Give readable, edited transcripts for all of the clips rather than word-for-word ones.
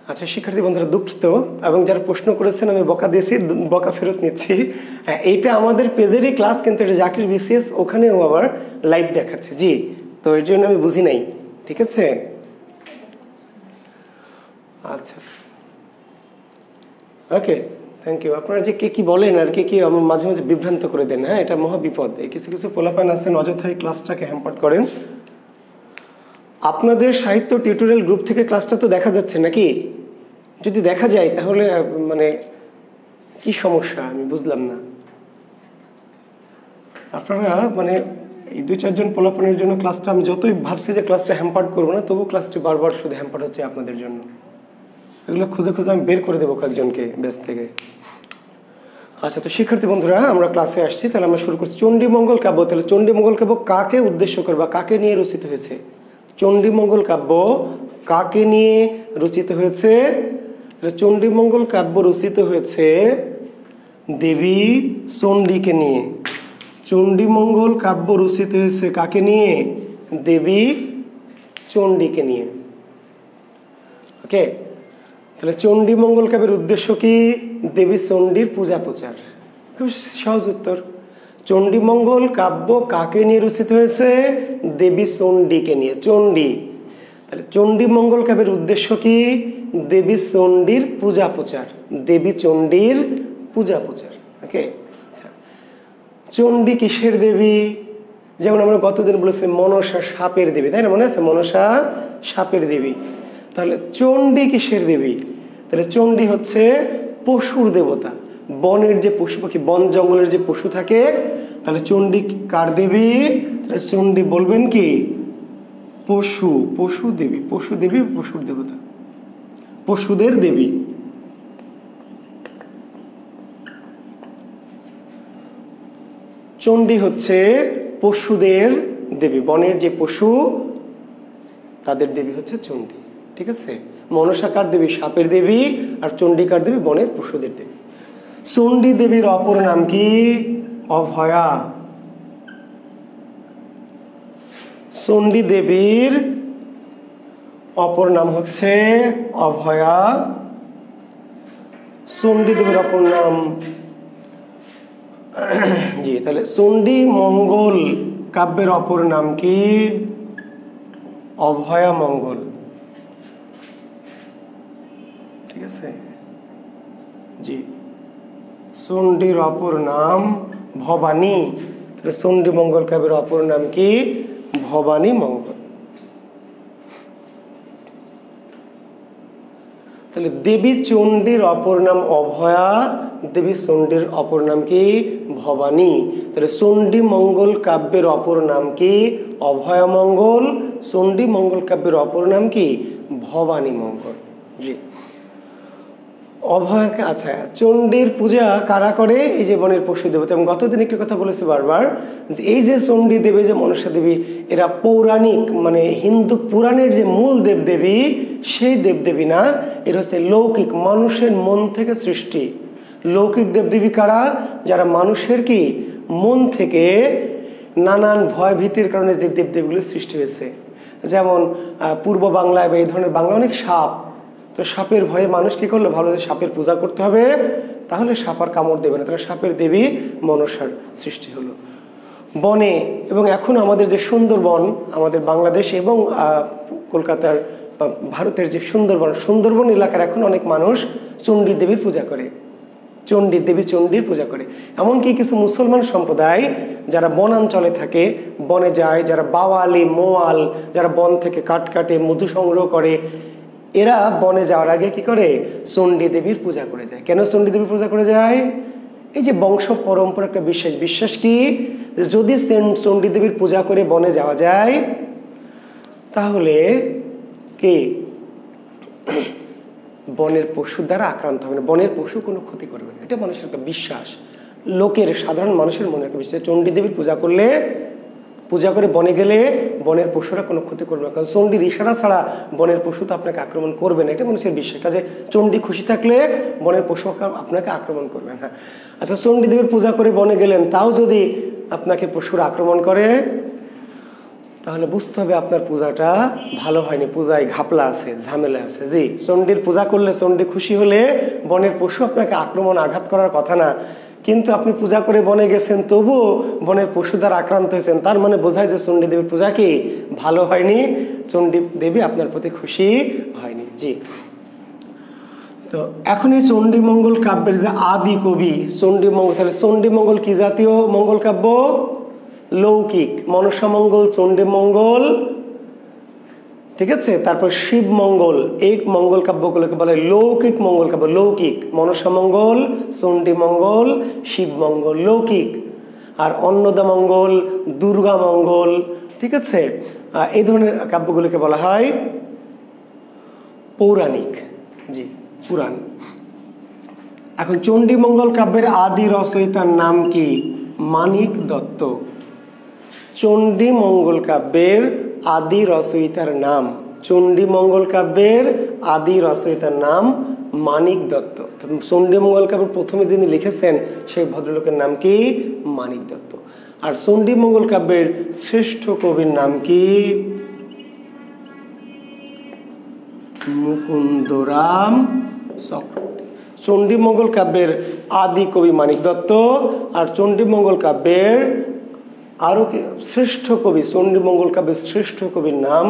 আচ্ছা শিক্ষার্থী বন্ধুরা দুঃখিত এবং যারা প্রশ্ন করেছেন আমি বকা দিয়েছি, বকা ফেরত নিচ্ছি। এইটা আমাদের পেজেরই ক্লাস, কিন্তু এটা জাকির বিসিএস ওখানেও আবার লাইভ দেখাচ্ছে। জি, তো এর জন্য আমি বুঝি নাই। ঠিক আছে, আচ্ছা ওকে, থ্যাংক ইউ। আপনারা যে কে কি বলেন আর কে কি আমার মাঝে মাঝে বিভ্রান্ত করে দেন, হ্যাঁ এটা মহা বিপদ। এই কিছু কিছু পোলাপান আছেন অযথাই ক্লাসটাকে হ্যাম্পার করেন। আপনাদের সাহিত্য টিউটোরিয়াল গ্রুপ থেকে ক্লাসটা তো দেখা যাচ্ছে নাকি? যদি দেখা যায় তাহলে মানে কি সমস্যা আমি বুঝলাম না। আপনারা মানে এই 2-4 জন পোলাপানের জন্য ক্লাসটা, আমি যতই ভাবছি যে ক্লাসটা হ্যাম্পার্ড করবো না, তবু ক্লাসটি বারবার শুধু হ্যাম্পার্ড হচ্ছে আপনাদের জন্য। এগুলো খুঁজে খুঁজে আমি বের করে দেবো কয়েকজনকে ব্যাচ থেকে। আচ্ছা, তো শিক্ষার্থী বন্ধুরা আমরা ক্লাসে আসছি, তাহলে আমরা শুরু করছি। চণ্ডীমঙ্গল কাব্য, তাহলে চণ্ডীমঙ্গল কাব্য কাকে উদ্দেশ্য করে বা কাকে নিয়ে রচিত হয়েছে? চণ্ডীমঙ্গল কাব্য কাকে নিয়ে রচিত হয়েছে? চণ্ডীমঙ্গল কাব্য রচিত হয়েছে দেবী চণ্ডীকে নিয়ে। চণ্ডীমঙ্গল কাব্য রচিত হয়েছে কাকে নিয়ে? দেবী চণ্ডীকে নিয়ে। ওকে, তাহলে চণ্ডীমঙ্গল কাব্যের উদ্দেশ্য কি? দেবী চণ্ডীর পূজা প্রচার। খুব সহজ উত্তর। চণ্ডীমঙ্গল কাব্য কাকে নিয়ে রচিত হয়েছে? দেবী চণ্ডীকে নিয়ে। চণ্ডী, তাহলে চণ্ডীমঙ্গল কাব্যের উদ্দেশ্য কি? দেবী চণ্ডীর পূজা প্রচার। দেবী চণ্ডীর পূজা প্রচার। ওকে, আচ্ছা চণ্ডী কিসের দেবী? যেমন আমরা গতদিন বলেছিলাম মনসা সাপের দেবী, তাই না? মনে আছে মনসা সাপের দেবী। তাহলে চণ্ডী কিসের দেবী? তাহলে চণ্ডী হচ্ছে পশুর দেবতা। বনের যে পশু পাখি, বন জঙ্গলের যে পশু থাকে, তাহলে চণ্ডী কার দেবী? তাহলে চণ্ডী বলবেন কি? পশু, পশু দেবী। পশু দেবী, পশুর দেবতা, পশুদের দেবী। চণ্ডী হচ্ছে পশুদের দেবী। বনের যে পশু তাদের দেবী হচ্ছে চণ্ডী। ঠিক আছে, মনসাকার দেবী সাপের দেবী, আর চণ্ডিকার দেবী বনের পশুদের দেবী। চণ্ডী দেবীর অপর নাম কি? অভয়া। চণ্ডী দেবীর অপর নাম হচ্ছে অভয়া। চণ্ডী দেবীর অপর নাম জি, তাহলে চণ্ডী মঙ্গল কাব্যের অপর নাম কি? অভয়া মঙ্গল। ঠিক আছে, জি, চণ্ডীর অপর নাম ভবানী। তাহলে চণ্ডী মঙ্গল কাব্যের অপর নাম কি? ভবানী মঙ্গল। তাহলে দেবী চণ্ডীর অপর নাম অভয়া, দেবী চণ্ডীর অপর নাম কি? ভবানী। তাহলে চণ্ডী মঙ্গল কাব্যের অপর নাম কি? অভয়া মঙ্গল। চণ্ডী মঙ্গল কাব্যের অপর নাম কি? ভবানী মঙ্গল। জি, অভয়াকে, আচ্ছা চণ্ডীর পূজা কারা করে? এই যে বনের পশু দেবতা। এবং গতদিন একটি কথা বলেছি বারবার, যে এই যে চণ্ডী দেবী, যে মনসা দেবী, এরা পৌরাণিক মানে হিন্দু পুরাণের যে মূল দেবদেবী, সেই দেবদেবী না, এরা হচ্ছে লৌকিক, মানুষের মন থেকে সৃষ্টি। লৌকিক দেবদেবী কারা? যারা মানুষের কি মন থেকে নানান ভয় ভীতির কারণে যে দেবদেবীগুলো সৃষ্টি হয়েছে। যেমন পূর্ব বাংলায় বা এই ধরনের বাংলা অনেক সাপ, তো সাপের ভয়ে মানুষ কি করলো? ভালো সাপের পূজা করতে হবে, তাহলে সাপ আর কামড় দেবে না। তাহলে সাপের দেবী মনসার সৃষ্টি হলো বনে। এবং এখন আমাদের যে সুন্দরবন, আমাদের বাংলাদেশ এবং কলকাতার বা ভারতের যে সুন্দরবন এলাকার এখন অনেক মানুষ চণ্ডী দেবীর পূজা করে, চণ্ডী দেবী চণ্ডীর পূজা করে। এমনকি কিছু মুসলমান সম্প্রদায় যারা বনাঞ্চলে থাকে, বনে যায়, যারা বাওয়ালি মোয়াল, যারা বন থেকে কাঠ কাটে মধু সংগ্রহ করে, এরা বনে যাওয়ার আগে কি করে? চণ্ডী দেবীর পূজা করে যায়। কেন চণ্ডী দেবীর পূজা করে যায়? এই যে বংশ পরম্পরা একটা বিশ্বাস কি, যদি চণ্ডী দেবীর পূজা করে বনে যাওয়া যায় তাহলে কি বনের পশু দ্বারা আক্রান্ত হবে না, বনের পশু কোনো ক্ষতি করবে না। এটা মানুষের একটা বিশ্বাস, লোকের সাধারণ মানুষের মনে একটা বিশ্বাস। চণ্ডী দেবীর পূজা করলে, পূজা করে বনে গেলে বনের পশুরা কোনো ক্ষতি করবে না, কারণ চণ্ডীর ইশারা ছাড়া বনের পশু তো আপনাকে আক্রমণ করবে না। এটা মানুষের বিশ্বাস। কাজে চণ্ডী খুশি থাকলে বনের পশু আপনাকে আক্রমণ করবে না। আচ্ছা, চণ্ডী দেবীর পূজা করে বনে গেলেন, তাও যদি আপনাকে পশুরা আক্রমণ করে তাহলে বুঝতে হবে আপনার পূজাটা ভালো হয়নি, পূজায় ঘাপলা আছে, ঝামেলা আছে। জি, চণ্ডীর পূজা করলে, চণ্ডী খুশি হলে বনের পশু আপনাকে আক্রমণ আঘাত করার কথা না, কিন্তু আপনি পূজা করে বনে গেছেন, তবুও বনের পশু দ্বারা আক্রান্ত হয়েছেন, তার মানে বোঝায় যে চণ্ডী দেবীর পূজা কি ভালো হয়নি, চণ্ডী দেবী আপনার প্রতি খুশি হয়নি। জি, তো এখন এই চণ্ডীমঙ্গল কাব্যের যে আদি কবি চণ্ডীমঙ্গল, তাহলে চণ্ডীমঙ্গল কি জাতীয় মঙ্গল কাব্য? লৌকিক। মনসামঙ্গল, চণ্ডীমঙ্গল, ঠিক আছে। তারপর শিবমঙ্গল, এই মঙ্গল কাব্যগুলোকে বলে লৌকিক মঙ্গল কাব্য। লৌকিক, মনসামঙ্গল, চণ্ডীমঙ্গল, শিবমঙ্গল লৌকিক। আর অন্নদামঙ্গল, দুর্গামঙ্গল, ঠিক আছে, এই ধরনের কাব্যগুলোকে বলা হয় পৌরাণিক। জি, পুরাণ। এখন চণ্ডীমঙ্গল কাব্যের আদি রচয়িতার নাম কি? মানিক দত্ত। চণ্ডীমঙ্গল কাব্যের আদি রচয়িতার নাম, চণ্ডীমঙ্গল কাব্যের আদি রচয়িতার নাম মানিক দত্ত। চণ্ডীমঙ্গল কাব্যের প্রথমে যিনি লিখেছেন সেই ভদ্রলোকের নাম কি? মানিক দত্ত। আর চণ্ডীমঙ্গল কাব্যের শ্রেষ্ঠ কবির নাম কি? মুকুন্দরাম চক্রবর্তী। চণ্ডীমঙ্গল কাব্যের আদি কবি মানিক দত্ত, আর চণ্ডীমঙ্গল কাব্যের আরো শ্রেষ্ঠ কবি, চণ্ডীমঙ্গল কাব্যের শ্রেষ্ঠ কবির নাম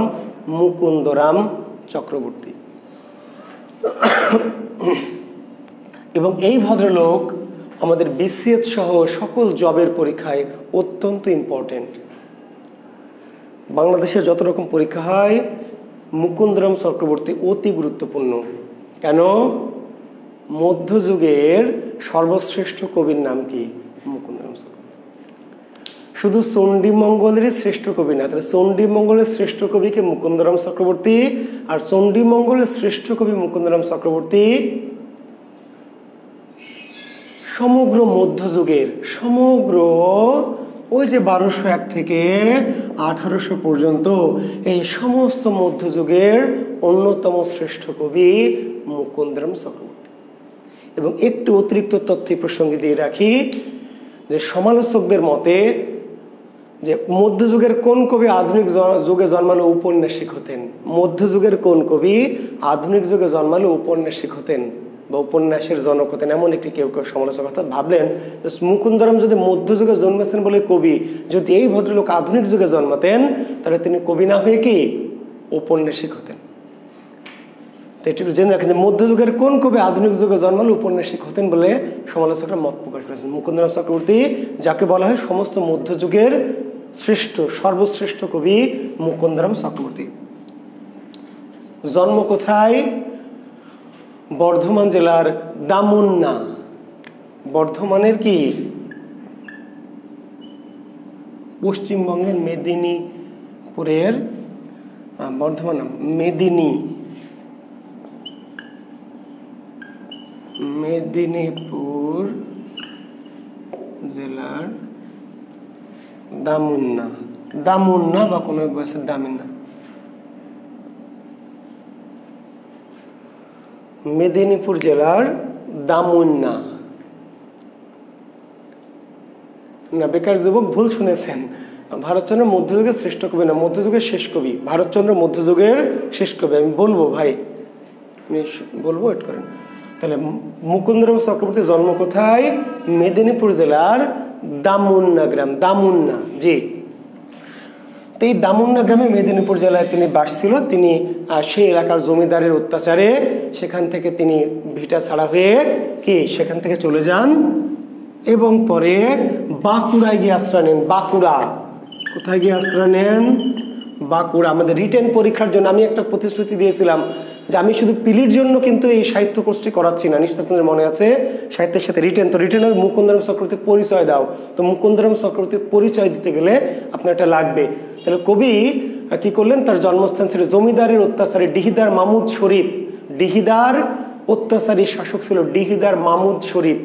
মুকুন্দরাম চক্রবর্তী। এবং এই ভদ্রলোক আমাদের বিসিএস সহ সকল জবের পরীক্ষায় অত্যন্ত ইম্পর্টেন্ট। বাংলাদেশে যত রকম পরীক্ষা হয় মুকুন্দরাম চক্রবর্তী অতি গুরুত্বপূর্ণ। কেন? মধ্যযুগের সর্বশ্রেষ্ঠ কবির নাম কি? মুকুন্দরাম চক্রবর্তী। শুধু চণ্ডীমঙ্গলেরই শ্রেষ্ঠ কবি না, তাহলে চণ্ডীমঙ্গলের শ্রেষ্ঠ কবিকে মুকুন্দরাম চক্রবর্তী, আর চণ্ডীমঙ্গলের শ্রেষ্ঠ কবি মুকুন্দরাম চক্রবর্তী সমগ্র মধ্যযুগের, সমগ্র ওই যে 1201 থেকে 1800 পর্যন্ত এই সমস্ত মধ্যযুগের অন্যতম শ্রেষ্ঠ কবি মুকুন্দরাম চক্রবর্তী। এবং একটু অতিরিক্ত তথ্য প্রসঙ্গে দিয়ে রাখি যে সমালোচকদের মতে যে মধ্যযুগের কোন কবি আধুনিক যুগে জন্মালে ঔপন্যাসিক হতেন, মধ্যযুগের কোন কবি আধুনিক যুগে জন্মালে ঔপন্যাসিক হতেন বা উপন্যাসের জনক হতেন, এমন একটি কেউ কেউ সমালোচক অর্থাৎ ভাবলেন যে মুকুন্দরাম যদি মধ্যযুগে জন্মেছেন বলে কবি, যদি এই ভদ্রলোক আধুনিক যুগে জন্মাতেন তাহলে তিনি কবি না হয়ে কি ঔপন্যাসিক হতেন। তো এটি জেনে রাখেন যে মধ্যযুগের কোন কবি আধুনিক যুগে জন্মালে উপন্যাসিক হতেন বলে সমালোচকরা মত প্রকাশ করেছেন। মুকুন্দরাম চক্রবর্তী, যাকে বলা হয় সমস্ত মধ্যযুগের শ্রেষ্ঠ, সর্বশ্রেষ্ঠ কবি মুকুন্দরাম চক্রবর্তী। জন্ম কোথায়? বর্ধমান জেলার দামুন্না। বর্ধমানের কি পশ্চিমবঙ্গের মেদিনীপুরের, বর্ধমান মেদিনীপুর জেলার দামুন্না, দামুন্না বা কোনো বয়সের দামিন্না, মেদিনীপুর জেলার দামুন্না। না, বেকার যুবক, ভুল শুনেছেন। ভারতচন্দ্র মধ্যযুগের শ্রেষ্ঠ কবি না, মধ্যযুগের শেষ কবি। ভারতচন্দ্র মধ্যযুগের শেষ কবি। আমি বলবো ভাই, আমি বলবো, ওয়েট করেন। তাহলে মুকুন্দরাম চক্রবর্তীর জন্ম কোথায়? মেদিনীপুর জেলার দামুন্না গ্রাম, দামুন্না। জি, এই দামুন্না গ্রামে মেদিনীপুর জেলায় তিনি বাস ছিল। তিনি সেই এলাকার জমিদারের অত্যাচারে সেখান থেকে তিনি ভিটা ছাড়া হয়ে কি সেখান থেকে চলে যান এবং পরে বাঁকুড়ায় গিয়ে আশ্রয় নেন। বাঁকুড়া, কোথায় গিয়ে আশ্রয় নেন? বাঁকুড়া। আমাদের রিটেন পরীক্ষার জন্য আমি একটা প্রতিশ্রুতি দিয়েছিলাম যে আমি শুধু পিলির জন্য কিন্তু এই সাহিত্য কোর্সটি করাচ্ছি না, নিশ্চয় আপনাদের মনে আছে। সাহিত্যের সাথে রিটেন, তো রিটেন হবে মুকুন্দরাম চক্রবর্তীর পরিচয় দাও। তো মুকুন্দরাম চক্রবর্তীর পরিচয় দিতে গেলে আপনার এটা লাগবে। তাহলে কবি কি করলেন? তার জন্মস্থান ছিল জমিদারের অত্যাচারী ডিহিদার মামুদ শরীফ। ডিহিদার অত্যাচারী শাসক ছিল ডিহিদার মামুদ শরীফ।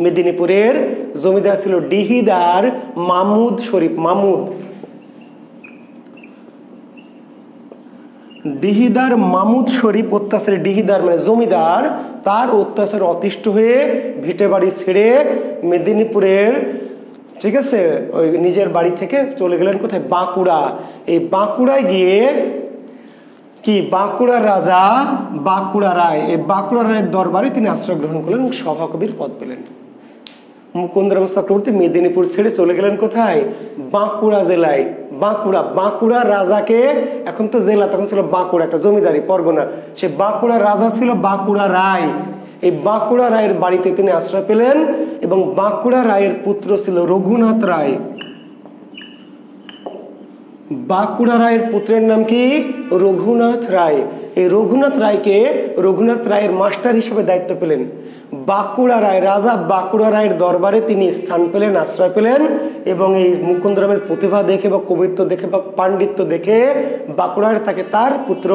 মেদিনীপুরের জমিদার ছিল ডিহিদার মামুদ শরীফ। মামুদ, ডিহিদার মামুদ শরীফ অত্যাচারী, ডিহিদার মানে জমিদার, তার অত্যাচারে অতিষ্ঠ হয়ে ভিটে বাড়ি ছেড়ে মেদিনীপুরের ঠিক আছে, ওই নিজের বাড়ি থেকে চলে গেলেন কোথায়, বাঁকুড়া। এই বাঁকুড়ায় গিয়ে কি বাঁকুড়ার রাজা বাঁকুড়া রায়, এই বাঁকুড়া রায়ের দরবারে তিনি আশ্রয় গ্রহণ করলেন, সভাকবির পদ পেলেন। মুকুন্দরাম চক্রবর্তী মেদিনীপুর ছেড়ে চলে গেলেন কোথায়, বাঁকুড়া জেলায়। বাঁকুড়া রাজাকে, এখন তো জেলা, তখন ছিল বাঁকুড়া, একটা জমিদারি পরগনা, সে বাঁকুড়া রাজা ছিল বাঁকুড়া রায়। এই বাঁকুড়া রায়ের বাড়িতে তিনি আশ্রয় পেলেন এবং বাঁকুড়া রায়ের পুত্র ছিল রঘুনাথ রায়। বাঁকুড়া রায়ের পুত্রের নাম কি, রঘুনাথ রায়। এই রঘুনাথ রায়কে রঘুনাথ রায়ের মাস্টার হিসেবে দায়িত্ব পেলেন। বাঁকুড়া রায়, রাজা বাঁকুড়া রায়ের দরবারে তিনি স্থান পেলেন, আশ্রয় পেলেন এবং এই মুকুন্দরামের প্রতিভা দেখে বা কবিত্ব দেখে বা পাণ্ডিত্য দেখে বাঁকুড়ার তাকে তার পুত্র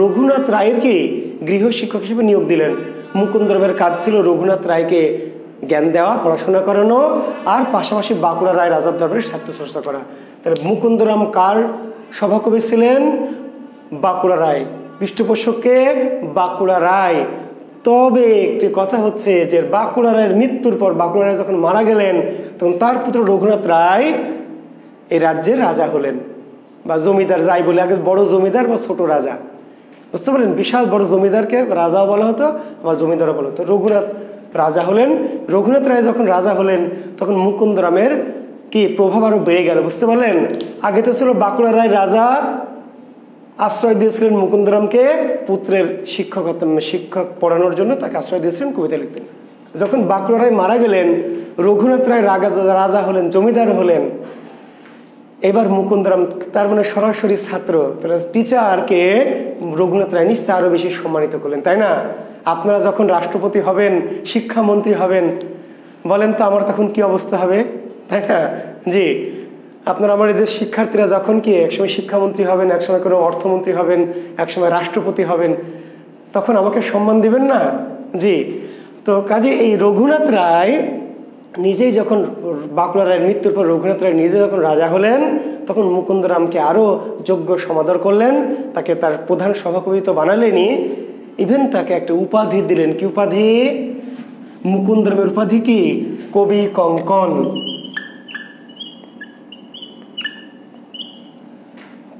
রঘুনাথ রায়ের কি গৃহ শিক্ষক হিসেবে নিয়োগ দিলেন। মুকুন্দরামের কাজ ছিল রঘুনাথ রায়কে জ্ঞান দেওয়া, পড়াশোনা করানো, আর পাশাপাশি বাঁকুড়া রায় রাজার দরবারে সাহিত্য চর্চা করা। তাহলে মুকুন্দরাম কার সভাকবি ছিলেন, বাঁকুড়া রায়। পৃষ্ঠপোষককে বাঁকুড়া রায়। তবে একটি কথা হচ্ছে যে বাঁকুড়া রায়ের মৃত্যুর পর, বাঁকুড়া রায় যখন মারা গেলেন, তখন তার পুত্র রঘুনাথ রায় এই রাজ্যের রাজা হলেন বা জমিদার, যাই বলে, আগে বড় জমিদার বা ছোট রাজা, বুঝতে পারলেন, বিশাল বড় জমিদারকে রাজাও বলা হতো বা জমিদারও বলা হতো। রঘুনাথ রাজা হলেন। রঘুনাথ রায় যখন রাজা হলেন তখন মুকুন্দরামের কি প্রভাব আরো বেড়ে গেল, বুঝতে পারলেন। আগে তো ছিল বাঁকুড়া রায় রাজা আশ্রয় দিয়েছিলেন মুকুন্দরামকে, পুত্রের শিক্ষক পড়ানোর জন্য তাকে আশ্রয় দিয়েছিলেন, কবিতা লিখতেন। যখন বাঁকুড়া রায় মারা গেলেন, রঘুনাথ রায় রাজা হলেন, জমিদার হলেন। এবার মুকুন্দরাম তার মানে সরাসরি ছাত্র, তাহলে টিচারকে রঘুনাথ রায় নিশ্চয় আরো বেশি সম্মানিত করলেন, তাই না? আপনারা যখন রাষ্ট্রপতি হবেন, শিক্ষামন্ত্রী হবেন, বলেন তো আমার তখন কি অবস্থা হবে, তাই না? জি, আপনারা আমার যে শিক্ষার্থীরা যখন কি একসময় শিক্ষামন্ত্রী হবেন, একসময় কোনো অর্থমন্ত্রী হবেন, একসময় রাষ্ট্রপতি হবেন, তখন আমাকে সম্মান দিবেন না? জি, তো কাজে এই রঘুনাথ রায় নিজেই যখন বাঁকুড়া রায়ের মৃত্যুর পর রঘুনাথ রায় নিজে যখন রাজা হলেন, তখন মুকুন্দরামকে আরো যোগ্য সমাদর করলেন, তাকে তার প্রধান সভাকবি তো বানালেনই, ইভেন তাকে একটা উপাধি দিলেন। কি উপাধি? মুকুন্দরামের উপাধি কি, কবি কঙ্কন।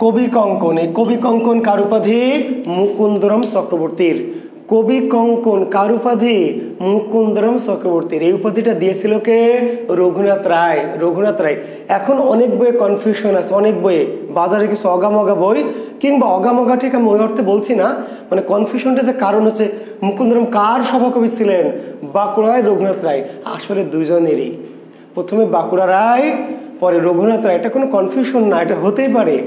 কবি কঙ্কন, এই কবি কঙ্কন কার উপাধি? মুকুন্দরাম চক্রবর্তীর। কবি কঙ্কন কার উপাধি? মুকুন্দরাম চক্রবর্তীর। এই উপাধিটা দিয়েছিল কে? রঘুনাথ রায়। রঘুনাথ রায়। এখন অনেক বইয়ে কনফিউশন আছে, অনেক বইয়ে, বাজারে কিছু অগামগা বই, কিংবা অগামগা ঠিক আমি ওই অর্থে বলছি না, মানে কনফিউশনটা যে কারণ হচ্ছে মুকুন্দরাম কার সভাকবি ছিলেন? বাঁকুড়া রায়, রঘুনাথ রায়। আসলে দুজনেরই, প্রথমে বাঁকুড়া রায়, পরে রঘুনাথ রায়। এটা কোনো কনফিউশন না, এটা হতেই পারে।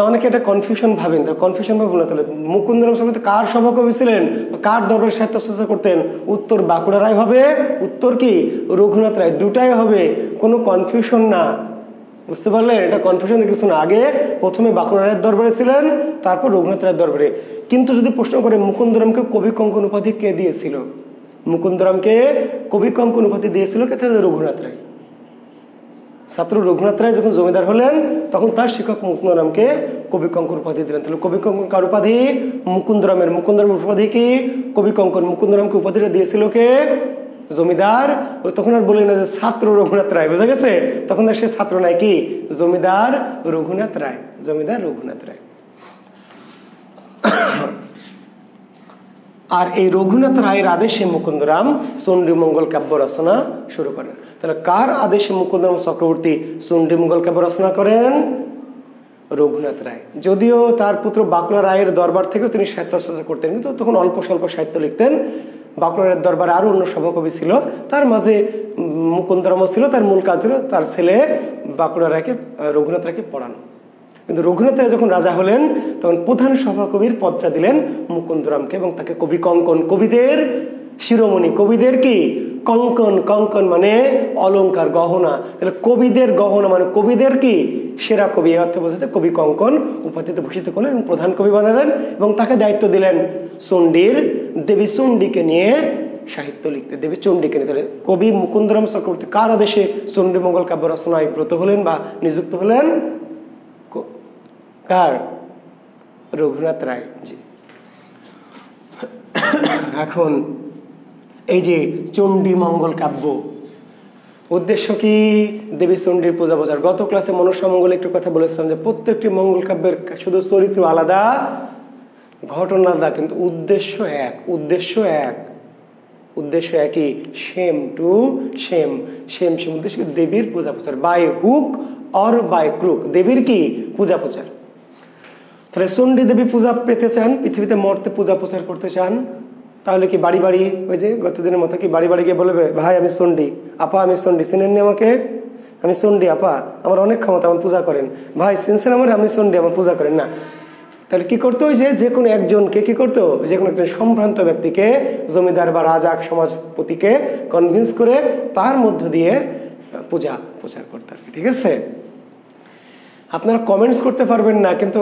অনেকে এটা কনফিউশন ভাবেন, তার কনফিউশন ভাবুন না। তাহলে মুকুন্দরাম চক্রবর্তী কার সভাকবি ছিলেন, কার দরবারে সাহিত্য চর্চা করতেন? উত্তর বাঁকুড়া রায় হবে, উত্তর কি রঘুনাথ রায়, দুটাই হবে, কোনো কনফিউশন না, বুঝতে পারলেন? এটা কনফিউশনের কিছু না। আগে প্রথমে বাঁকুড়া রায়ের দরবারে ছিলেন, তারপর রঘুনাথ রায়ের দরবারে। কিন্তু যদি প্রশ্ন করে মুকুন্দরামকে কবি কঙ্কন উপাধি কে দিয়েছিল? মুকুন্দরামকে কবি কঙ্কন উপাধি দিয়েছিল কে? তাহলে রঘুনাথ রায়। ছাত্র রঘুনাথ রায় যখন জমিদার হলেন, তখন তার শিক্ষক মুকুন্দরামকে কবি কঙ্কন উপাধি দিলেন। তাহলে কবি কঙ্কন কার উপাধি? মুকুন্দরামের। মুকুন্দরামের উপাধি কি? কবি কঙ্কন। মুকুন্দরামকে উপাধিটা দিয়েছিল কে? জমিদার। ওই তখন আর বলি না যে ছাত্র রঘুনাথ রায়, বুঝা গেছে? তখন আর সে ছাত্র নাই, কি জমিদার রঘুনাথ রায়। জমিদার রঘুনাথ রায়। আর এই রঘুনাথ রায়ের আদেশে মুকুন্দরাম চণ্ডীমঙ্গল কাব্য রচনা শুরু করেন। তাহলে কার আদেশে মুকুন্দরাম চক্রবর্তী চণ্ডীমঙ্গল কাব্য রচনা করেন? রঘুনাথ রায়। যদিও তার পুত্র বাঁকুড়া রায়ের দরবার থেকেও তিনি সাহিত্য চর্চা করতেন, কিন্তু তখন অল্প স্বল্প সাহিত্য লিখতেন। বাঁকুড়া রায়ের দরবারে আরো অন্য সভাকবি ছিল, তার মাঝে মুকুন্দরামও ছিল। তার মূল কাজ ছিল তার ছেলে বাঁকুড়া রায়কে, রঘুনাথ রায়কে পড়ানো। কিন্তু রঘুনাথ রায় যখন রাজা হলেন, তখন প্রধান সভাকবির পদটা দিলেন মুকুন্দরামকে এবং তাকে কবি কঙ্কন, কবিদের শিরোমণি, কবিদের কি কঙ্কন। কঙ্কন মানে অলংকার, গহনা। তাহলে কবিদের গহনা মানে কবিদের কি সেরা কবি, এই অর্থে বোঝাতে কবি কঙ্কন উপাধিতে ভূষিত করলেন এবং প্রধান কবি বানালেন এবং তাকে দায়িত্ব দিলেন চণ্ডীর দেবী চণ্ডীকে নিয়ে সাহিত্য লিখতে, দেবী চণ্ডীকে নিয়ে। তাহলে কবি মুকুন্দরাম চক্রবর্তী কার আদেশে চণ্ডীমঙ্গল কাব্য রচনায় ব্রত হলেন বা নিযুক্ত হলেন? কার? রঘুনাথ রায়। জি। এখন এই যে চণ্ডীমঙ্গল কাব্য, উদ্দেশ্য কি? দেবী চণ্ডীর পূজা বোঝার। গত ক্লাসে মনসা মঙ্গলে একটু কথা বলেছিলাম যে প্রত্যেকটি মঙ্গল কাব্যের শুধু চরিত্র আলাদা, ঘটনা আলাদা, কিন্তু উদ্দেশ্য এক। উদ্দেশ্য একই, সেম টু সেম। উদ্দেশ্য দেবীর পূজা প্রচার, by hook or by crook, দেবীর কি পূজা প্রচার। তাহলে চণ্ডী দেবী পূজা পেতে চান, পৃথিবীতে মর্তে পূজা প্রচার করতে চান, তাহলে কি বাড়ি বাড়ি, ওই যে গতদিনের মতো কি বাড়ি বাড়ি গিয়ে বলবে, ভাই আমি চণ্ডী, আপা আমি চণ্ডী, চিনেননি আমাকে, আমি চণ্ডী আপা, আমার অনেক ক্ষমতা, আমার পূজা করেন, ভাই চিনছেন আমার, আমি চণ্ডী, আমার পূজা করেন না। তাহলে কি করতো? যে কোনো একজনকে কি করতো, যে কোনো একজন সম্ভ্রান্ত ব্যক্তিকে, জমিদার বা রাজা সমাজপতিকে কনভিন্স করে তার মধ্য দিয়ে পূজা প্রচার করতে হবে। ঠিক আছে, আপনারা কমেন্টস করতে পারবেন না, কিন্তু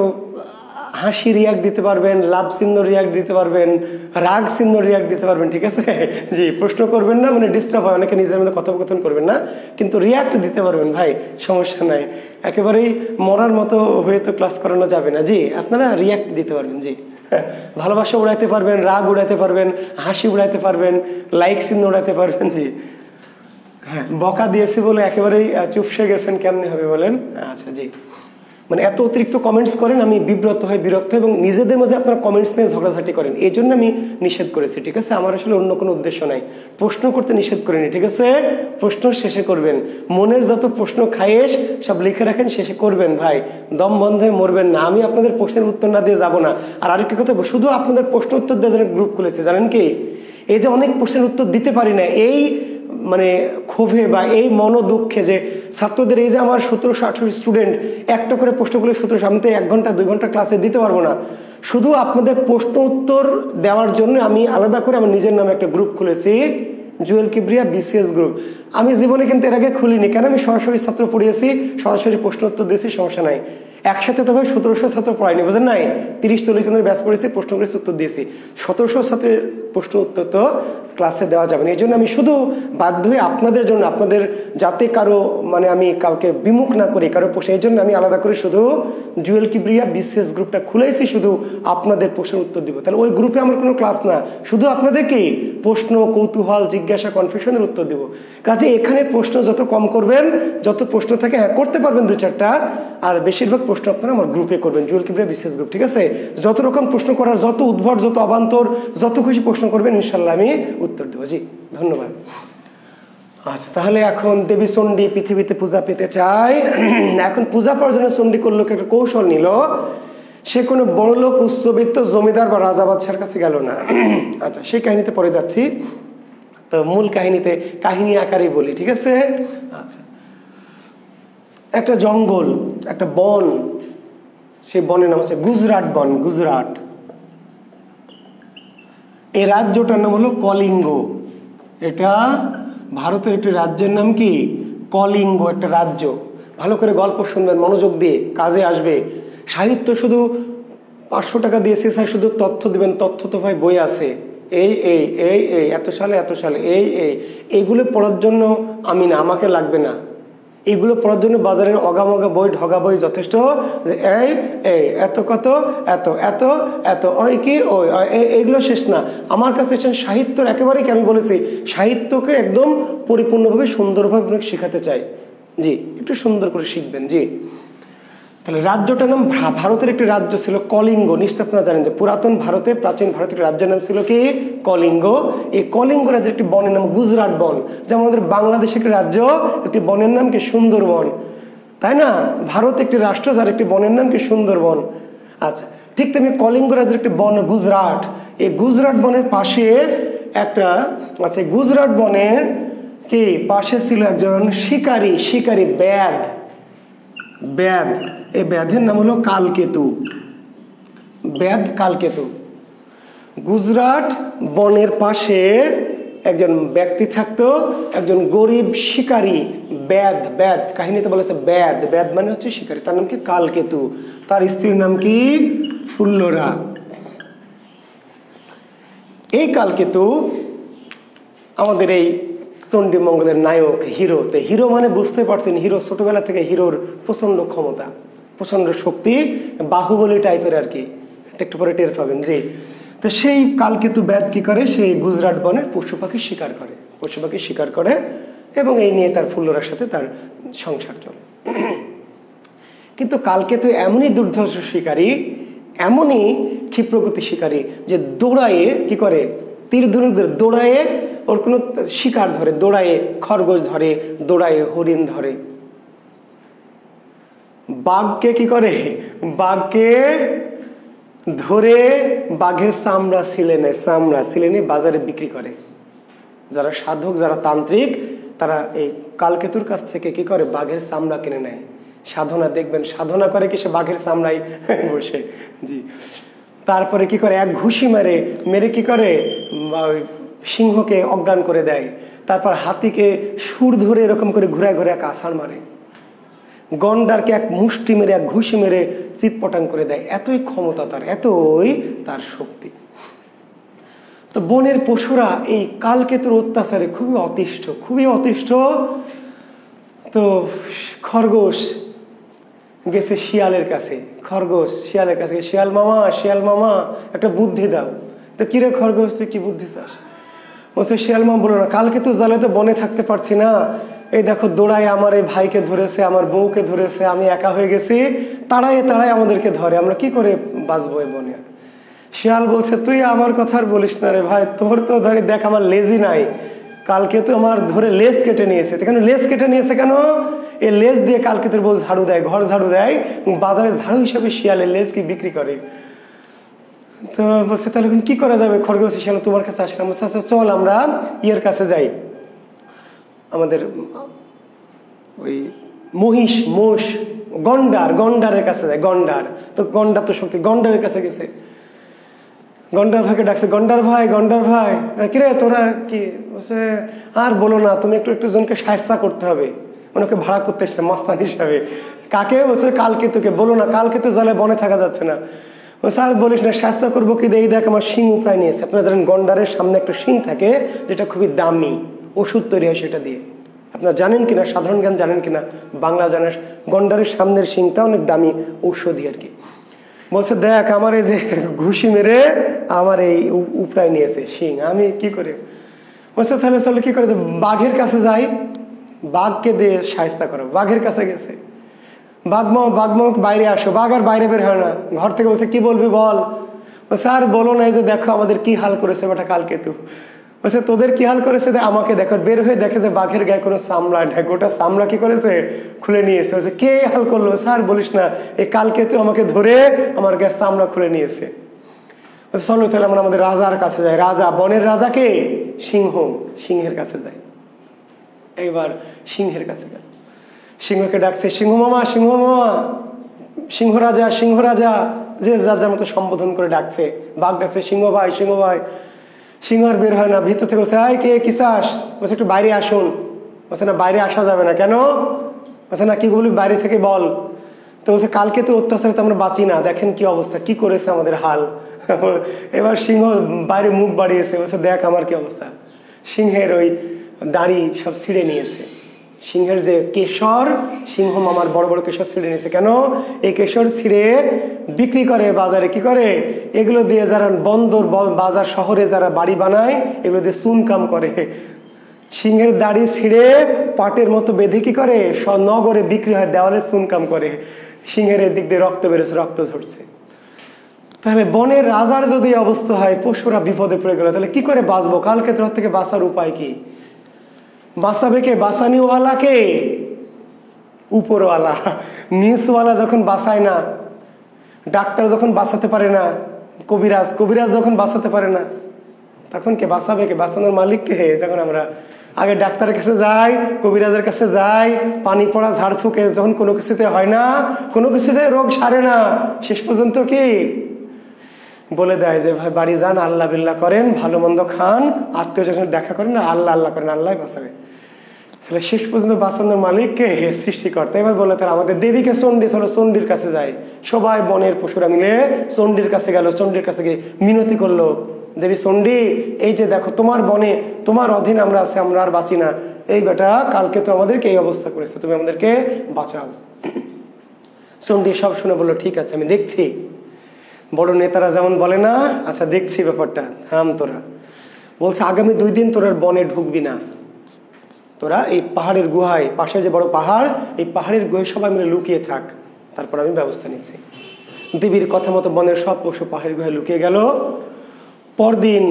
হাসি রিয়াক্ট দিতে পারবেন, লাভ চিহ্ন রিয়াক্ট দিতে পারবেন, রাগ চিহ্ন রিয়াক্ট দিতে পারবেন। ঠিক আছে জি, প্রশ্ন করবেন না, মানে ডিস্টার্ব হয়, অনেকে নিজের মধ্যে কথোপকথন করবেন না, কিন্তু রিয়াক্ট দিতে পারবেন ভাই, সমস্যা নাই। একেবারেই মরার মতো হয়ে তো ক্লাস করানো যাবে না। জি, আপনারা রিয়াক্ট দিতে পারবেন। জি, ভালোবাসা উড়াইতে পারবেন, রাগ উড়াইতে পারবেন, হাসি উড়াইতে পারবেন, লাইক চিহ্ন উড়াইতে পারবেন। জি হ্যাঁ, বকা দিয়েছি বলে একেবারেই চুপসে গেছেন, কেমনি হবে বলেন? আচ্ছা জি, মানে এত অতিরিক্ত কমেন্টস করেন, আমি বিব্রত হই, বিরক্ত, এবং নিজেদের মাঝে আপনারা কমেন্টস নিয়ে ঝগড়াঝাটি করেন, এই জন্য আমি নিষেধ করেছি। ঠিক আছে, আমার আসলে অন্য কোনো উদ্দেশ্য নাই, প্রশ্ন করতে নিষেধ করিনি। ঠিক আছে, প্রশ্ন শেষে করবেন, মনের যত প্রশ্ন খায়েশ সব লিখে রাখেন, শেষে করবেন ভাই, দম বন্ধ হয়ে মরবেন না। আমি আপনাদের প্রশ্নের উত্তর না দিয়ে যাব না। আর আরেকটি কথা, শুধু আপনাদের প্রশ্ন উত্তর দেওয়ার জন্য গ্রুপ খুলেছে, জানেন কি? এই যে অনেক প্রশ্নের উত্তর দিতে পারি না, এই মানে ক্ষোভে বা এই মনোদুঃখে যে ছাত্রদের, এই যে আমার 1718 স্টুডেন্ট, একটা করে প্রশ্নগুলো 1700, আমি তো 1 ঘন্টা 2 ঘন্টা ক্লাসে দিতে পারবো না। শুধু আপনাদের প্রশ্ন উত্তর দেওয়ার জন্য আমি আলাদা করে আমার নিজের নামে একটা গ্রুপ খুলেছি, জুয়েল কিবরিয়া BCS গ্রুপ। আমি জীবনে কিন্তু এর আগে খুলিনি, কেন? আমি সরাসরি ছাত্র পড়িয়েছি, সরাসরি প্রশ্ন উত্তর দিয়েছি, সমস্যা নাই। একসাথে তো ভাই 1700 ছাত্র পড়াইনি, বুঝেন নাই? 30-40 জনের ব্যাচ পড়েছি, প্রশ্ন করে উত্তর দিয়েছি। 1700 ছাত্রের প্রশ্ন উত্তর তো ক্লাসে দেওয়া যাবে না। এই জন্য আমি শুধু বাধ্য হয়ে আপনাদের জন্য, আপনাদের যাতে কারো মানে আমি কাউকে বিমুখ না করি কারো প্রশ্ন, এই জন্য আমি আলাদা করে শুধু জুয়েল কিবরিয়া BCS গ্রুপটা খুলেছি, শুধু আপনাদের প্রশ্নের উত্তর দিব। তাহলে ওই গ্রুপে আমার কোনো ক্লাস না, শুধু আপনাদেরকে প্রশ্ন, কৌতূহল, জিজ্ঞাসা, কনফিউশনের উত্তর দিব। কাজে এখানে প্রশ্ন যত কম করবেন, যত প্রশ্ন থাকে, হ্যাঁ করতে পারবেন 2-4টা, আর বেশিরভাগ প্রশ্ন আপনারা আমার গ্রুপে করবেন, জুয়েল কিবরিয়া BCS গ্রুপ। ঠিক আছে, যত রকম প্রশ্ন করার, যত উদ্ভট, যত অবান্তর, যত খুশি প্রশ্ন করবেন, ইনশাল্লাহ আমি উত্তর দেবো। জি, ধন্যবাদ। আচ্ছা, তাহলে এখন দেবী চণ্ডী পৃথিবীতে পূজা পেতে চায়। এখন পূজা পাওয়ার জন্য চণ্ডী লোক একটা কৌশল নিল, সে কোনো বড় লোক, উচ্চবিত্ত, জমিদার বা রাজা বাদশার কাছে গেল না। আচ্ছা, সেই কাহিনীতে পরে যাচ্ছি, তো মূল কাহিনীতে কাহিনী আকারে বলি। ঠিক আছে, আচ্ছা, একটা জঙ্গল, একটা বন, সেই বনের নাম হচ্ছে গুজরাট বন। গুজরাট, এই রাজ্যটার নাম হলো কলিঙ্গ। এটা ভারতের একটি রাজ্যের নাম কি? কলিঙ্গ, একটা রাজ্য। ভালো করে গল্প শুনবেন, মনোযোগ দিয়ে, কাজে আসবে। সাহিত্য শুধু 500 টাকা দিয়েছে স্যার, শুধু তথ্য দিবেন, তথ্য তো ভাই বই আছে, এই এই এই এই এত সালে এত সালে এই এই, এইগুলো পড়ার জন্য আমি না, আমাকে লাগবে না। এগুলো পড়ার জন্য বাজারের অগামগা বই, ঢগা বই যথেষ্ট, যে এই এই এত কত এত এত এত ওই কি ওই, এইগুলো শেষ না। আমার কাছে সাহিত্যর একেবারেই কি, আমি বলেছি সাহিত্যকে একদম পরিপূর্ণভাবে সুন্দরভাবে শেখাতে চাই। জি, একটু সুন্দর করে শিখবেন। জি, তাহলে রাজ্যটার নাম, ভারতের একটি রাজ্য ছিল কলিঙ্গ। নিশ্চয় আপনারা জানেন যে পুরাতন ভারতে, প্রাচীন ভারতের রাজ্যের নাম ছিল কি? কলিঙ্গ। এই কলিঙ্গ রাজ্যের একটি বনের নাম গুজরাট বন। যেমন আমাদের বাংলাদেশের একটি রাজ্য, একটি বনের নাম কি? সুন্দরবন, তাই না? ভারত একটি রাষ্ট্র, যার একটি বনের নাম কি? সুন্দরবন। আচ্ছা, ঠিক তেমনি কলিঙ্গ রাজ্যের একটি বন গুজরাট। এই গুজরাট বনের পাশে একটা, আচ্ছা, গুজরাট বনের কি পাশে ছিল একজন শিকারী, শিকারী ব্যাধ। ব্যাধ, এই ব্যাধের নাম হলো কালকেতু। ব্যাধ কালকেতু। গুজরাট বনের পাশে একজন ব্যক্তি থাকতো, একজন গরিব শিকারী, ব্যাধ। ব্যাধ কাহিনীতে বলেছে ব্যাধ, ব্যাধ মানে হচ্ছে শিকারী, তার নাম কি? কালকেতু। তার স্ত্রীর নাম কি? ফুল্লরা। এই কালকেতু আমাদের এই চণ্ডী মঙ্গলের নায়ক, হিরো। তো হিরো মানে বুঝতে পারছেন, হিরো ছোটবেলা থেকে হিরোর প্রচন্ড ক্ষমতা, প্রচন্ড শক্তি, বাহুবলী টাইপের আর কি, একটু পরে টের পাবেন। জি, তো সেই কালকেতু ব্যাধ কি করে? সেই গুজরাট বনের পশু পাখি শিকার করে, পশু পাখি শিকার করে। এবং এই নিয়ে তার ফুল্লরার সাথে তার সংসার চলে। কিন্তু কালকেতু এমনই দুর্ধর্ষ শিকারী, এমনই ক্ষিপ্রগতি শিকারী যে দৌড়ায়ে কি করে, তীর ধনুকদের দৌড়ায়ে ওর কোনো শিকার ধরে, দৌড়ায়ে খরগোশ ধরে, দৌড়ায়ে হরিণ ধরে। বাঘকে কি করে, বাঘকে ধরে বাঘের চামড়া ছিলে নিয়ে বাজারে বিক্রি করে। যারা সাধক, যারা তান্ত্রিক, তারা এই কালকেতুর কাছ থেকে কি করে, বাঘের চামড়া কিনে নেয়। সাধনা দেখবেন, সাধনা করে কি সে বাঘের চামড়ায় বসে। জি, তারপরে কি করে, এক ঘুষি মেরে কি করে সিংহকে অজ্ঞান করে দেয়। তারপর হাতিকে সুর ধরে এরকম করে ঘুরে ঘুরে এক আছাড় মারে। গন্ডারকে এক মুষ্টি মেরে, এক ঘুষি মেরে চিৎপটাং করে দেয়। এতই ক্ষমতা তার, এতই তার শক্তি। তো বনের পশুরা এই কালকেতুর অত্যাচারে খুবই অতিষ্ঠ। তো খরগোশ গেছে শিয়ালের কাছে, শিয়ালের কাছে, শিয়াল মামা একটা বুদ্ধি দাও। তো কিরে খরগোশ, তুই কি বুদ্ধি চাস? বলছে শিয়াল মামা, বলো না, কালকেতু জালে তো বনে থাকতে পারছি না। এই দেখো দৌড়ায় আমার এই ভাইকে ধরেছে, আমার বউকে ধরেছে, আমি একা হয়ে গেছি, তাড়ায় আমাদেরকে ধরে, আমরা কি করে বাঁচবো এই বনে? শিয়াল বলছে, তুই আমার কথা আর বলিস না রে ভাই, তোর তো ধরে দেখ আমার লেজই নাই, কালকেতু আমার ধরে লেজ কেটে নিয়েছে। কেন লেজ কেটে নিয়েছে? কেন এই লেজ দিয়ে কালকেতুর বউ ঝাড়ু দেয়, ঘর ঝাড়ু দেয়, বাজারে ঝাড়ু হিসাবে শিয়ালের লেজ কি বিক্রি করে। তো বলছে তাহলে কি করা যাবে? খরগোশ শিয়াল তোমার কাছে আসলাম, আচ্ছা চল আমরা ইয়ের কাছে যাই, আমাদের ওই মোষ গন্ডারের কাছে যায়। গন্ডার তো শক্তি, গন্ডারের কাছে গেছে। গন্ডার ভাইকে ডাকছে, গন্ডার ভাই কিরে তোরা কি? বলছে আর বলো না, তুমি একটু জনকে সাহায্য করতে হবে, মানে ওকে ভাড়া করতে এসছে মাস্তান হিসাবে। কাকে? বলছে কালকেতুকে। বলো না, কালকেতু জালে বনে থাকা যাচ্ছে না। বলছে আর বলিস না, সাহায্য করবো কি? দেখ আমার শিং উপায় নিয়েছে। আপনারা জানেন গন্ডারের সামনে একটা শিং থাকে যেটা খুবই দামি, ওষুধ তৈরি হয় সেটা দিয়ে। আপনারা জানেন কিনা, সাধারণ জ্ঞান জানেন কিনা, বাংলা জানেন, গন্ডারের সামনের শিংটা অনেক দামি ঔষধি আর কি। বলছে দেখ আমার এই যে ঘুষি মেরে আমার এই উপড়ায় নিয়েছে শিং, আমি কি করে? বলছে তাহলে চলো কি করে, বাঘের কাছে যাই, বাঘকে দিয়ে সাহায্য করো। বাঘের কাছে গেছে, বাঘ বাইরে আসো। বাঘ আর বাইরে বের হয় না, ঘর থেকে বলছে কি বলবি বল। বলছে আর বলো না, এই যে দেখো আমাদের কি হাল করেছে বেটা কালকেতু। বলছে তোদের কি হাল করেছে? আমাকে দেখো। বের হয়ে দেখে যে বাঘের গায়ে কোনো চামড়া নেই, গোটা চামড়া কি করেছে, খুলে নিয়েছে। বলছে কে হাল করলো? স্যার বলিস না, এই কালকেতু আমাকে ধরে আমার গায়ে চামড়া খুলে নিয়েছে। বলছে চলো তাহলে আমরা আমাদের রাজার কাছে যাই। রাজা, বনের রাজাকে, সিংহের কাছে যাই। এইবার সিংহের কাছে গেল, সিংহকে ডাকছে, সিংহ মামা, সিংহ রাজা, যে যার মতো সম্বোধন করে ডাকছে। বাঘ ডাকছে সিংহ ভাই। সিংহ আর বের হয় না, ভিতর থেকে বলছে আয় কে, কি চাস? বলছে একটু বাইরে আসুন। বলছে না, বাইরে আসা যাবে না। কেন? বলছে না, কি বলি বাইরে থেকে বল। তো বলছে কালকেতুর অত্যাচারে তো আমরা বাঁচি না, দেখেন কি অবস্থা, কি করেছে আমাদের হাল। এবার সিংহ বাইরে মুখ বাড়িয়েছে, বলছে দেখ আমার কি অবস্থা। সিংহের ওই দাড়ি সব ছিঁড়ে নিয়েছে, সিংহের যে কেশর, সিংহ মামার বড় বড় কেশর ছিঁড়ে নিয়েছে। কেন? এই কেশর ছিঁড়ে বিক্রি করে বাজারে। কি করে? এগুলো দিয়ে যারা বন্দর বাজার শহরে যারা বাড়ি বানায়, এগুলো দিয়ে চুনকাম করে। সিংহের দাড়ি ছিঁড়ে পাটের মতো বেঁধে কি করে নগরে বিক্রি হয়, দেওয়ালে চুনকাম করে। সিংহের এদিক দিয়ে রক্ত বেরোচ্ছে, রক্ত ঝরছে। তাহলে বনের রাজার যদি অবস্থা হয়, পশুরা বিপদে পড়ে গেল, তাহলে কি করে বাঁচবো? কালকেতুর থেকে বাঁচার উপায় কি? বাঁচাবে কে? বাঁচানিওয়ালা কে? উপরওয়ালা। নিচওয়ালা যখন বাঁচায় না, ডাক্তার যখন বাঁচাতে পারে না, কবিরাজ যখন বাঁচাতে পারে না, তখন কে বাঁচাবে? কে? বাঁচানোর মালিক কে? যখন আমরা আগে ডাক্তারের কাছে যাই, কবিরাজের কাছে যাই, পানি পড়া ঝাড়ফুঁকে যখন কোনো কিছুতে হয় না, কোনো কিছুতে রোগ সারে না, শেষ পর্যন্ত কি বলে দেয় যে ভাই বাড়ি যান, আল্লাহ বিল্লাহ করেন, ভালো মন্দ খান, আত্মীয় যখন দেখা করেন, আল্লাহ করেন, আল্লাহ বাঁচাবে। তাহলে শেষ পর্যন্ত বাঁচানোর মালিককে, সৃষ্টিকর্তা। এবার বলে তারা আমাদের দেবীকে চণ্ডী, চলো চণ্ডীর কাছে যায়। সবাই বনের পশুরা মিলে চণ্ডীর কাছে গেল। চণ্ডীর কাছে গিয়ে মিনতি করলো, দেবী চণ্ডী, এই যে দেখো তোমার বনে, তোমার অধীন আমরা আছি, আমরা আর বাঁচি না। এই বেটা কালকে তো আমাদেরকে এই অবস্থা করেছে, তুমি আমাদেরকে বাঁচাও। চণ্ডী সব শুনে বললো ঠিক আছে, আমি দেখছি। বড় নেতারা যেমন বলে না, আচ্ছা দেখছি ব্যাপারটা, থাম তোরা। বলছে আগামী 2 দিন তোরা বনে ঢুকবি না, তোরা এই পাহাড়ের গুহায়, পাশে যে বড় পাহাড়, এই পাহাড়ের গুহায় সবাই মিলে লুকিয়ে থাক, তারপর আমি ব্যবস্থা নিচ্ছি। দেবীর কথা মতো বনের সব পশু পাহাড়ের গুহায় লুকিয়ে গেল। পরদিন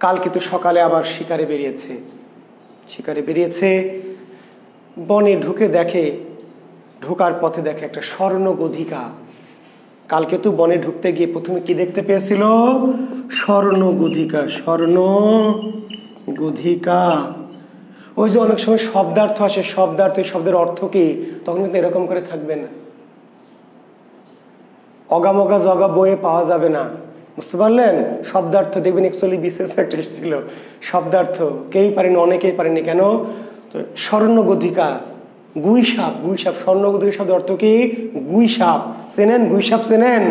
কালকেতু সকালে আবার শিকারে বেরিয়েছে। বনে ঢোকার পথে দেখে একটা স্বর্ণ গধিকা। কালকেতু বনে ঢুকতে গিয়ে প্রথমে কি দেখতে পেয়েছিল? স্বর্ণ গধিকা। ওই যে অনেক সময় শব্দার্থ আসে, শব্দের অর্থ কি, তখন কিন্তু এরকম করে থাকবে না, অগামগা জগা বইয়ে পাওয়া যাবে না, বুঝতে পারলেন? শব্দার্থ দেখবেন অ্যাকচুয়ালি বিশেষ একটা এসেছিল শব্দার্থ, কেউই পারেনি, অনেকেই পারেনি। কেন? তো স্বর্ণ গধিকা, গুইসাপ। স্বর্ণ গধিকা শব্দের অর্থ কি? গুইসাপ। চেনেন? গুইসাপ চেনেন?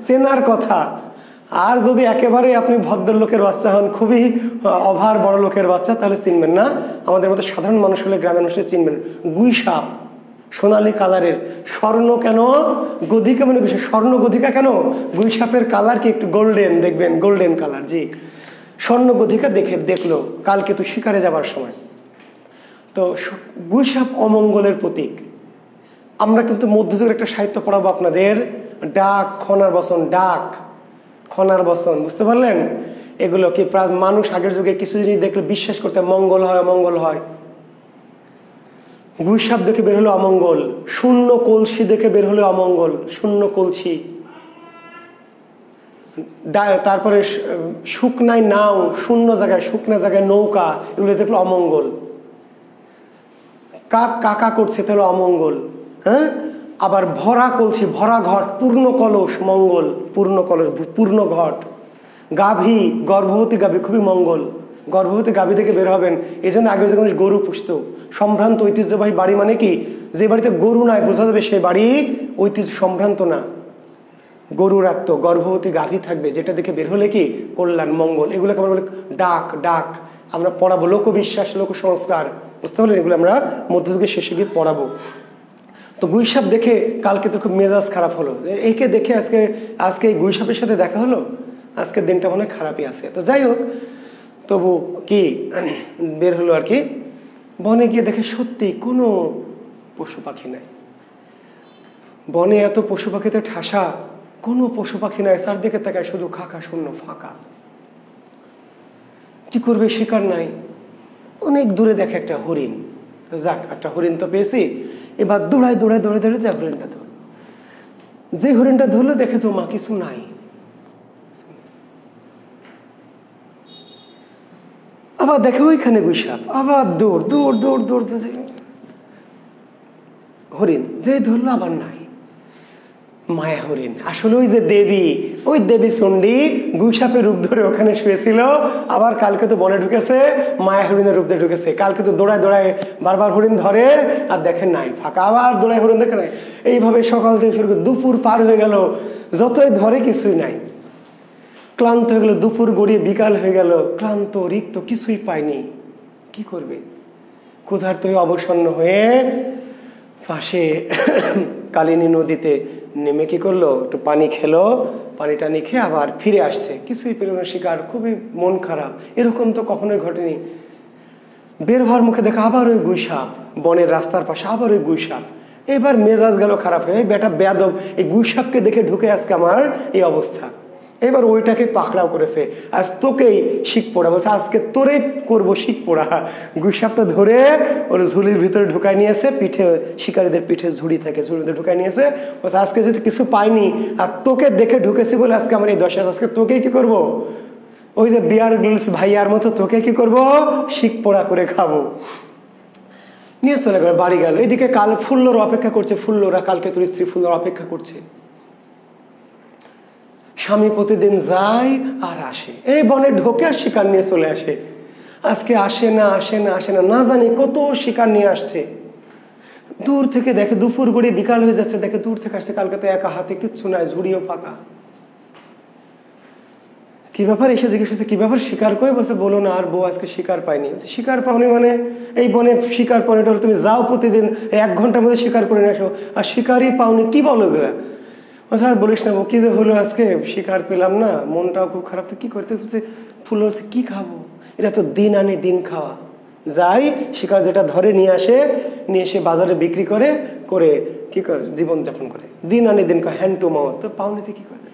চেনার কথা। আর যদি একেবারে আপনি ভদ্রলোকের বাচ্চা হন, খুবই অভার বড় লোকের বাচ্চা, তাহলে চিনবেন না। আমাদের মতো সাধারণ মানুষ হলে, গ্রামের মানুষ চিনবেন। গুইসাপ, সোনালী কালারের। স্বর্ণ কেন? গধিকা মানে স্বর্ণ গধিকা কেন? গুইসাপের কালার কি একটু গোল্ডেন, দেখবেন গোল্ডেন কালার। জি, স্বর্ণ গধিকা দেখলো কালকেতু শিকারে যাবার সময়। তো গুইসাপ অমঙ্গলের প্রতীক। আমরা কিন্তু মধ্যযুগের একটা সাহিত্য পড়াবো আপনাদের, ডাক, খনার বচন, বুঝতে পারলেন? এগুলো কি মানুষ আগের যুগে কিছু জিনিস দেখলে বিশ্বাস করতে, মঙ্গল হয় অমঙ্গল হয়। গুইসাপ দেখে বের হলো অমঙ্গল। শূন্য কলসি দেখে বের হলো অমঙ্গল, শূন্য কলসি। তারপরে শুকনায় নাও, শুকনা জায়গায় নৌকা, এগুলো দেখলো অমঙ্গল। কাকা করছে, তাহলে অমঙ্গল। হ্যাঁ, আবার ভরা কলসি, ভরা ঘট, পূর্ণ কলস, মঙ্গল। পূর্ণ ঘট। গাভী, গর্ভবতী গাভী, খুবই মঙ্গল। গর্ভবতী গাভী থেকে বের হবেন। এই জন্য আগে যখন গরু পুষত, সম্ভ্রান্ত ঐতিহ্যবাহী বাড়ি মানে কি, যে বাড়িতে গরু নাই বোঝা যাবে সেই বাড়ি ঐতিহ্য সম্ভ্রান্ত না। গরু রাখতো, গর্ভবতী গাভী থাকবে, যেটা দেখে বের হলে কি কল্যাণ, মঙ্গল। এগুলোকে আমরা বলি ডাক। আমরা পড়াবো লোকবিশ্বাস, লোক সংস্কার, বুঝতে পারলেন? এগুলো আমরা মধ্যযুগের শেষে গিয়ে পড়াবো। তো গুইসাপ দেখে কালকে তো খুব মেজাজ খারাপ হলো, যে একে দেখে আজকে এই গুইসাপের সাথে দেখা হলো, আজকের দিনটা মনে হয় খারাপই আছে। তো যাই হোক, তবু কি বের হলো আর কি। বনে গিয়ে দেখে সত্যি কোনো পশু পাখি নাই। বনে এত পশু পাখিতে ঠাসা, কোনো পশু পাখি নাই। চারদিকে তাকায় শুধু খাকা শূন্য, ফাঁকা। কি করবে? শিকার নাই। অনেক দূরে দেখে একটা হরিণ। যাক, একটা হরিণ তো পেয়েছি, এবার দৌড়ায় যা হরিণটা ধরল। যে হরিণটা ধরলো দেখে তো মা কিছু নাই। আবার দেখে ওইখানে গুইসাপ, আবার দৌড়। হরিণ যে ধরলো আবার নাই। মায়া হরিণ, আসলে ওই দেবী চণ্ডী গুইসাপের রূপ ধরে ওখানে শুয়েছিল। আবার কালকে তো বনে ঢুকেছে, মায়া হরিণের রূপ দিয়ে ঢুকেছে। কালকে তো দৌড়ায় বারবার হরিণ ধরে, আর দেখে নাই, ফাঁকা। আবার দৌড়ায় হরিণ দেখে নাই। এইভাবে সকাল থেকে শুরু করে দুপুর পার হয়ে গেল, যতই ধরে কিছুই নাই। ক্লান্ত হয়ে গেল, দুপুর গড়িয়ে বিকাল হয়ে গেল, ক্লান্ত রিক্ত, কিছুই পায়নি। কি করবে? ক্ষুধার্ত হয়ে অবসন্ন হয়ে পাশে কালিনী নদীতে নেমে কি করলো, একটু পানি খেলো। পানি খেয়ে আবার ফিরে আসছে, কিছুই পেল না শিকার। খুবই মন খারাপ, এরকম তো কখনোই ঘটেনি। বের হওয়ার মুখে দেখা আবার ওই গুইসাপ, বনের রাস্তার পাশে আবার ওই গুইসাপ। এবার মেজাজ গেল খারাপ হয়ে, বেটা বেয়াদব, এই গুইসাপকে দেখে ঢুকে আজকে আমার এই অবস্থা। এবার ওইটাকে পাকড়াও করেছে, আজ তোকেই শিখ পোড়া বলছে, আজকে তোরে করবো শিখ পোড়া। গুইসাপটা ধরে ওর ঝুলির ভিতরে ঢুকায় নিয়েছে, পিঠে, শিকারীদের পিঠে ঝুড়ি থাকে, ঝুড়ির ভিতরে ঢুকায় নিয়েছে। বলছে আজকে যদি কিছু পাইনি, আর তোকে দেখে ঢুকেছি বলে আজকে আমার এই দশা, আজকে তোকেই কি করবো, ওই যে বিয়ার গ্রিলস ভাইয়ার মতো তোকে কি করবো, শিখ পোড়া করে খাবো। নিয়ে চলে গেল, বাড়ি গেল। এদিকে কাল ফুল্লর অপেক্ষা করছে, ফুল্লরা কালকে তোর স্ত্রী ফুল্লর অপেক্ষা করছে। স্বামী প্রতিদিন যায় আর আসে, এই বনে ঢোকে আর শিকার নিয়ে চলে আসে। আজকে আসে না, না জানি কত শিকার নিয়ে আসছে। দূর থেকে দেখে দুপুর গড়িয়ে বিকাল হয়ে যাচ্ছে, দেখে দূর থেকে আসছে। কালকে তো একা হাতে কিচ্ছু নাই, ঝুড়িও ফাঁকা। কি ব্যাপার? এসে জিজ্ঞেস করছে কি ব্যাপার, শিকার করে? বলছে বলো না আর বউ, আজকে শিকার পাইনি। শিকার পাওনি মানে? এই বনে শিকার পাওনি, এটা হলো তুমি যাও প্রতিদিন 1 ঘন্টার মধ্যে শিকার করে নিয়ে আসো, আর শিকারই পাওনি, কি বলো এগুলা? আর বলিস না, কি যে হলো, আজকে শিকার পেলাম না, মনটাও খুব খারাপ। তো কি করতে হচ্ছে? ফুল হচ্ছে কি খাবো, এরা তো দিন আনে দিন খাওয়া, যাই শিকার যেটা ধরে নিয়ে এসে বাজারে বিক্রি করে করে কি করে জীবনযাপন করে, দিন আনে দিন খাওয়া, হ্যান্ড টু মাউথ। তো পাওনিতে কি করে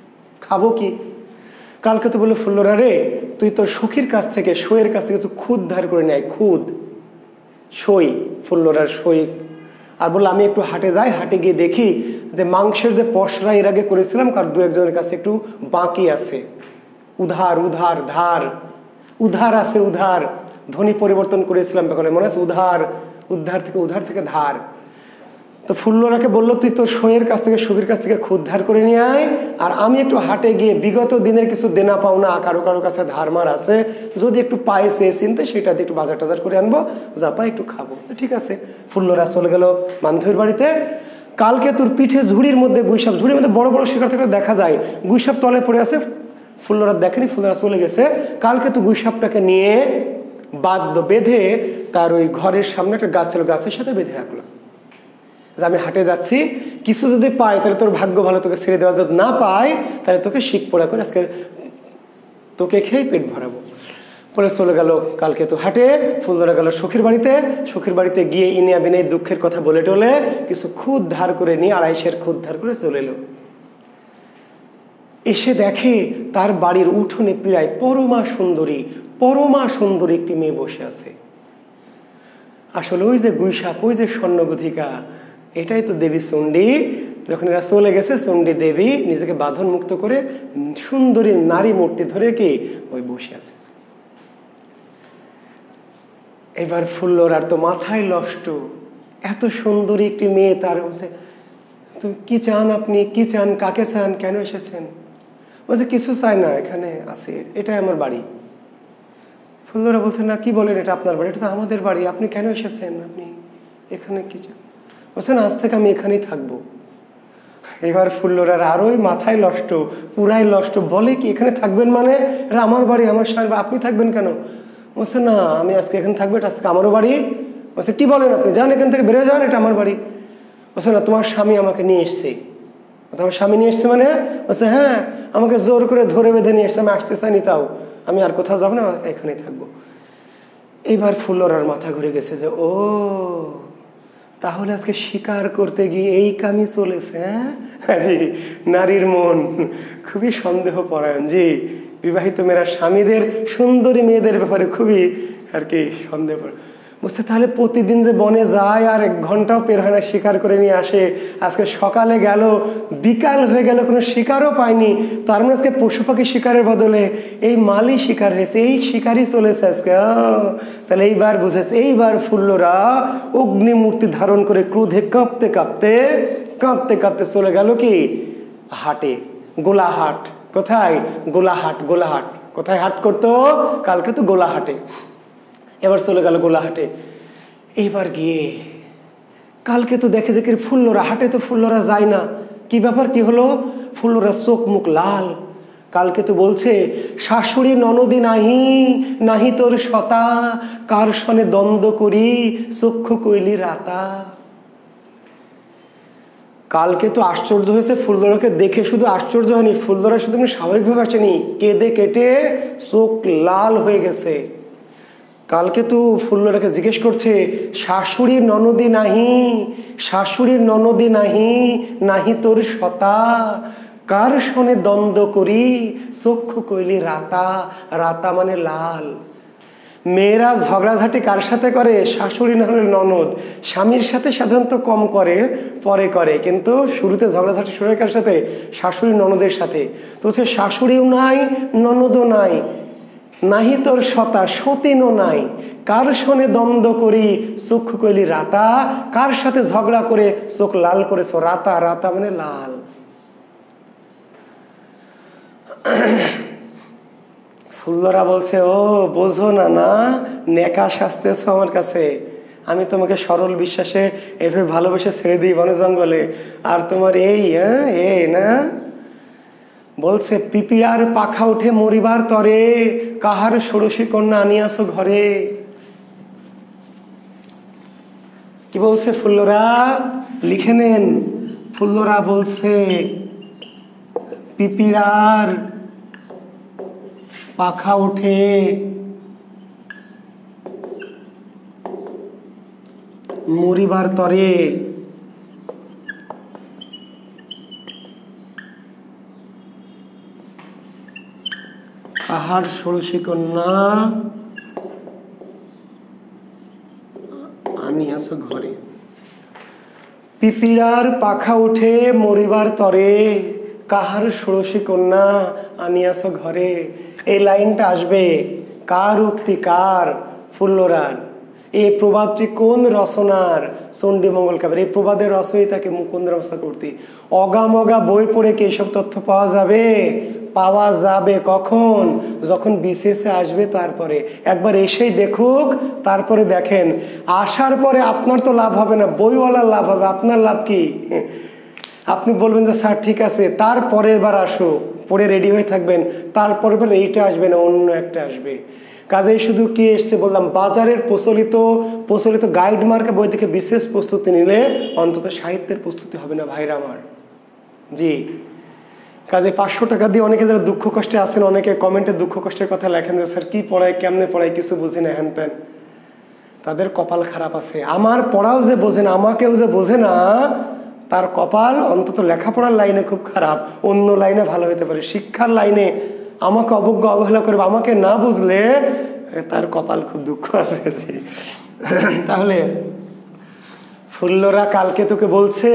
খাবো কি? কালকে তো বললো ফুল্লরা রে, তুই তোর সখীর কাছ থেকে, সইয়ের কাছ থেকে কিছু খুদ ধার করে নেয়, খুদ, সই, ফুল্লরার সই। আর বললো আমি একটু হাটে যাই, হাটে গিয়ে দেখি যে মাংসের যে পসরা এর আগে করেছিলাম কার দু একজনের কাছে একটু বাকি আছে, উধার উধার ধার, উধার আছে, উধার ধ্বনি পরিবর্তন করেছিলাম ব্যাপারে মনে আছে, উধার, উদ্ধার থেকে ধার। তো ফুল্লরাকে বললো তুই তোর সইয়ের কাছ থেকে, সখীর কাছ থেকে খুদ ধার করে নিয়ে আয়, আর আমি একটু হাটে গিয়ে বিগত দিনের কিছু দেনা পাওনা কারো কারো কাছে ধার মার আছে, যদি একটু পাই সে চিনতে সেটাতে একটু বাজার টাজার করে আনবো, যা পাই একটু খাবো। ঠিক আছে, ফুল্লরা চলে গেল বান্ধবীর বাড়িতে। কালকে তোর পিঠে ঝুড়ির মধ্যে গুইসাপ, ঝুড়ির মধ্যে বড় বড় শিকার থেকে দেখা যায়, গুইসাপ তলে পড়ে আছে, ফুল্লরা দেখেনি, ফুল্লরা চলে গেছে। কালকে তো গুইসাপটাকে নিয়ে বাঁধলো, বেঁধে তার ওই ঘরের সামনে একটা গাছ ছিল, গাছের সাথে বেঁধে রাখলো যে আমি হাটে যাচ্ছি, কিছু যদি পাই তাহলে তোর ভাগ্য ভালো, তোকে ছেড়ে দেওয়া, যদি না পাই তাহলে তোকে শিক পোড়া করে আজকে তোকে খেয়ে পেট ভরাবো। পরে চলে গেল কালকে তো হাটে, ফুল্লরা গেল সখীর বাড়িতে। সখীর বাড়িতে গিয়ে ইনিয়া বিনয় দুঃখের কথা বলে টলে কিছু খুদ ধার করে নিয়ে, 250 খুদ ধার করে চলে এলো। এসে দেখে তার বাড়ির উঠোনে পীড়ায় পরমা সুন্দরী একটি মেয়ে বসে আছে। আসলে ওই যে গুইসাপ, ওই যে স্বর্ণগধিকা, এটাই তো দেবী চণ্ডী। যখন এরা চলে গেছে, চণ্ডী দেবী নিজেকে বাঁধন মুক্ত করে সুন্দরী নারী মূর্তি ধরে কি ওই বসে আছে। এবার ফুল্লরার তো মাথায় নষ্ট, এত সুন্দরী একটি মেয়ে, তার বলছে তুমি কি চান, আপনি কি চান, কাকে চান, কেন এসেছেন? বলছে কিছু চাই না, এখানে আছে, এটাই আমার বাড়ি। ফুল্লরা বলছে না, কি বলেন, এটা আপনার বাড়ি? এটা তো আমাদের বাড়ি, আপনি কেন এসেছেন, আপনি এখানে কি চান? বলছেন আজ থেকে আমি এখানেই থাকবো। এবার ফুল্লরার আরোই মাথায় নষ্ট, পুরাই নষ্ট, বলে কি এখানে থাকবেন মানে? এটা আমার বাড়ি, আমার স্বামী, আপনি থাকবেন কেন? বলছে না, আমি আজকে এখানে থাকবো, এটা আজকে আমারও বাড়ি। বলছে কি বলেন আপনি, যান এখান থেকে বেরোয় যান, এটা আমার বাড়ি। বলছে না, তোমার স্বামী আমাকে নিয়ে এসছে। আমার স্বামী নিয়ে এসছে মানে? বলছে হ্যাঁ, আমাকে জোর করে ধরে বেঁধে নিয়ে এসছে, আমি আসতে চাইনি, তাও আমি আর কোথাও যাবো না, এখানেই থাকবো। এইবার ফুল্লরার মাথা ঘুরে গেছে যে ও তাহলে আজকে শিকার করতে গিয়ে এই কামই চলেছে। হ্যাঁ জি, নারীর মন খুবই সন্দেহ পরায়ণ। জি, বিবাহিত মেয়েরা স্বামীদের, সুন্দরী মেয়েদের ব্যাপারে খুবই আর কি সন্দেহ পরায়ণ। বুঝতে, তাহলে প্রতিদিন যে বনে যায় আর 1 ঘন্টাও বের হয় না, শিকার করে নিয়ে আসে, আজকে সকালে গেল, বিকাল হয়ে গেল, কোনো শিকারও পায়নি, তার মানে আজকে পশু পাখি শিকারের বদলে এই মালই শিকার হয়েছে, এই শিকারই চলেছে আজকে। তাহলে এইবার বুঝেছে, এইবার ফুল্লরা অগ্নিমূর্তি ধারণ করে ক্রোধে কাঁপতে কাঁপতে চলে গেল কি হাটে, গোলাহাট। কোথায়? গোলাহাট। কোথায় হাট করতো? কালকে তো গোলাহাটে। এবার চলে গেল গোলাহাটে। এইবার গিয়ে কালকে তো দেখে যে কি ফুল্লরা, হাটে তো ফুল্লরা যায় না, কি ব্যাপার, কি হলো? ফুল্লরা চোখ মুখ লাল। কালকে তো বলছে শাশুড়ি ননদি নাহি তোর সতা, কার সনে দ্বন্দ্ব করি চক্ষু কইলি রাতা। কালকে তো আশ্চর্য হয়েছে, ফুল্লরাকে দেখে শুধু আশ্চর্য হয়নি, ফুল্লরা শুধু স্বাভাবিকভাবে আসেনি, কেঁদে কেটে চোখ লাল হয়ে গেছে। কালকে তো ফুল্লরাকে জিজ্ঞেস করছে শাশুড়ির ননদি নাহি তোর সতা, কার সনে দ্বন্দ্ব করি চক্ষু কইলি রাতা। রাতা মানে লাল। মেয়েরা ঝগড়াঝাটি কার সাথে করে? শাশুড়ি না হলে ননদ। স্বামীর সাথে সাধারণত কম করে, পরে করে, কিন্তু শুরুতে ঝগড়াঝাটি শুরু হয় কার সাথে? শাশুড়ি ননদের সাথে। তো সে শাশুড়িও নাই, ননদও নাই, নাহি তোর সতা, সতীনও নাই, কার সনে দ্বন্দ্ব করি চক্ষু কইলি রাতা, কার সাথে ঝগড়া করে চোখ লাল করেছো? রাতা। রাতা মানে লাল। ফুল্লরা বলছে ও বোঝো না, নেকা শাস্তেছ আমার কাছে, আমি তোমাকে সরল বিশ্বাসে এভাবে ভালোবেসে ছেড়ে দিই বনে জঙ্গলে, আর তোমার এই না। বলছে পিপিড়ার পাখা উঠে মরিবার তরে, কাহার ষোড়শী কন্যা আনিয়াছো ঘরে। কি বলছে ফুল্লরা? লিখে নেন। ফুল্লরা বলছে পিপিড়ার পাখা উঠে মরিবার তরে। কাহার ষোড়শী কন্যা আনিয়াছ ঘরে। পিপিরার পাখা উঠে মরিবার তরে, কাহার ষোড়শী কন্যা আনিয়াছ ঘরে। এই লাইনটা আসবে কার উক্তি? কার? ফুল্লরার। এই প্রবাদটি কোন রচনার? চণ্ডীমঙ্গল কাব্যের। এই প্রবাদের রচয়িতাকে মুকুন্দরাম চক্রবর্তী। অগামগা বই পড়ে কি এইসব তথ্য পাওয়া যাবে? পাওয়া যাবে কখন? যখন বিসিএসে আসবে তারপরে। একবার এসেই দেখুক, তারপরে দেখেন। আসার পরে আপনার তো লাভ হবে না, বইওয়ালার লাভ হবে। আপনার লাভ কি? আপনি বলবেন যে স্যার ঠিক আছে, তারপরে এবার আসুক, পড়ে রেডি হয়ে থাকবেন, তারপরে এইটা আসবে না, অন্য একটা আসবে। কাজেই শুধু কি এসছে বললাম, বাজারের প্রচলিত গাইড মার্কা বই থেকে বিশেষ প্রস্তুতি নিলে অন্তত সাহিত্যের প্রস্তুতি হবে না ভাইরা আমার। জি, কাজে 500 টাকা দিয়ে অনেকে যারা দুঃখ কষ্টে আছেন, অনেকে কমেন্টে দুঃখ কষ্টের কথা লেখেন যে স্যার কি পড়ায়, কেমনে পড়ায়, কিছু বুঝি না, হ্যান ত্যান। তাদের কপাল খারাপ আছে। আমার পড়াও যে বোঝে না, আমাকেও যে বোঝে না, তার কপাল অন্তত লেখাপড়ার লাইনে খুব খারাপ, অন্য লাইনে ভালো হতে পারে। শিক্ষার লাইনে আমাকে অবজ্ঞা অবহেলা করবে, আমাকে না বুঝলে তার কপাল খুব দুঃখ আছে। তাহলে ফুল্লরা কালকে তোকে বলছে,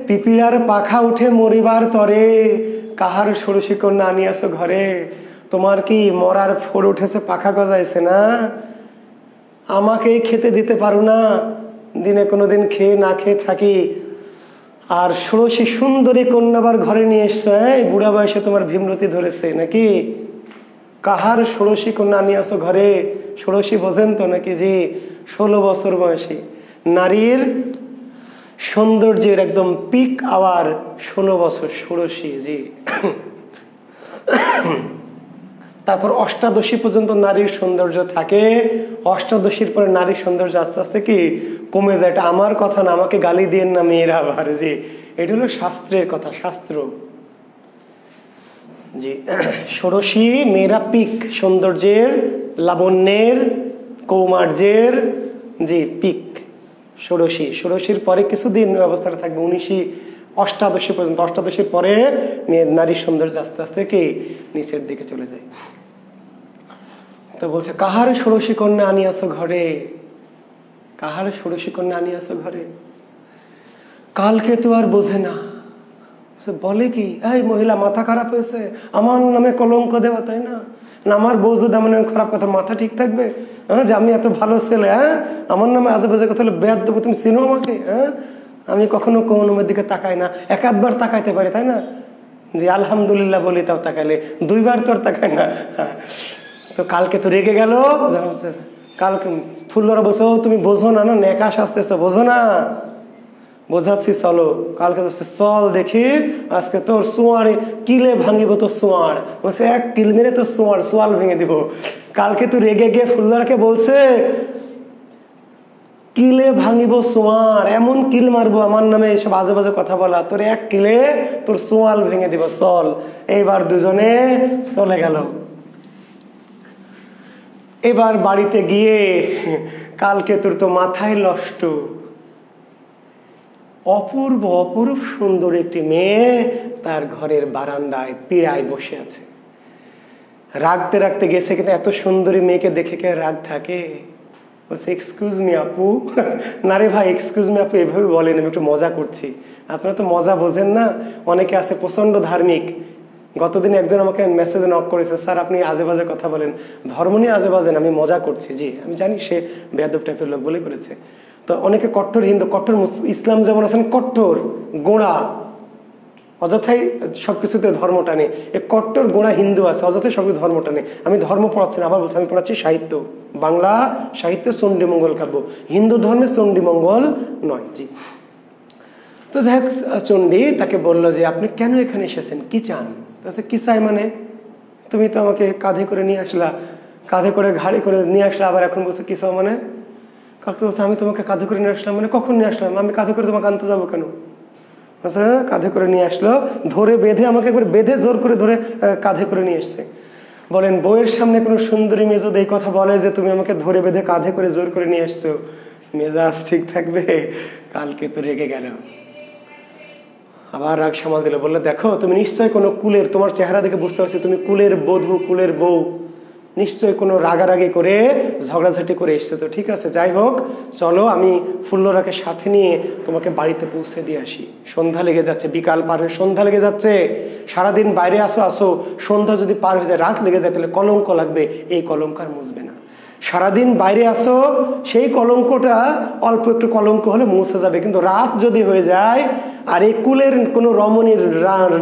পিপিলার পাখা উঠে মরিবার তরে, কাহার ষোড়শী কন্যা আনিয়াছ ঘরে। তোমার কি মরার ফোর উঠেছে, পাখা গজাইছে না? আমাকেই খেতে দিতে পারো না, দিনে কোনোদিন খেয়ে না খেয়ে থাকি, আর ষোড়শী সুন্দরী কন্যাবার ঘরে নিয়ে এসছে। এই বুড়া বয়সে তোমার ভীমরতি ধরেছে নাকি? কাহার ষোড়শী কন্যা আনিয়াছ ঘরে। ষোড়শী বোঝেন তো নাকি? জি, 16 বছর বয়সী নারীর সৌন্দর্যের একদম পিক আওয়ার 16 বছর ষোড়শী। জি, তারপর অষ্টাদশী পর্যন্ত নারীর সৌন্দর্য থাকে। অষ্টাদশীর পরে নারীর সৌন্দর্য আস্তে আস্তে কি কমে যায়। এটা আমার কথা না, আমাকে গালি দিয়েন না মেয়েরা আবার। জি, এটা হলো শাস্ত্রের কথা, শাস্ত্র। জি, ষোড়শী মেয়েরা পিক, সৌন্দর্যের, লাবণ্যের, কৌমার্যের, জি পিক ষোড়শী। ষোড়শীর পরে কিছুদিন অবস্থাটা থাকবে 19 অষ্টাদশী পর্যন্ত। অষ্টাদশীর পরে নারীর সৌন্দর্য আস্তে আস্তে কি নিচের দিকে চলে যায়। তো বলছে, কাহার ষোড়শী কন্যা আনিয়াছ ঘরে। কাহার ষোড়শী কন্যা আনিয়াছ ঘরে। কালকে তো আর বোঝে না, বলে কি, এই মহিলা মাথা খারাপ হয়েছে, আমার নামে কলঙ্ক দেওয়া, তাই না? আমার বউ যদি আমার নামে খারাপ কথা, মাথা ঠিক থাকবে? হ্যাঁ, যে আমি এত ভালো ছেলে, হ্যাঁ, আমার নামে আজে বাজে কথা হলে বেয়াদ দেবো, তুমি চিনো আমাকে? হ্যাঁ, আমি কখনো কোনো দিকে তাকাই না, একবার তাকাইতে পারি, তাই না? যে আলহামদুলিল্লাহ বলি, তাও তাকাইলে 2 বার তো আর তাকাই না। তো কালকে তো রেগে গেল। কালকে ফুল্লরা বসো, তুমি বোঝো না, না নেকাশ আসতেছো, বোঝো না? বোঝাচ্ছি, চলো কালকে চল দেখি, আজকে তোর সোয়ারে কিলে ভাঙিব, তোর সোয়ার বলছে, 1 কিল মেরে তোর সোয়াল ভেঙে দিব। কালকে তুই রেগে গিয়ে ফুল্লরাকে বলছে, কিলে ভাঙিব সোয়ার, এমন কিল মারবো আমার নামে এসব আজে বাজে কথা বলা, তোর 1 কিলে তোর সোয়াল ভেঙে দিব, চল। এইবার দুজনে চলে গেল। এবার বাড়িতে গিয়ে কালকে তোর তো মাথায় নষ্ট, অপূর্ব অপরূপ সুন্দর একটি মেয়ে তার ঘরের বারান্দায় পীড়ায় বসে আছে। রাগতে রাগতে গেছে, কিন্তু এত সুন্দরী মেয়েকে দেখে কে রাগ থাকে? বলছে, এক্সকিউজ মি আপু। না রে ভাই, এক্সকিউজ মি আপু এভাবে বলেন, আমি একটু মজা করছি। আপনারা তো মজা বোঝেন না। অনেকে আছে প্রচন্ড ধার্মিক। গতদিন একজন আমাকে মেসেজে নক করেছে, স্যার আপনি আজে বাজে কথা বলেন, ধর্ম নিয়ে আজে বাজেন, আমি মজা করছি। জি, আমি জানি সে বেয়াদব টাইপের লোক বলে করেছে। তো অনেকে কট্টর হিন্দু, কট্টর ইসলাম যেমন আছেন কট্টর গোড়া, অযথাই সবকিছুতে ধর্ম টানে। এই কট্টর গোড়া হিন্দু আছে, অযথাই সবকিছু ধর্ম টানে। আমি ধর্ম পড়াচ্ছি না, আবার বলছি, আমি পড়াচ্ছি সাহিত্য, বাংলা সাহিত্যে চণ্ডীমঙ্গল কাব্য, হিন্দু ধর্মে চণ্ডীমঙ্গল নয়। জি, তো যাই হোক, চণ্ডী তাকে বললো যে আপনি কেন এখানে এসেছেন, কি চান? কি চাই মানে, তুমি তো আমাকে কাঁধে করে নিয়ে আসলা, কাঁধে করে ঘাড়ি করে নিয়ে আসলা, আবার এখন বলছে কি চাও মানে? কালকে বলছে, আমি তোমাকে কাঁধে করে নিয়ে আসলাম মানে? কখন নিয়ে আসলাম? আমি কাঁধে করে তোমাকে আনতে যাবো কেন? আচ্ছা, কাঁধে করে নিয়ে আসলো, ধরে বেঁধে, আমাকে একবার বেঁধে জোর করে ধরে কাঁধে করে নিয়ে এসছে। বলেন, বউয়ের সামনে কোনো সুন্দরী মেয়ে যদি এই কথা বলে যে তুমি আমাকে ধরে বেঁধে কাঁধে করে জোর করে নিয়ে আসছো, মেজাজ ঠিক থাকবে? কালকে তো রেগে গেল, আবার রাগ সামাল দিল, বললে দেখো তুমি নিশ্চয় কোনো কুলের, তোমার চেহারা দেখে বুঝতে পারছি তুমি কুলের বধূ, কুলের বউ, নিশ্চয় কোনো রাগারাগি করে ঝগড়াঝাটি করে এসছে। তো ঠিক আছে, যাই হোক, চলো আমি ফুল্লরাকে সাথে নিয়ে তোমাকে বাড়িতে পৌঁছে দিয়ে আসি। সন্ধ্যা লেগে যাচ্ছে, বিকাল পার হয়ে সন্ধ্যা লেগে যাচ্ছে। সারাদিন বাইরে আসো, সন্ধ্যা যদি পার হয়ে যায়, রাত লেগে যায়, তাহলে কলঙ্ক লাগবে, এই কলঙ্ক আর মুছবে না। সারাদিন বাইরে আসো, সেই কলঙ্কটা অল্প একটু কলঙ্ক হলে মুছে যাবে, কিন্তু রাত যদি হয়ে যায় আর এই কুলের কোনো রমণীর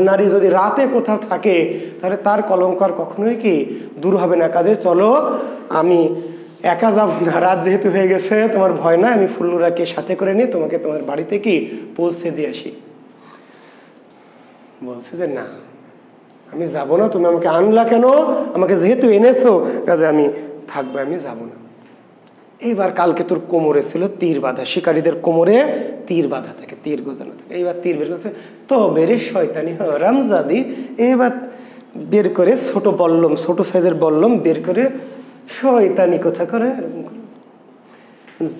নারী যদি রাতে কোথাও থাকে, তাহলে তার কলঙ্ক আর কখনোই কি দূর হবে না। কাজে চলো, আমি একা যাব না, রাত যেহেতু হয়ে গেছে, তোমার ভয় না, আমি ফুল্লুরাকে সাথে করে নিয়ে তোমাকে তোমার বাড়িতে কি পৌঁছে দিয়ে আসি। বলছে যে না, আমি যাব না, তুমি আমাকে আনলা কেন, আমাকে যেহেতু এনেছো, কাজে আমি থাকবো, আমি যাব না। এইবার কালকে তোর কোমরে ছিল তীর বাঁধা, শিকারীদের কোমরে তীর বাঁধা থাকে, তীর গোজানো থাকে। এইবার তীর বের করছে, তো বেরে শয়তানি রামজাদি, এইবার বের করে ছোট বল্লম, ছোট সাইজের বল্লম বের করে শয়তানি কথা করে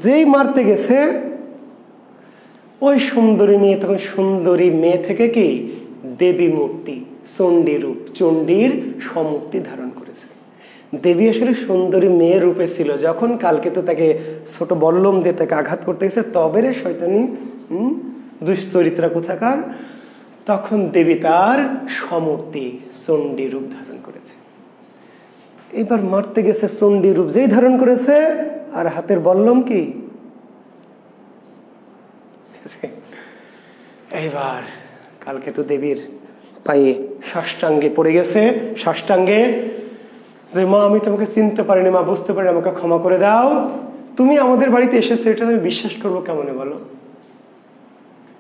যেই মারতে গেছে, ওই সুন্দরী মেয়ে, তখন সুন্দরী মেয়ে থেকে কি দেবী মূর্তি, চণ্ডী রূপ, চণ্ডীর সমূর্তি ধারণ করেছে। দেবী আসলে সুন্দরী মেয়ের রূপে ছিল। যখন কালকে তো তাকে ছোট বল্লম দিয়ে তাকে আঘাত করতে গেছে, তবে রে শয়তানি দুশ্চরিত্রা কোথাকার, তখন দেবী তার সমূর্তি চণ্ডী রূপ ধারণ করেছে। এবার মারতে গেছে, চণ্ডী রূপ যেই ধারণ করেছে, আর হাতের বল্লম কি, এইবার কালকে তো দেবীর পায়ে সাষ্টাঙ্গে পড়ে গেছে, সাষ্টাঙ্গে, যে মা আমি তোমাকে চিনতে পারিনি, মা বুঝতে পারিনি, আমাকে ক্ষমা করে দাও, তুমি আমাদের বাড়িতে এসেছো, এটা আমি বিশ্বাস করবো কেমনে বলো,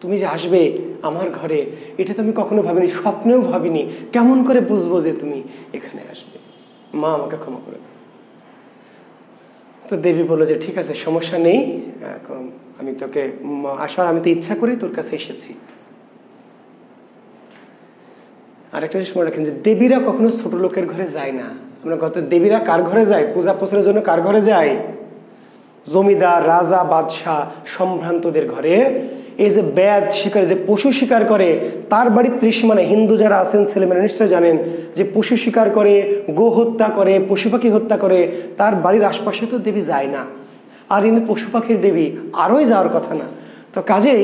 তুমি যে আসবে আমার ঘরে, এটা তো আমি কখনো ভাবিনি, স্বপ্নেও ভাবিনি, কেমন করে বুঝবো যে তুমি এখানে আসবে, মা আমাকে ক্ষমা করে দাও। তো দেবী বললো যে ঠিক আছে, সমস্যা নেই, এখন আমি তোকে আসার, আমি তো ইচ্ছা করেই তোর কাছে এসেছি। আরেকটা জিনিস মনে রাখেন যে দেবীরা কখনো ছোট লোকের ঘরে যায় না। আমরা কত দেবীরা কার ঘরে যায়, পূজা প্রচারের জন্য কার ঘরে যায়, জমিদার, রাজা, বাদশাহ, সম্ভ্রান্তদের ঘরে। এই যে বেদ শিকার, যে পশু শিকার করে, তার বাড়ির ত্রিসীমানায় হিন্দু যারা আছেন ছেলেমেয়েরা নিশ্চয় জানেন যে পশু শিকার করে, গো হত্যা করে, পশু পাখি হত্যা করে, তার বাড়ির আশপাশে তো দেবী যায় না। আর কিন্তু পশু পাখির দেবী আরোই যাওয়ার কথা না। তো কাজেই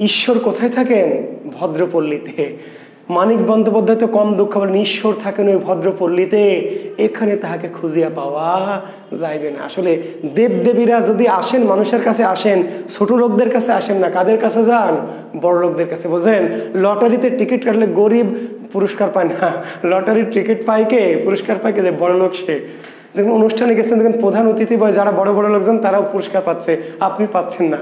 ঈশ্বর কোথায় থাকেন, ভদ্রপল্লীতে। মানিক বন্দ্যোপাধ্যায় তো কম দুঃখ বলেন, ঈশ্বর থাকেন ওই ভদ্রপল্লীতে, এখানে তাহাকে খুঁজিয়া পাওয়া যাইবে না। আসলে দেবদেবীরা যদি আসেন, মানুষের কাছে আসেন, ছোট লোকদের কাছে আসেন না, কাদের কাছে যান, বড় লোকদের কাছে। বোঝেন, লটারিতে টিকিট কাটলে গরিব পুরস্কার পায় না, লটারির টিকিট পায় কে, পুরস্কার পায় কে, যে বড় লোক সে। দেখুন অনুষ্ঠানে গেছেন, দেখুন প্রধান অতিথি বয় যারা বড় বড় লোকজন, তারাও পুরস্কার পাচ্ছে, আপনি পাচ্ছেন না।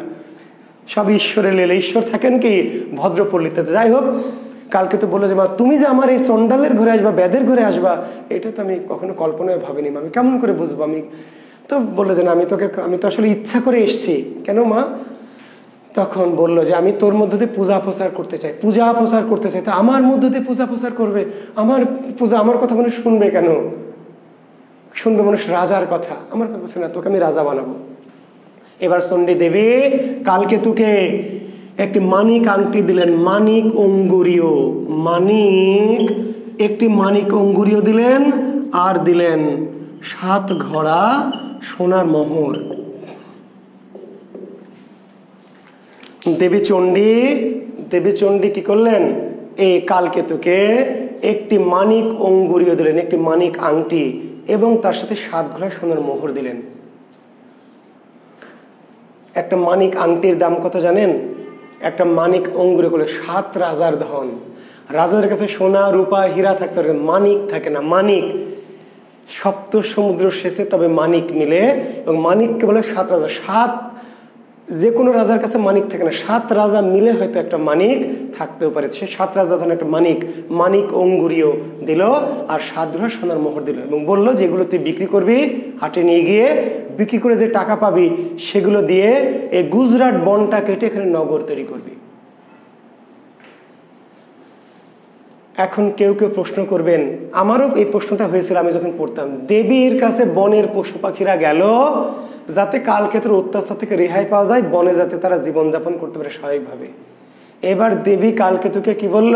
সব ঈশ্বরের লীলা, ঈশ্বর থাকেন কি ভদ্রপল্লীতে। যাই হোক, কালকে তো বললো যে মা তুমি যে আমার এই চণ্ডালের ঘরে আসবা, বেদের ঘরে আসবা, এটা তো আমি কখনো কল্পনায় ভাবিনি, আমি কেমন করে বুঝবো। আমি তো বললো যে না, আমি তো আসলে ইচ্ছা করে এসছি। কেন মা? তখন বললো যে আমি তোর মধ্য দিয়ে পূজা প্রচার করতে চাই, পূজা প্রচার করতে চাই। তো আমার মধ্য দিয়ে পূজা প্রচার করবে, আমার পূজা, আমার কথা মানুষ শুনবে কেন, শুনবে মানুষ রাজার কথা, আমার বলছে না, তোকে আমি রাজা বানাবো। এবার চণ্ডী দেবী কালকে তোকে একটি মানিক আংটি দিলেন, মানিক অঙ্গুরীয়, মানিক, একটি মানিক অঙ্গুরীয় দিলেন, আর দিলেন 7 ঘড়া সোনার মোহর। দেবী চণ্ডী কি করলেন, এই কালকে তোকে একটি মানিক অঙ্গুরীয় দিলেন, একটি মানিক আংটি, এবং তার সাথে 7 ঘড়া সোনার মোহর দিলেন। একটা মানিক আংটির দাম কত জানেন? একটা মানিক অঙ্গুরে করলে 7 রাজার ধন। রাজাদের কাছে সোনা, রূপা, হীরা থাকতে পারে, মানিক থাকে না। মানিক সপ্ত সমুদ্র শেষে তবে মানিক মিলে, এবং মানিককে বলে 7 রাজা। 7 যে কোনো রাজার কাছে মানিক থাকে না, 7 রাজা মিলে হয়তো একটা মানিক থাকতেও পারে। সে 7 রাজা ধরেন একটা মানিক অঙ্গুরীয় দিল, আর 7 ঘড়া সোনার মোহর দিল, এবং বললো যেগুলো তুই বিক্রি করবি, হাটে নিয়ে গিয়ে বিক্রি করে যে টাকা পাবি, সেগুলো দিয়ে এই গুজরাট বনটা কেটে এখানে নগর তৈরি করবি। এখন কেউ প্রশ্ন করবেন, আমারও এই প্রশ্নটা হয়েছিল আমি যখন পড়তাম, দেবীর কাছে বনের পশু পাখিরা গেল, যাতে কালকেতুর অত্যাচার থেকে রেহাই পাওয়া যায়, বনে যাতে তারা জীবনযাপন করতে পারে স্বাভাবিকভাবে। এবার দেবী কালকেতুকে কি বলল,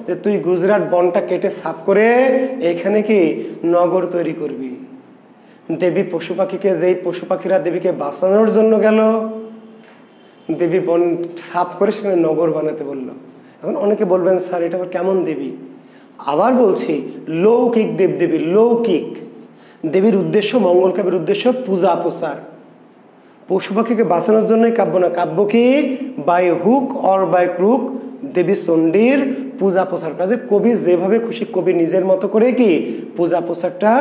যে তুই গুজরাট বনটা কেটে সাফ করে এখানে কি নগর তৈরি করবি। দেবী পশু পাখিকে, যেই পশু পাখিরা দেবীকে বাঁচানোর জন্য গেল, দেবী বন সাফ করে সেখানে নগর বানাতে বলল। এখন অনেকে বলবেন স্যার এটা আবার কেমন দেবী? আবার বলছি, লৌকিক দেবদেবী, লৌকিক দেবীর উদ্দেশ্য, মঙ্গল কাব্যের উদ্দেশ্য পূজা প্রচার। পশু পাখিকে বাঁচানোর জন্যই কাব্য না, কাব্য কি by hook or by crook দেবী চণ্ডীর পূজা প্রচার কাজে কবি যেভাবে খুশি কবি নিজের মতো করে কি পূজা প্রচারটা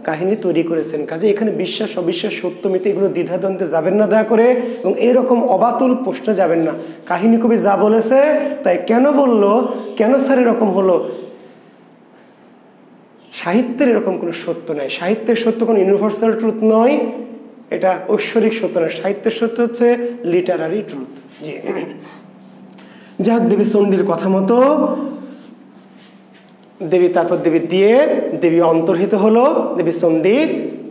কাহিনী তৈরি করেছেন। কাজে এখানে বিশ্বাস অবিশ্বাস সত্য মিথ্যা এগুলো দ্বিধাদ্বন্দ্বে যাবেন না দয়া করে, এবং এরকম অবাতুল প্রশ্নে যাবেন না। কাহিনী কবি যা বলেছে তাই কেন বলল, কেন স্যার এরকম হলো, সাহিত্যের এরকম কোনো সত্য নাই। সাহিত্যের সত্য কোনো ইউনিভার্সাল ট্রুথ নয়, এটা ঐশ্বরিক সত্য নয়। সাহিত্যের সত্য হচ্ছে লিটারারি ট্রুথ। জি, যাক দেবী চণ্ডীর কথা মতো দেবী, তারপর দেবী দিয়ে দেবী অন্তর্হিত হলো। দেবী চণ্ডী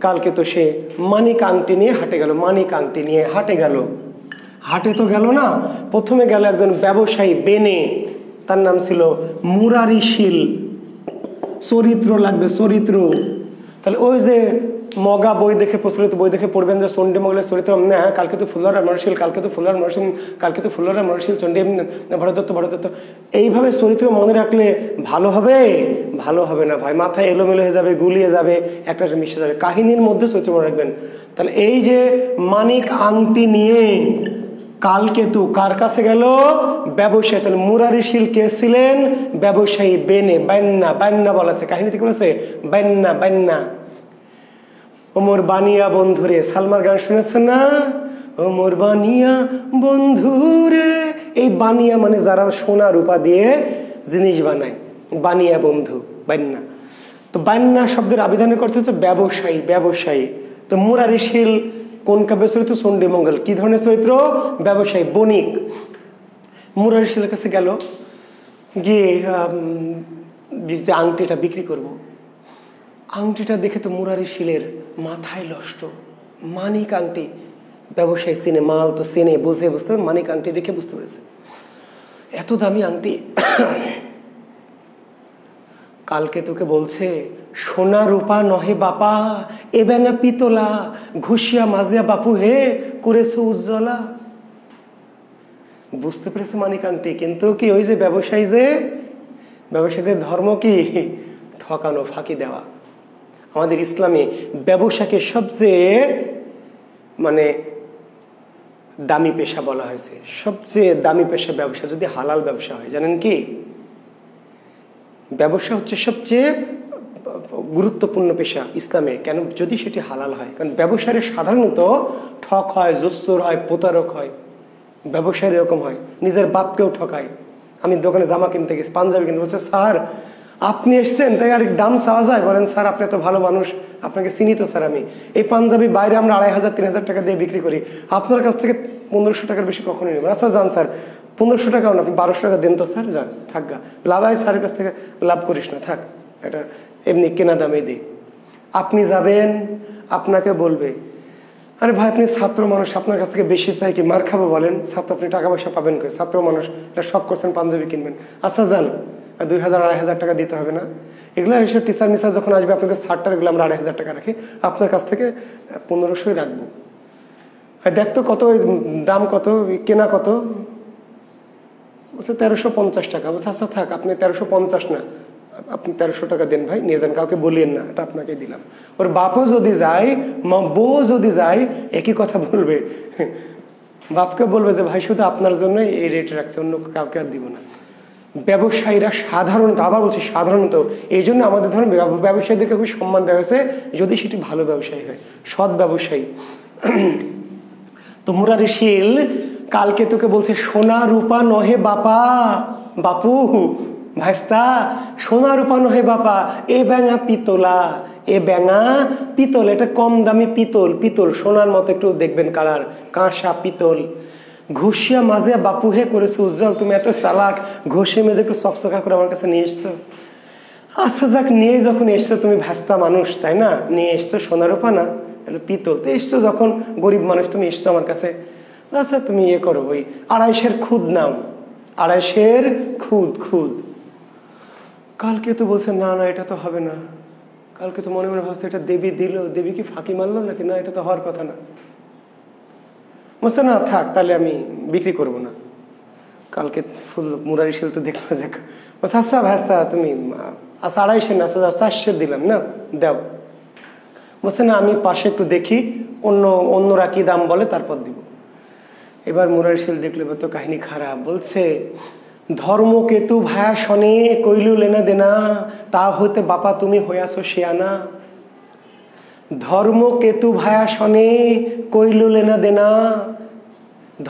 কালকে তো সে মানিক আংটি নিয়ে হাটে গেল, মানিক আংটি নিয়ে হাটে গেল। হাটে তো গেল না, প্রথমে গেল একজন ব্যবসায়ী বেনে, তার নাম ছিল মুরারিশীল। চরিত্র লাগবে, চরিত্র। তাহলে ওই যে মগা বই দেখে, প্রচলিত বই দেখে পড়বেন যে চণ্ডী মঙ্গলের চরিত্র, হ্যাঁ কালকে তো ফুলরা মরশীল, কালকে তো ফুলরা মরশীল, কালকে তো ফুলরা মরশীল, চণ্ডী ভরদত্ত ভরদত্ত, এইভাবে চরিত্র মনে রাখলে ভালো হবে? ভালো হবে না ভাই, মাথায় এলোমেলো হয়ে যাবে, গুলিয়ে যাবে, একটা মিশে যাবে। কাহিনীর মধ্যে চরিত্র মনে রাখবেন। তাহলে এই যে মানিক আংটি নিয়ে কালকেতু কার কাছে গেল? ব্যবসায়ী। তাহলে মুরারিশীল কে ছিলেন? ব্যবসায়ী বেনে, বান্না, বান্না বলা আছে কাহিনীতে, বলেছে বান্না, বান্না। ওমর বানিয়া বন্ধুরে, সালমার গান শুনেছেন না? ওমর বানিয়া বন্ধুরে, এই বানিয়া মানে যারা সোনা রূপা দিয়ে জিনিস বানায়, বানিয়া বন্ধু, বান্না। তো বান্না শব্দের আবিধানিক অর্থ হচ্ছে ব্যবসায়ী, ব্যবসায়ী। তো মুরারিশীল কোন কাব্যের চরিত্র? চণ্ডী মঙ্গল। কি ধরনের চরিত্র? ব্যবসায়ী, বণিক। মুরারিশীলের কাছে গেল, গিয়ে যে আংটিটা বিক্রি করব, আংটিটা দেখে তো মুরারিশীলের মাথায় নষ্ট। মানিক আংটি, ব্যবসায়ী চেনে, মাল তো চেনে, বুঝে, বুঝতে পারে, মানিক আংটি দেখে বুঝতে পেরেছে এত দামি আংটি। কালকে তোকে বলছে সোনা রূপা নহে বাপা, এ ব্যাঙা পিতলা, ঘুষিয়া মাজিয়া বাপু হে করেছে উজ্জ্বলা। বুঝতে পেরেছে মানিক আংটি, কিন্তু কি ওই যে ব্যবসায়ী, যে ব্যবসায়ীদের ধর্ম কি ঠকানো, ফাঁকি দেওয়া। আমাদের ইসলামে ব্যবসাকে সবচেয়ে মানে দামি পেশা বলা হয়েছে। সবচেয়ে দামি পেশা ব্যবসা, যদি হালাল ব্যবসা হয়। জানেন কি, ব্যবসা হচ্ছে সবচেয়ে গুরুত্বপূর্ণ পেশা ইসলামে। কেন? যদি সেটি হালাল হয়। কারণ ব্যবসায় সাধারণত ঠক হয়, জোচ্চোর হয়, প্রতারক হয়। ব্যবসায় এরকম হয়, নিজের বাপকেও ঠকায়। আমি দোকানে জামা কিনতে গেছি, পাঞ্জাবি কিনতে, বলছে স্যার আপনি এসছেন তাই আর দাম চাওয়া যায়? বলেন স্যার আপনি তো ভালো মানুষ, আপনাকে চিনি তো স্যার। আমি এই পাঞ্জাবি বাইরে আমরা 2500 3000 টাকা দিয়ে বিক্রি করি, আপনার কাছ থেকে 1500 টাকার বেশি কখনোই নেবেন। আচ্ছা যান স্যার, 1500 টাকাও না, আপনি 1200 টাকা দেন তো স্যার, যান থাক গা, লাভ হয় স্যারের কাছ থেকে লাভ করিস না, থাক, এটা এমনি কেনা দামে দিই। আপনি যাবেন, আপনাকে বলবে আরে ভাই আপনি ছাত্র মানুষ, আপনার কাছ থেকে বেশি চাই কি মার খাবো বলেন? ছাত্র, আপনি টাকা পয়সা পাবেন কই? ছাত্র মানুষ, এটা সব করছেন, পাঞ্জাবি কিনবেন। আচ্ছা যান, 2000 2500 টাকা দিতে হবে না। এগুলো এসব টিচার মিসার যখন আসবে আপনাদের ছাড়টার, এগুলো আমরা 2500 টাকা রাখি, আপনার কাছ থেকে 1500 রাখবো। দেখতো কত দাম, কত কেনা, কত? বলছে 1350 টাকা। বলছে আচ্ছা থাক, আপনি 1350 না, আপনি 1300 টাকা দেন ভাই, নিয়ে যান, কাউকে বলিয়েন না, এটা আপনাকে দিলাম। ওর বাপও যদি যায়, বউ যদি যায়, একই কথা বলবে। বাপকে বলবে যে ভাই শুধু আপনার জন্য এই রেট রাখছে, অন্য কাউকে আর দিব না। ব্যবসায়ীরা সাধারণত, আবার বলছি সাধারণত, এই জন্য আমাদের ধরুন ব্যবসায়ীদেরকে খুবই সম্মান দেওয়া হয়েছে, যদি সেটি ভালো ব্যবসায়ী হয়, সৎ ব্যবসায়ী। তো মুরারিশীল কালকে তোকে বলছে সোনা রূপা নহে বাপা, বাপু ভাইস্তা, সোনা রূপা নহে বাপা, এ ব্যাঙা পিতলা, এ ব্যাঙা পিতল, এটা কম দামি পিতল, পিতল সোনার মতো একটু দেখবেন কালার, কাঁসা পিতল, ঘষিয়া মাঝে বাপু হে করেছে উজ্জ্বল, তুমি এত চালাক, ঘষে মেজে একটু চকচকা করে আমার কাছে নিয়ে এসছো। আচ্ছা যাক, নিয়ে যখন এসছো, তুমি ভাস্তা মানুষ তাই না, নিয়ে এসছো সোনা রূপা না, এলো পিতল। তো এসছো যখন, গরিব মানুষ, তুমি এসছো আমার কাছে, আচ্ছা তুমি ইয়ে করো, ওই 250 খুদ নাও, 250 খুদ। কালকে তো বলছে না না এটা তো হবে না, কালকে তো মনে মনে ভাবছে এটা দেবী দিল, দেবী কি ফাঁকি মারলো নাকি, না এটা তো হওয়ার কথা না। বলছে না থাক তাহলে আমি বিক্রি করব না। কালকে ফুল মুরারি শিল তো দেখলো যে, বলছে আচ্ছা ভাস্তা তুমি আচ্ছা 250 না, আচ্ছা 400 দিলাম না, দাও। বলছে না আমি পাশে একটু দেখি অন্যরা কি দাম বলে তারপর দিব। এবার মুরারি শিল দেখলে তো কাহিনী খারাপ। বলছে ধর্মকেতু ভায়া শনে কইলু লেনা দেনা, তা হইতে বাপা তুমি হইয়াছো শিয়ানা। ধর্মকেতু ভায়া শনে কইলু লেনা দেনা।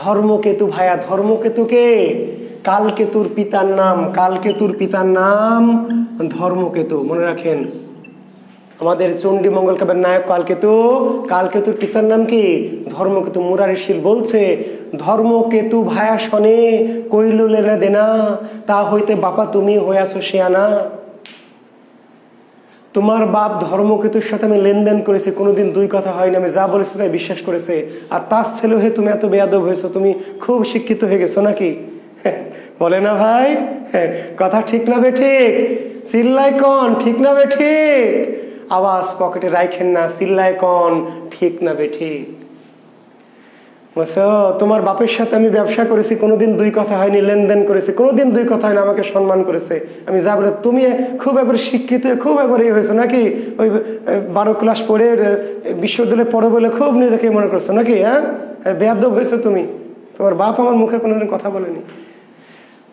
ধর্মকেতু ভায়া, ধর্মকেতুকে, কালকেতুর পিতার নাম, কালকেতুর পিতার নাম ধর্মকেতু। মনে রাখেন, আমাদের চণ্ডী মঙ্গল কাব্যের নায়ক কালকেতু, কালকেতুর পিতার নাম কি? ধর্মকেতু। মুরারি শিল বলছে ধর্মকেতু ভায়া শনে কইলু লেনা দেনা, তা হইতে বাপা তুমি হইয়াছো শিয়ানা। তোমার বাপ ধর্মকেতুর সাথে আমি লেনদেন করেছি, কোনোদিন দুই কথা হয়নি, আমি যা বলেছি তাই বিশ্বাস করেছে। আর তার ছেলে হয়ে তুমি এত বেয়াদব হয়েছো, তুমি খুব শিক্ষিত হয়ে গেছো নাকি? বলে না ভাই, কথা ঠিক না বে ঠিক? চিল্লাই কন ঠিক না বে ঠিক? আওয়াজ পকেটে রাখেন না, চিল্লাই কন ঠিক না বে ঠিক? তোমার বাপের সাথে আমি ব্যবসা করেছি, কোনোদিন দুই কথা হয়নি, লেনদেন করেছি, কোনোদিন দুই কথা হয়নি, আমাকে সম্মান করেছে, আমি যা বলে। তুমি খুব একবার শিক্ষিত, খুব একবার ইয়ে হয়েছো নাকি? ওই 12 ক্লাস পড়ে বিশ্ববিদ্যালয়ে পড়ো বলে খুব নিজেকে মনে করছো নাকি? হ্যাঁ, বেয়াদব হয়েছো তুমি। তোমার বাপ আমার মুখে কোনোদিন কথা বলেনি।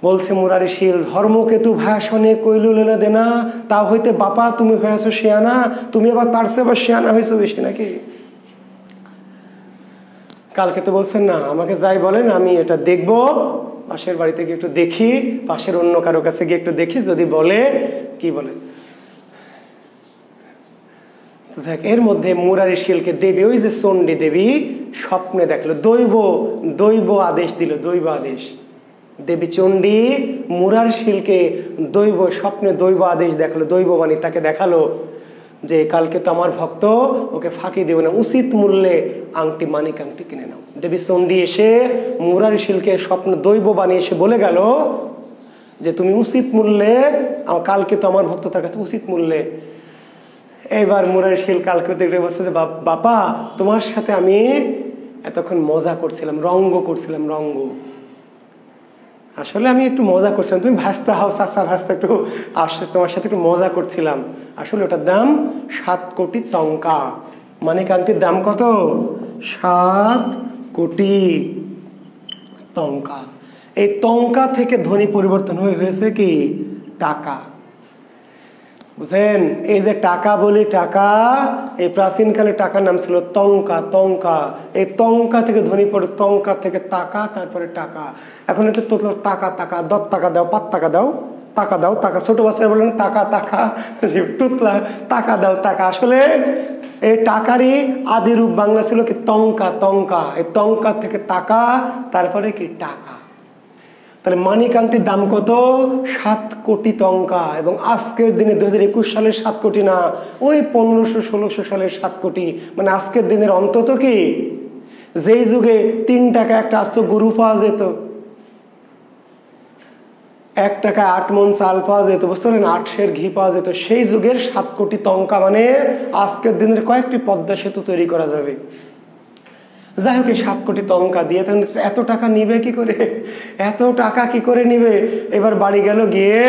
বলছে মুরারি শিল ধর্মকেতু ভাষণে কইলু লেনা দেনা, তা হইতে বাপা তুমি হয়েছো শিয়ানা। তুমি আবার তার চেয়ে আবার শিয়ানা হয়েছো বেশি নাকি? কালকে তো বলছেন না আমাকে যাই বলেন আমি এটা দেখব, পাশের বাড়িতে গিয়ে একটু দেখি, পাশের অন্য কারো কাছে গিয়ে একটু দেখি, যদি বলে কি বলে। এর মধ্যে মুরারি শিলকে দেবী, ওই যে চণ্ডী দেবী স্বপ্নে দেখলো, দৈব আদেশ দিল, দৈব আদেশ। দেবী চণ্ডী মুরারি শিলকে স্বপ্নে দৈব আদেশ দেখালো, দৈববাণী তাকে দেখালো যে কালকে তো আমার ভক্ত, ওকে ফাঁকি দেবে না, উচিত মূল্যে আংটি, মানিক আংটি কিনে নাও। দেবী চণ্ডী এসে মুরারি শিলকে স্বপ্ন দৈববাণী এসে বলে গেল যে তুমি উচিত মূল্যে, কালকে তো আমার ভক্ত, তার কাছে উচিত মূল্যে। এইবার মুরারি শিল কালকে দেখে বলছে যে বাপা তোমার সাথে আমি এতক্ষণ মজা করছিলাম, রঙ্গ করছিলাম, রঙ্গ। আসলে আমি একটু মজা করছিলাম, তুমি ভাস্তা হও, চাচা ভাস্তা, একটু আসলে তোমার সাথে একটু মজা করছিলাম। আসলে ওটার দাম 7 কোটি টঙ্কা। মানিক আংটির দাম কত? 7 কোটি টঙ্কা। এই টঙ্কা থেকে ধনী পরিবর্তন হয়েছে কি টাকা। বুঝলেন? এই যে টাকা বলি, টাকা, এই প্রাচীনকালে টাকার নাম ছিল টঙ্কা। টঙ্কা, এই টঙ্কা থেকে ধনী পড়ে, টঙ্কা থেকে টাকা, তারপরে টাকা। এখন একটু তো টাকা, টাকা 10 টাকা দাও, 5 টাকা দাও, টাকা দাও, টাকা। ছোট বাচ্চারা বলেন টাকা টাকা, তুতলা, টাকা দাও, টাকা। আসলে এই টাকারই আদি রূপ বাংলা ছিল কি টঙ্কা। টঙ্কা, এই টঙ্কা থেকে টাকা, তারপরে কি টাকা। তাহলে মানিক আংটির দাম কত? 7 কোটি টঙ্কা। এবং আজকের দিনে 2021 সালের 7 কোটি না, ওই 1500-1600 সালের 7 কোটি। মানে আজকের দিনের অন্তত কি, যেই যুগে 3 টাকা একটা আস্ত গরু পাওয়া যেত, 1 টাকায় 8 মণ চাল পাওয়া যেত, বুঝতে পারলেন, 8 সের ঘি পাওয়া যেত, সেই যুগের 7 কোটি টঙ্কা। মানে আজকের দিনের কয়েকটি পদ্মা সেতু তৈরি করা যাবে। যাই হোক, 7 কোটি টঙ্কা দিয়ে এত টাকা নিবে কি করে? এত টাকা কি করে নিবে? এবার বাড়ি গেল, গিয়ে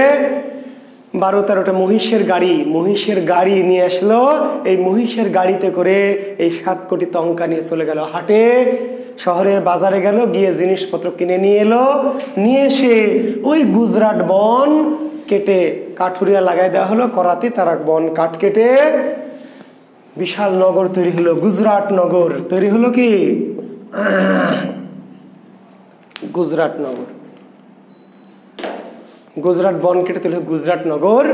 12-13টা মহিষের গাড়ি নিয়ে আসলো। এই মহিষের গাড়িতে করে এই 7 কোটি টঙ্কা নিয়ে চলে গেল হাটে, শহরের বাজারে গেল, গিয়ে জিনিসপত্র কিনে নিয়ে এলো। নিয়ে এসে ওই গুজরাট বন কেটে কাঠুরিয়া লাগাই দেওয়া হলো, করাতি তারা বন কাঠ কেটে বিশাল নগর তৈরি হলো, গুজরাট নগর তৈরি হলো। কি গুজরাট নগর, গুজরাট বন কেটে তৈরি হলো গুজরাট নগর।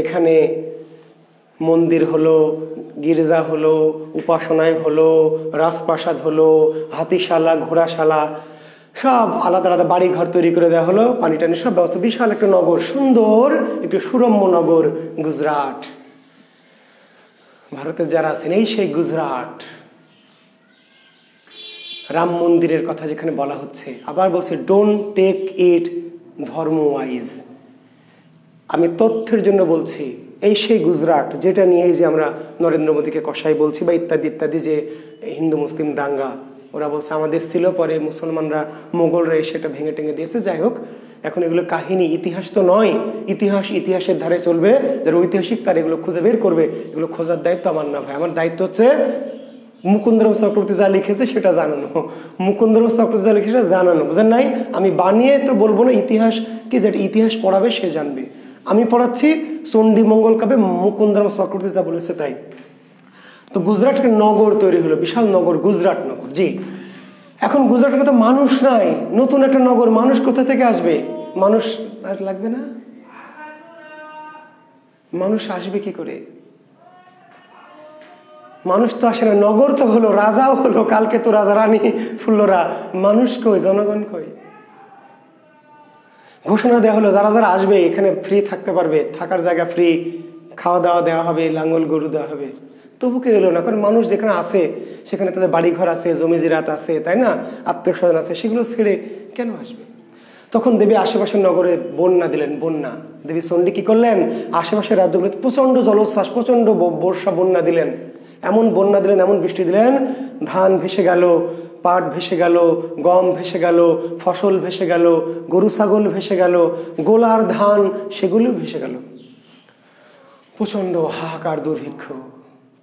এখানে মন্দির হলো, গির্জা হলো, উপাসনায় হলো, রাজপ্রাসাদ হলো, হাতিশালা, ঘোড়াশালা, সব আলাদা আলাদা বাড়ি ঘর তৈরি করে দেওয়া হলো, পানি টানি সব ব্যবস্থা। বিশাল একটা নগর, সুন্দর একটু সুরম্য নগর গুজরাট। ভারতের যারা আছেন, এই সেই গুজরাট। রাম মন্দিরের কথা যেখানে বলা হচ্ছে, আবার বলছে ডোন্ট টেক ইট ধর্ম ওয়াইজ। আমি তথ্যের জন্য বলছি, এই সেই গুজরাট যেটা নিয়ে যে আমরা নরেন্দ্র মোদীকে কষাই বলছি বা ইত্যাদি ইত্যাদি, যে হিন্দু মুসলিম দাঙ্গা, ওরা বলছে আমাদের ছিল, পরে মুসলমানরা মোগলরা এসে এটা ভেঙে টেঙে দিয়েছে। যাই হোক, এখন এগুলো কাহিনী, ইতিহাস তো নয়। ইতিহাসের ধারে চলবে, যারা ঐতিহাসিক তার এগুলো খুঁজে বের করবে। এগুলো খোঁজার দায়িত্ব আমার না ভাই, আমার দায়িত্ব হচ্ছে মুকুন্দরাম চক্রবর্তী যা লিখেছে সেটা জানানো। মুকুন্দরাম চক্রবর্তী যা লিখেছে জানানো, বুঝেন নাই? আমি বানিয়ে তো বলবো না। ইতিহাস কি, যেটা ইতিহাস পড়াবে সে জানবে। আমি পড়াচ্ছি চণ্ডী মঙ্গল কাব্যে মুকুন্দরাম চক্রবর্তী যা বলেছে তাই। তো গুজরাট নগর তৈরি হলো, বিশাল নগর, গুজরাট নগর। জি, এখন গুজরাটের তো মানুষ নাই, নতুন একটা নগর, মানুষ কোথা থেকে আসবে? মানুষ আর লাগবে না, মানুষ আসবে কি করে? মানুষ তো আসে না, নগর তো হলো, রাজাও হলো, কালকে তো রাজা রানী ফুল্লরা, মানুষ কই, জনগণ কই? ঘোষণা দেওয়া হলো যারা যারা আসবে এখানে ফ্রি থাকতে পারবে, থাকার জায়গা ফ্রি, খাওয়া দাওয়া দেওয়া হবে, লাঙ্গল গরু দেওয়া হবে। তবু কে এলো না? কারণ মানুষ যেখানে আছে সেখানে তাদের বাড়িঘর আছে, জমি জিরাত আছে, তাই না, আত্মীয় স্বজন আছে, সেগুলো ছেড়ে কেন আসবে? তখন দেবী আশেপাশের নগরে বন্যা দিলেন। বন্যা, দেবী চণ্ডী কি করলেন? আশেপাশের রাজ্যগুলোতে প্রচন্ড জলোচ্ছ্বাস, প্রচন্ড বর্ষা বন্যা দিলেন। এমন বন্যা দিলেন, এমন বৃষ্টি দিলেন, ধান ভেসে গেল, পাট ভেসে গেল, গম ভেসে গেল, ফসল ভেসে গেল, গরু ছাগল ভেসে গেল, গোলার ধান সেগুলো ভেসে গেল। প্রচন্ড হাহাকার, দুর্ভিক্ষ।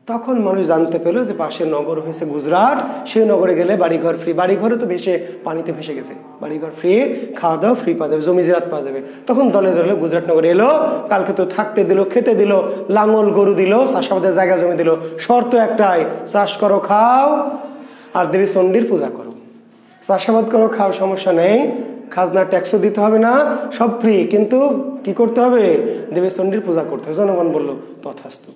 তখন মানুষ জানতে পেল যে পাশের নগর হয়েছে গুজরাট, সেই নগরে গেলে বাড়িঘর ফ্রি। বাড়িঘরে তো ভেসে, পানিতে ভেসে গেছে, বাড়িঘর ফ্রি, খাওয়া দাওয়া ফ্রি পাওয়া যাবে, জমি জিরাত পাওয়া যাবে। তখন দলে দলে গুজরাট নগরে এলো। কালকে তো থাকতে দিল, খেতে দিল, লাঙল গরু দিল, চাষাবাদের জায়গা জমি দিল। শর্ত একটাই, চাষ করো, খাও, আর দেবী চণ্ডীর পূজা করো। চাষাবাদ করো, খাও, সমস্যা নেই, খাজনা ট্যাক্সও দিতে হবে না, সব ফ্রি, কিন্তু কি করতে হবে? দেবী চণ্ডীর পূজা করতে হবে। জনগণ বলল তথাস্তু।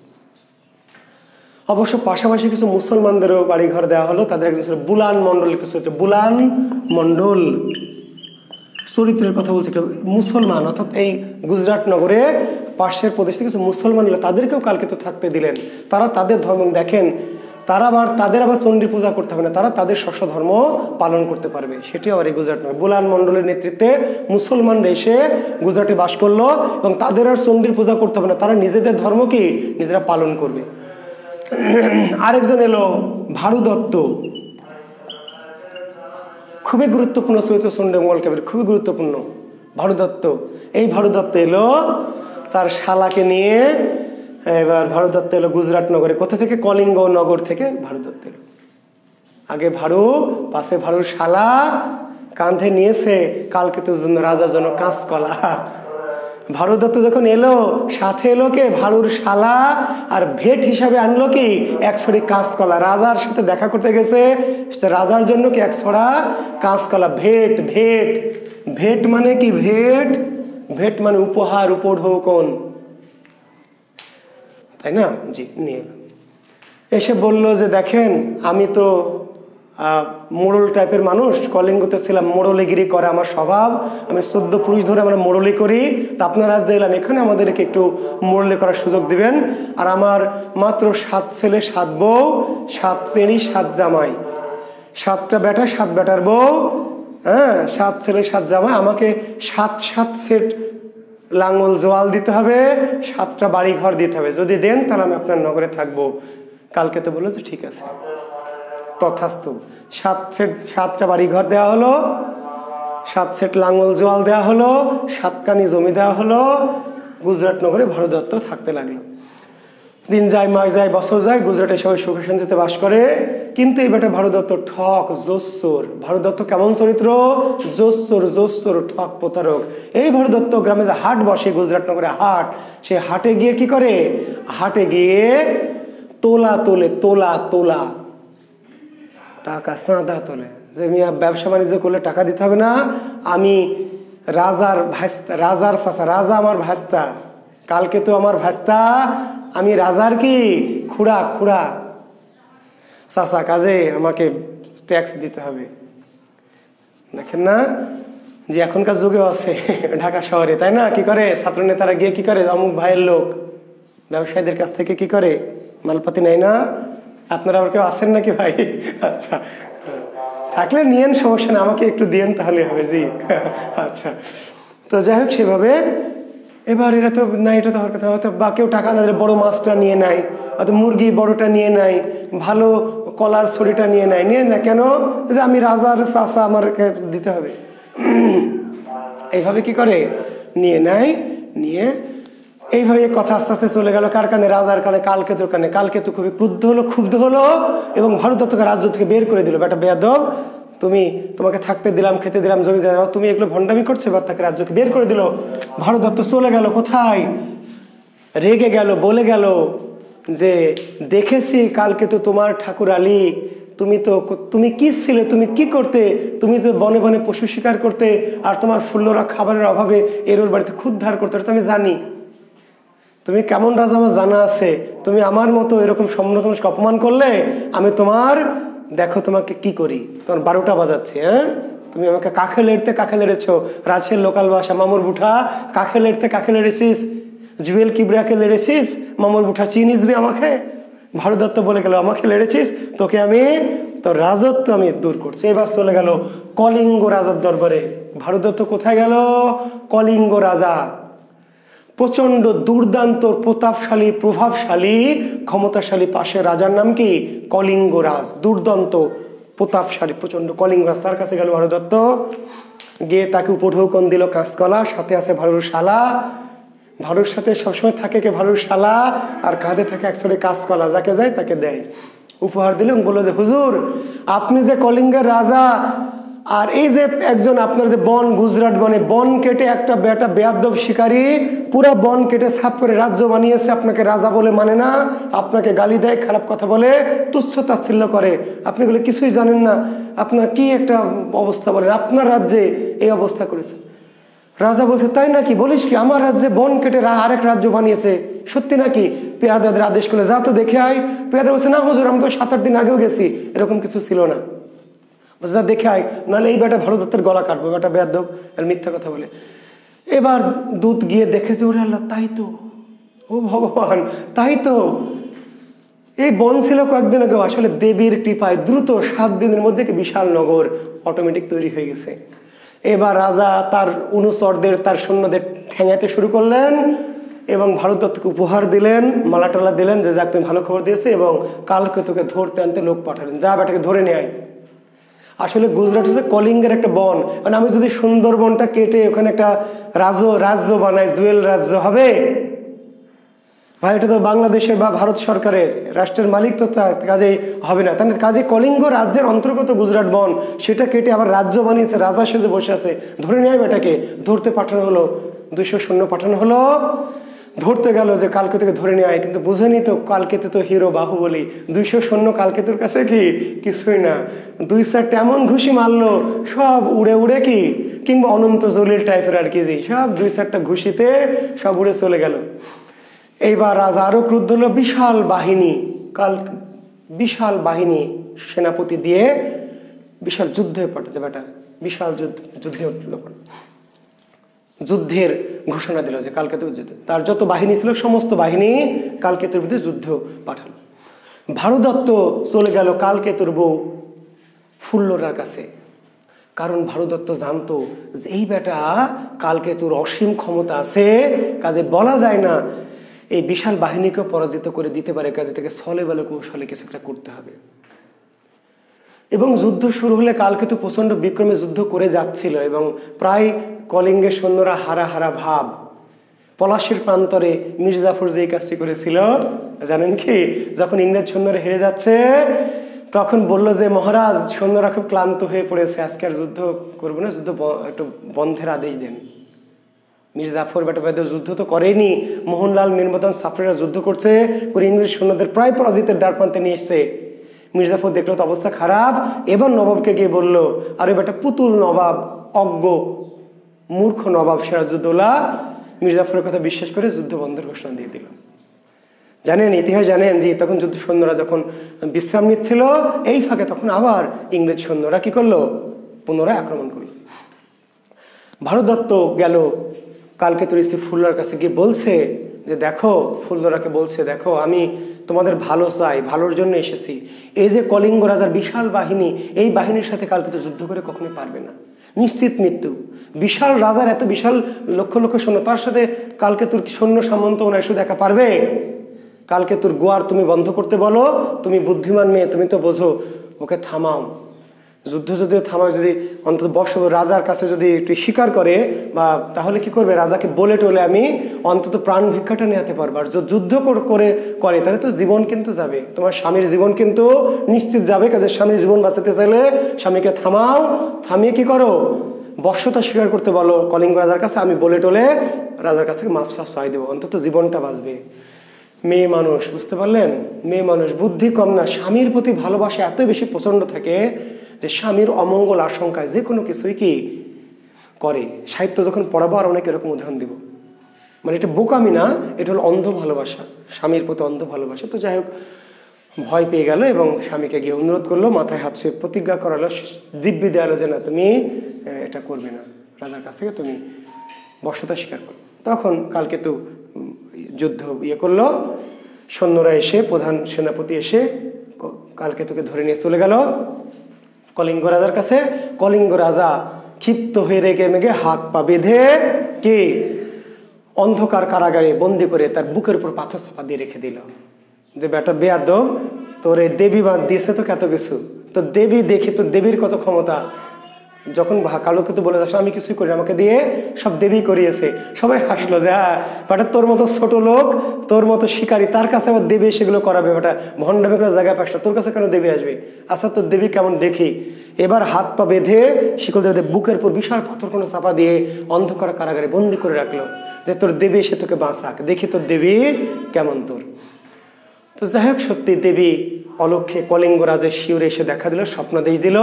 অবশ্য পাশাপাশি কিছু মুসলমানদেরও বাড়িঘর দেওয়া হলো। তাদের একজন ছিল বুলান মণ্ডল, কিছু হচ্ছে বুলান মণ্ডল। চরিত্রের কথা বলছে, মুসলমান, অর্থাৎ এই গুজরাট নগরে পাশের প্রদেশ থেকে কিছু মুসলমান এলো, তাদেরকেও কালকে তো থাকতে দিলেন। তারা তাদের ধর্ম দেখেন, তাদের আবার চণ্ডী পূজা করতে হবে না, তারা তাদের শস্য ধর্ম পালন করতে পারবে। সেটি আবার এই গুজরাট নগর, বুলান মণ্ডলের নেতৃত্বে মুসলমানরা এসে গুজরাটে বাস করলো, এবং তাদের আর চণ্ডীর পূজা করতে হবে না, তারা নিজেদের ধর্ম কি নিজেরা পালন করবে। আরেকজন এলো ভারু দত্ত, খুবই গুরুত্বপূর্ণ চরিত্র চণ্ডী মঙ্গল কাব্যের, খুবই গুরুত্বপূর্ণ ভারু দত্ত। এই ভারু দত্ত এলো তার শালাকে নিয়ে। এবার ভারু দত্ত এলো গুজরাট নগরে। কোথা থেকে? কলিঙ্গ নগর থেকে ভারু দত্ত এলো। আগে ভারু, পাশে ভারুর শালা, কাঁধে নিয়েছে কালকেতুর জন্য রাজার জন্য কাঁচকলা। ভারু দত্ত যখন এলো, সাথে এলো কে? ভারুর শালা, আর ভেট হিসাবে আনলো কি? এক ছড়ি কাঁচকলা। রাজার সাথে দেখা করতে গেছে, রাজার জন্য কি? এক ছড়া কাঁচকলা। ভেট, ভেট, ভেট মানে কি? ভেট, ভেট মানে উপহার, উপঢৌকন, তাই না? জি, নিয়ে এসে বললো যে দেখেন, আমি তো মোড়ল টাইপের মানুষ, কলিঙ্গতে ছিলাম, মোড়লিগিরি করে আমার স্বভাব, আমি 14 পুরুষ ধরে আমরা মোড়লি করি। তা আপনার রাজ্যে এলাম, এখানে আমাদেরকে একটু মোড়লি করার সুযোগ দিবেন। আর আমার মাত্র 7 ছেলে 7 বউ, 7 চেড়ি 7 জামাই, 7টা বেটা 7 বেটার বউ, হ্যাঁ, 7 ছেলে 7 জামাই। আমাকে 7 সেট লাঙ্গল জোয়াল দিতে হবে, 7টা বাড়ি ঘর দিতে হবে। যদি দেন তাহলে আমি আপনার নগরে থাকবো। কালকে তো বললো যে ঠিক আছে, তথাস্তু। 7টা বাড়ি ঘর দেওয়া হলো, 7 সেট লাঙ্গল জোয়াল দেওয়া হলো, 7 কানি জমি দেওয়া হলো। গুজরাট নগরে ভারু দত্ত থাকতে লাগলো। দিন যায়, মাস যায়, বছর যায়, গুজরাটে সবাই সুখে শান্তিতে বাস করে। কিন্তু এই বেটা ভারু দত্ত ঠক, জোচ্চোর। ভারু দত্ত কেমন চরিত্র? জোচ্চোর, ঠক, প্রতারক। এই ভারু দত্ত গ্রামে যে হাট বসে, গুজরাট নগরে হাট, সে হাটে গিয়ে কি করে? হাটে গিয়ে তোলা তোলে, তোলা টাকা, চাঁদা তোলে। যে মিয়া ব্যবসা বাণিজ্য করলে টাকা দিতে হবে না, আমি রাজার ভাস্তা, রাজার চাচা, রাজা আমার ভাস্তা, কালকে তো আমার ভাস্তা, আমি রাজার কি খুড়া চাচা, কাজে আমাকে ট্যাক্স দিতে হবে। দেখেন না যে এখনকার যুগেও আছে ঢাকা শহরে, তাই না? কি করে ছাত্র নেতারা গিয়ে কি করে? অমুক ভাইয়ের লোক ব্যবসায়ীদের কাছ থেকে কি করে? মালপাতি নেয় না? আপনারা আবার কেউ আছেন নাকি ভাই? আচ্ছা, থাকলে নিয়েন, সমস্যা না, আমাকে একটু দিয়েন তাহলে হবে। জি আচ্ছা, তো যাই হোক সেভাবে। এবার এরা তো না, এটা তো হওয়ার কথা, হয়তো বা কেউ টাকা না দিলে বড় মাছটা নিয়ে নেয়, হয়তো মুরগি বড়টা নিয়ে নেয়, ভালো কলার ছড়িটা নিয়ে নেয়। নিয়ে না কেন? যে আমি রাজার চাষা, আমাকে দিতে হবে। এইভাবে কি করে নিয়ে নেয়, নিয়ে এইভাবে কথা আস্তে আস্তে চলে গেল কার কানে? রাজার কানে, কালকেতুর কানে। কালকেতু খুবই ক্রুদ্ধ হলো, ক্ষুব্ধ হলো এবং ভারতদত্তকে রাজ্য থেকে বের করে দিল। বেটা বেয়াদব, তোমাকে থাকতে দিলাম, খেতে দিলাম, জমি জায়গা, তুমি এগুলো ভণ্ডামি করছো। এবার তাকে রাজ্যকে বের করে দিল। ভারতদত্ত চলে গেল কোথায়? রেগে গেল, বলে গেল যে দেখেছি কালকেতু তোমার ঠাকুর আলী, তুমি কি ছিলে, তুমি কি করতে? তুমি যে বনে বনে পশু শিকার করতে, আর তোমার ফুল্লরা খাবারের অভাবে এর ওর বাড়িতে ক্ষুদ্ধার করতে, আমি জানি তুমি কেমন রাজা, আমার জানা আছে। তুমি আমার মতো এরকম সম্রাটকে অপমান করলে আমি তোমার, দেখো তোমাকে কি করি, তোমার 12টা বাজাচ্ছি। হ্যাঁ, তুমি আমাকে কাকে লেড়েছ, রাজের লোকাল ভাষা মামুর বুঠা, কাকে লেড়েছিস? জুয়েল কিবরিয়াকে লেড়েছিস? মামুর বুঠা চিনিস আমাকে? ভারতদত্ত বলে গেল, আমাকে লেড়েছিস, তোকে আমি, তোর রাজত্ব আমি দূর করছি। এবার চলে গেল কলিঙ্গ রাজার দরবারে। ভারতদত্ত কোথায় গেল? কলিঙ্গ রাজা, প্রচন্ড দুর্দান্ত প্রতাপশালী প্রভাবশালী ক্ষমতাশালী পাশে রাজার নাম কি? কলিঙ্গরাজ। দুর্দান্ত প্রতাপশালী প্রচন্ড কলিঙ্গরাজ, তার কাছে গেল ভারতদত্ত। গিয়ে তাকে উপঢৌকন দিল কাঁচকলা, সাথে আছে ভারুর শালা। ভারুর সাথে সবসময় থাকে কে? ভারুর শালা, আর কাঁধে থাকে একসাথে কাঁচকলা, যাকে যায় তাকে দেয়। উপহার দিলেন, বললো যে হুজুর আপনি যে কলিঙ্গের রাজা, আর এই যে একজন আপনার যে বন, গুজরাট বনে বন কেটে একটা বেটা বেয়াদব শিকারী পুরা বন কেটে সাফ করে রাজ্য বানিয়েছে, আপনাকে রাজা বলে মানে না, আপনাকে গালি দেয়, খারাপ কথা বলে, তুচ্ছ তাচ্ছিল্য করে, আপনি বলে কিছুই জানেন না, আপনার কি একটা অবস্থা বলেন, আপনার রাজ্যে এই অবস্থা করেছে। রাজা বলছে তাই নাকি, বলিস কি? আমার রাজ্যে বন কেটে আরেক রাজ্য বানিয়েছে, সত্যি নাকি? পেয়াদাদের আদেশ করলে যা তো দেখে আয়। পেয়াদা বলছে না হুজুর, আমি তো 7-8 দিন আগেও গেছি, এরকম কিছু ছিল না। যা দেখে আয়, নাহলে এই বেটা ভারতদত্তের গলা কাটবো, বেটা বেয়াদব, আর মিথ্যা কথা বলে। এবার দূত গিয়ে দেখেছে, ওরে আল্লাহ, তাই তো, ও ভগবান, তাই তো, এই বন ছিল কয়েকদিন আগে, আসলে দেবীর কৃপায় দ্রুত 7 দিনের মধ্যে বিশাল নগর অটোমেটিক তৈরি হয়ে গেছে। এবার রাজা তার অনুচরদের, তার সৈন্যদের ঠেঙাতে শুরু করলেন এবং ভারতদত্তকে উপহার দিলেন, মালাটালা দিলেন, যে যাক তুমি ভালো খবর দিয়েছে, এবং কালকেতুকে ধরতে আনতে লোক পাঠালেন, যা বেটাকে ধরে নেয়। আসলে গুজরাট হচ্ছে কলিঙ্গের একটা বন, মানে আমি যদি সুন্দরবনটা কেটে ওখানে একটা রাজ্য বানাই, জুয়েল রাজ্য হবে ভাই, এটা তো বাংলাদেশের বা ভারত সরকারের রাষ্ট্রের মালিক, তো কাজেই হবে না। তাহলে কাজে কলিঙ্গ রাজ্যের অন্তর্গত গুজরাট বন, সেটা কেটে আবার রাজ্য বানিয়েছে, রাজা সেজে বসে আছে, ধরে নেয় বেটাকে। ধরতে পাঠানো হলো, 200 সৈন্য পাঠানো হলো, ধরতে গেল যে কালকেতুকে ধরে নেয়, কিন্তু বুঝেনি তো কালকেতু তো হিরো বাহুবলী, 200 সৈন্য কালকেতুর কাছে কি কিছুই না। 2-4টা এমন ঘুষি মারলো, সব উড়ে উড়ে কি, কিংবা অনন্ত জলিল টাইপের আর কি, যে সব 2-4টা ঘুষিতে সব উড়ে চলে গেল। এইবার রাজা আরো ক্রুদ্ধ হলো, বিশাল বাহিনী সেনাপতি দিয়ে বিশাল যুদ্ধে পাঠাচ্ছে বেটা, বিশাল যুদ্ধে উঠলো, যুদ্ধের ঘোষণা দিল যে কালকেতুর যুদ্ধ। তার যত বাহিনী ছিল সমস্ত বাহিনী কালকেতুর বিরুদ্ধে যুদ্ধ পাঠালো। ভারতদত্ত চলে গেল কালকেতুর বউ ফুল্লরার কাছে, কারণ ভারতদত্ত জানতো যে এই বেটা কালকেতুর অসীম ক্ষমতা আছে, কাজে বলা যায় না এই বিশাল বাহিনীকে পরাজিত করে দিতে পারে, কাজে থেকে ছলে বলে কৌশলে কিছু একটা করতে হবে। এবং যুদ্ধ শুরু হলে কালকেতু প্রচন্ড বিক্রমে যুদ্ধ করে যাচ্ছিল এবং প্রায় কলিঙ্গের সৈন্যরা হারা ভাব। পলাশির প্রান্তরে মির্জাফর যে কাজটি করেছিল জানেন কি, যখন ইংরেজ সৈন্যরা হেরে যাচ্ছে তখন বলল যে মহারাজ, সৈন্যরা খুব ক্লান্ত হয়ে পড়েছে, আজকে আর যুদ্ধ করবো না, যুদ্ধ একটু বন্ধের আদেশ দেন। মির্জাফর বেটা যুদ্ধ তো করেনি, মোহনলাল মীরমদন সাফরিরা যুদ্ধ করছে, করে ইংরেজ সৈন্যদের প্রায় পরাজিতের দ্বারপ্রান্তে নিয়ে এসছে। মির্জাফর দেখলো তো অবস্থা খারাপ, এবার নবাবকে গিয়ে বলল, আরে বেটা পুতুল নবাব, অজ্ঞ মূর্খ নবাব সিরাজউদ্দৌলা মির্জাফরের কথা বিশ্বাস করে যুদ্ধ বন্ধের ঘোষণা দিয়ে দিল। জানেন, ইতিহাস জানেন যে তখন যুদ্ধ সৈন্যরা যখন বিশ্রাম নিচ্ছিল, এই ফাঁকে তখন আবার ইংরেজ সৈন্যরা কি করলো, পুনরায় আক্রমণ করলো। ভারতদত্ত গেল কালকেতুর স্ত্রী ফুল্লরার কাছে গিয়ে বলছে যে দেখো, ফুল্লরাকে বলছে দেখো, আমি তোমাদের ভালো চাই, ভালোর জন্য এসেছি। এই যে কলিঙ্গ রাজার বিশাল বাহিনী, এই বাহিনীর সাথে কালকে তো যুদ্ধ করে কখনোই পারবে না, নিশ্চিত মৃত্যু। বিশাল রাজার এত বিশাল লক্ষ লক্ষ সৈন্য, তার সাথে কালকে তোর সৈন্য সামন্ত ওনার শুধু একা পারবে? কালকে তোর গোয়ার তুমি বন্ধ করতে বলো, তুমি বুদ্ধিমান মেয়ে, তুমি তো বোঝো, ওকে থামাও। যুদ্ধ যদিও থামাও, যদি অন্তত রাজার কাছে যদি একটু স্বীকার করে, বা তাহলে কি করবে, রাজাকে বলে টলে আমি অন্তত প্রাণ ভিক্ষাটা নেওয়াতে পারবো। আর যুদ্ধ করে তাহলে তো জীবন কিন্তু যাবে, তোমার স্বামীর জীবন কিন্তু নিশ্চিত যাবে। কাজে স্বামীর জীবন বাঁচাতে চাইলে স্বামীকে থামাও, থামিয়ে কি করো, বশ্যতা স্বীকার করতে বলো কলিঙ্গ রাজার কাছে, আমি বলে টলে রাজার কাছ থেকে মাপসাফ চাই দেবো, অন্তত জীবনটা বাঁচবে। মেয়ে মানুষ, বুঝতে পারলেন, মেয়ে মানুষ বুদ্ধি কম না, স্বামীর প্রতি ভালোবাসা এত বেশি প্রচন্ড থাকে যে স্বামীর অমঙ্গল আশঙ্কায় যে কোনো কিছুই কি করে। সাহিত্য যখন পড়াবো আর অনেক এরকম উদাহরণ দিব, মানে এটা বোকামি না, এটা হলো অন্ধ ভালোবাসা, স্বামীর প্রতি অন্ধ ভালোবাসা। তো যাই হোক, ভয় পেয়ে গেল এবং স্বামীকে গিয়ে অনুরোধ করলো, মাথায় হাত ছুঁয়ে প্রতিজ্ঞা করালো, দিব্যি দেওয়ালো যে না, তুমি এটা করবে না, রাজার কাছ থেকে তুমি বশ্যতা স্বীকার করো। তখন কালকে তো যুদ্ধ করলো, সৈন্যরা এসে, প্রধান সেনাপতি এসে কালকে তোকে ধরে নিয়ে চলে গেল কলিঙ্গ রাজার কাছে। কলিঙ্গ রাজা ক্ষিপ্ত হয়ে রেগে মেগে হাত পা বেঁধে কি অন্ধকার কারাগারে বন্দি করে তার বুকের উপর পাথর চাপা দিয়ে রেখে দিল, যে বেটা বেয়াদব, তোর এই দেবী বাঁধ দিয়েছে তো কত কিছু, তো দেবী দেখে, তো দেবীর কত ক্ষমতা। যখন কালোকে তো বলে যাচ্ছে আমি কিছুই করি, আমাকে দিয়ে সব দেবী করিয়েছে, সবাই হাসলো যে হ্যাঁ বেটা তোর মতো ছোট লোক, তোর মতো শিকারী, তার কাছে আবার দেবী সেগুলো করাবে, বেটা ভণ্ডামি করে জায়গায় পাসটা, তোর কাছে কেন দেবী আসবে, আচ্ছা তোর দেবী কেমন দেখি। এবার হাত পা বেঁধে শিকল দেবে বুকের পর বিশাল পাথর কোনো চাপা দিয়ে অন্ধকার কারাগারে বন্দি করে রাখলো, যে তোর দেবী এসে তোকে বাঁচাক, দেখি তোর দেবী কেমন তোর। তো যাই হোক, সত্যি দেবী অলক্ষ্যে কলিঙ্গরাজের শিউরে এসে দেখা দিল, স্বপ্নাদেশ দিল,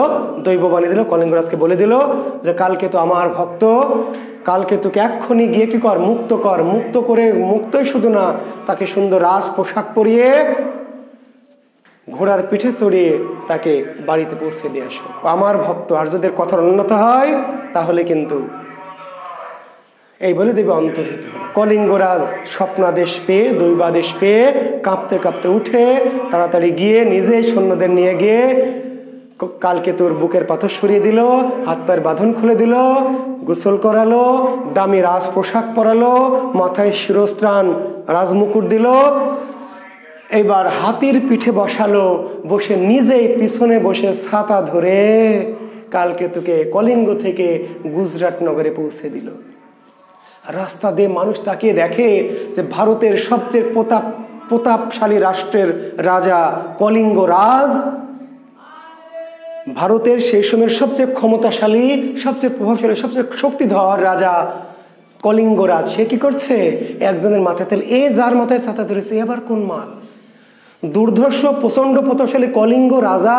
দৈববাণী দিল, কলিঙ্গরাজকে বলে দিল যে কালকে তো আমার ভক্ত, কালকে তোকে এক্ষুনি গিয়ে কি কর, মুক্ত কর, মুক্ত করে, মুক্তই শুধু না, তাকে সুন্দর রাজ পোশাক পরিয়ে ঘোড়ার পিঠে চড়িয়ে তাকে বাড়িতে পৌঁছে দিয়ে আসো, আমার ভক্ত। আর যদি কথার অন্যতা হয় তাহলে কিন্তু, এই বলে দেবী অন্তর্হিত হল। কলিঙ্গরাজ স্বপ্নাদেশ পেয়ে, দৈবাদেশ পেয়ে কাঁপতে কাঁপতে উঠে তাড়াতাড়ি গিয়ে নিজেই সৈন্যদের নিয়ে গিয়ে কালকে তোর বুকের পাথর সরিয়ে দিল, হাত পায়ের বাঁধন খুলে দিল, গোসল করালো, দামি রাজ পোশাক পরালো, মাথায় শিরস্ত্রাণ রাজমুকুট দিল, এবার হাতির পিঠে বসালো, বসে নিজেই পিছনে বসে ছাতা ধরে কালকে তোকে কলিঙ্গ থেকে গুজরাট নগরে পৌঁছে দিল। রাস্তা দিয়ে মানুষ তাকিয়ে দেখে যে ভারতের সবচেয়ে প্রতাপশালী রাষ্ট্রের রাজা কলিঙ্গ রাজ, ভারতের সেই সময়ের সবচেয়ে ক্ষমতাশালী, সবচেয়ে প্রভাবশালী, সবচেয়ে শক্তিধর রাজা কলিঙ্গরাজ, সে কি করছে, একজনের মাথায় তেল, এ যার মাথায় ছাতা ধরেছে এবার কোন মাল। দুর্ধর্ষ প্রচন্ড প্রতাপশালী কলিঙ্গ রাজা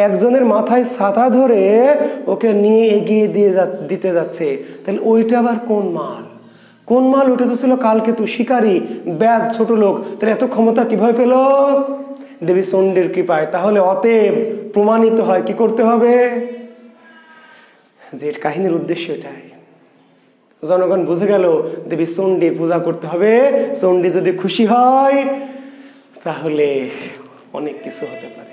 একজনের মাথায় ছাতা ধরে ওকে নিয়ে এগিয়ে দিতে যাচ্ছে, তাহলে ওইটা আবার কোন মাল, কোন মাল? ওটা তো ছিল কালকেতু, শিকারী, ব্যাধ, ছোট লোক, তাহলে এত ক্ষমতা কিভাবে পেল? দেবী চণ্ডীর কৃপায়। তাহলে অতএব প্রমাণিত হয় কি করতে হবে, যে কাহিনীর উদ্দেশ্য এটাই, জনগণ বুঝে গেল দেবী চণ্ডীর পূজা করতে হবে, চণ্ডী যদি খুশি হয় তাহলে অনেক কিছু হতে পারে।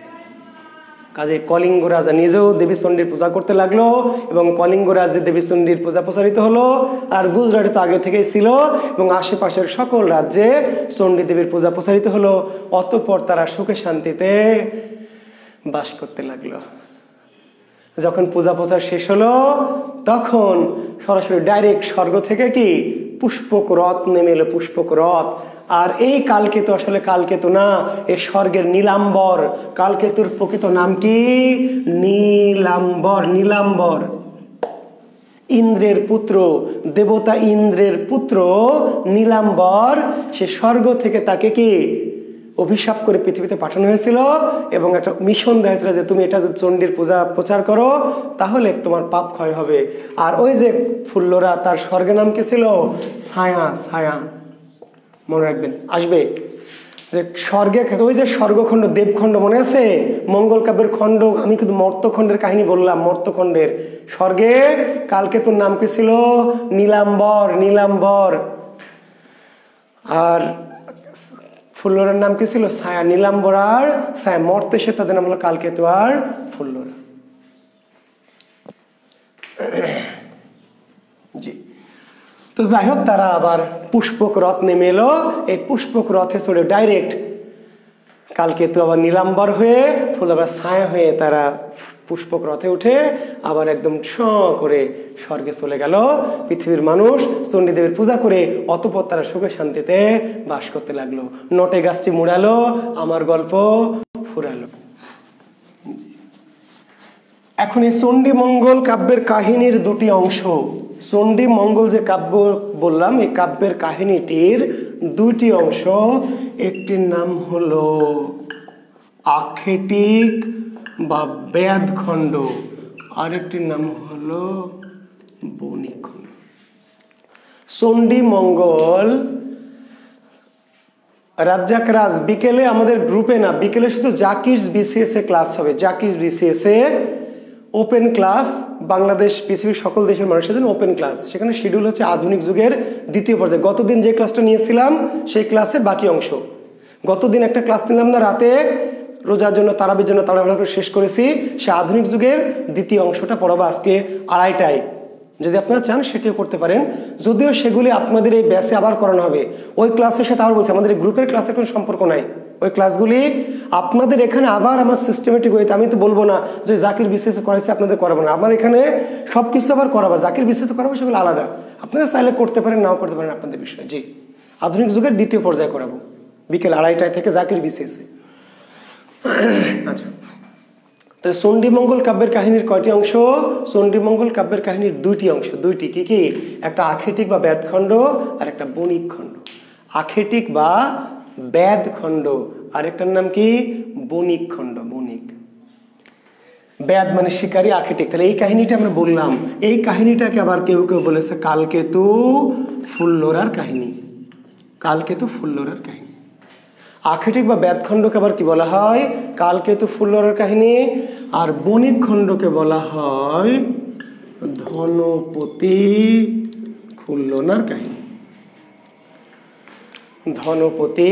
কাজে কলিঙ্গ রাজা নিজেও দেবী চণ্ডীর পূজা করতে লাগলো এবং কলিঙ্গ রাজ্যে দেবী চণ্ডীর পূজা প্রচারিত হলো। আর গুজরাটে তো আগে থেকেই ছিল এবং আশেপাশের সকল রাজ্যে চণ্ডী দেবীর পূজা প্রচারিত হলো। অতঃপর তারা সুখে শান্তিতে বাস করতে লাগলো। যখন পূজা প্রচার শেষ হলো তখন সরাসরি ডাইরেক্ট স্বর্গ থেকে কি পুষ্পক রথ নেমে এলো, পুষ্পক রথ। আর এই কালকেতু আসলে কালকেতু না, এ স্বর্গের নীলাম্বর। কালকেতুর প্রকৃত নাম কি? নীলাম্বর। নীলাম্বর ইন্দ্রের পুত্র, দেবতা ইন্দ্রের পুত্র নীলাম্বর। সে স্বর্গ থেকে তাকে কি অভিশাপ করে পৃথিবীতে পাঠানো হয়েছিল এবং একটা মিশন দেওয়া হয়েছিল যে তুমি এটা যদি চণ্ডীর পূজা প্রচার করো তাহলে তোমার পাপ ক্ষয় হবে। আর ওই যে ফুল্লরা, তার স্বর্গের নাম কি ছিল? ছায়া। ছায়া মনে রাখবেন, আসবে যে স্বর্গে, ওই যে স্বর্গখণ্ড, দেবখণ্ড মনে আছে? মঙ্গল কাব্যের খণ্ড, আমি কিন্তু মর্তখণ্ডের কাহিনী বললাম। মর্তখণ্ডের স্বর্গে কালকেতুর নাম কি ছিল? নীলাম্বর। নীলাম্বর। আর ফুল্লরার নাম কি ছিল? ছায়া। নীলাম্বর আর ছায়া মর্তে সে, তাদের নাম হলো কালকেতু আর ফুল্লরা। জি। তো যাই হোক, তারা আবার পুষ্পক রথ নেমে এলো। এই পুষ্পক রথে চড়ে ডাইরেক্ট কালকেতু আবার নীলাম্বর হয়ে, ফুলরা ছায়া হয়ে তারা পুষ্পক রথে উঠে আবার একদম ছ করে স্বর্গে চলে গেল। পৃথিবীর মানুষ চণ্ডী দেবীর পূজা করে অতঃপর তারা সুখে শান্তিতে বাস করতে লাগলো। নটে গাছটি মুড়ালো, আমার গল্প ফুরালো। এখন এই চণ্ডী মঙ্গল কাব্যের কাহিনীর দুটি অংশ। চণ্ডী মঙ্গল যে কাব্য বললাম, এই কাব্যের কাহিনীটির দুটি অংশ। একটির নাম হলো আক্ষেটিক বা বেদখণ্ড, আরেকটির নাম হলো বণিক খণ্ড। চণ্ডী মঙ্গল রাজ্জাক রাজ বিকেলে আমাদের গ্রুপে না, বিকেলে শুধু জাকির বিসিএস এ ক্লাস হবে। জাকির বিসিএস এ ওপেন ক্লাস, বাংলাদেশ পৃথিবীর সকল দেশের মানুষের জন্য ওপেন ক্লাস। সেখানে শিডিউল হচ্ছে আধুনিক যুগের দ্বিতীয় পর্যায়ে। গতদিন যে ক্লাসটা নিয়েছিলাম সেই ক্লাসের বাকি অংশ। গতদিন একটা ক্লাস নিলাম না রাতে, রোজার জন্য তারাবির জন্য তাড়াহুড়া করে শেষ করেছি। সে আধুনিক যুগের দ্বিতীয় অংশটা পড়াবো আজকে 2:30টায়। যদি আপনারা চান সেটিও করতে পারেন, যদিও সেগুলি আপনাদের এই ব্যাচে আবার করানো হবে। ওই ক্লাসের সাথে আবার বলছি, আমাদের এই গ্রুপের ক্লাসের কোনো সম্পর্ক নাই। ওই ক্লাসগুলি আপনাদের এখানে আবার আমার সিস্টেমেটিক ওয়েতে, আমি তো বলবো না যে জাকির বিসিএসে করাইছে আপনাদের করাবো না। আমার এখানে সব কিছু আবার করাবো, জাকির বিসিএসে করাবো সেগুলো আলাদা। আপনারা চাইলে করতে পারেন, নাও করতে পারেন, আপনাদের বিষয়। জি, আধুনিক যুগের দ্বিতীয় পর্যায়ে করাবো বিকেল 2:30টায় থেকে জাকির বিসিএসে। আচ্ছা, তো চণ্ডী মঙ্গল কাব্যের কাহিনীর কয়টি অংশ? চণ্ডী মঙ্গল কাব্যের কাহিনীর দুইটি অংশ। দুইটি কি কি? একটা আক্ষেটিক বা বেদখণ্ড আর একটা বণিক খণ্ড। আক্ষেটিক বা বেদখণ্ড, আরেকটার নাম কি? বণিক খণ্ড। বণিক, বেদ মানে শিকারী, আক্ষেটিক। তাহলে এই কাহিনীটা আমরা বললাম, এই কাহিনীটাকে আবার কেউ কেউ বলেছে কালকেতু ফুল্লরার কাহিনী। কালকেতু ফুল্লরার কাহিনী। আক্ষেটিক বা বেদখণ্ডকে আবার কি বলা হয়? কালকেতু ফুল্লরার কাহিনী। আর বণিক খণ্ডকে বলা হয় ধনপতি খুল্লনার কাহিনী। ধনপতি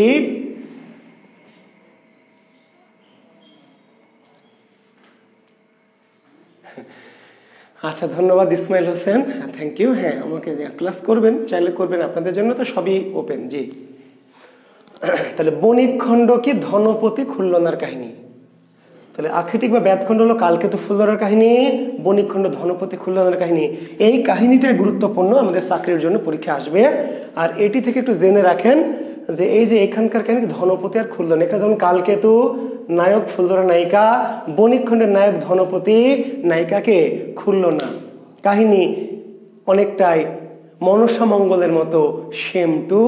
আচ্ছা, ধন্যবাদ ইসমাইল হোসেন, হ্যাঁ থ্যাংক ইউ। হ্যাঁ, আমাকে ক্লাস করবেন, চাইলে করবেন, আপনাদের জন্য তো সবই ওপেন। জি, তাহলে বণিক খণ্ড কি? ধনপতি খুল্লনার কাহিনী। তাহলে আক্ষেটিক বা বেদখণ্ড হলো কালকেতু ফুল্লরার কাহিনী, বণিক খণ্ড ধনপতি খুল্লনার কাহিনী। এই কাহিনীটাই গুরুত্বপূর্ণ, আমাদের চাকরির জন্য পরীক্ষা আসবে। আর এটি থেকে একটু জেনে রাখেন যে এই যে এখানকার কাহিনী ধনপতি আর খুল্লন, এখানে যেমন কালকেতু নায়ক, ফুল্লরা নায়িকা, বণিক খণ্ডের নায়ক ধনপতি, নায়িকাকে খুল্লনা। কাহিনী অনেকটাই মনসা মঙ্গলের মতো, সেম টু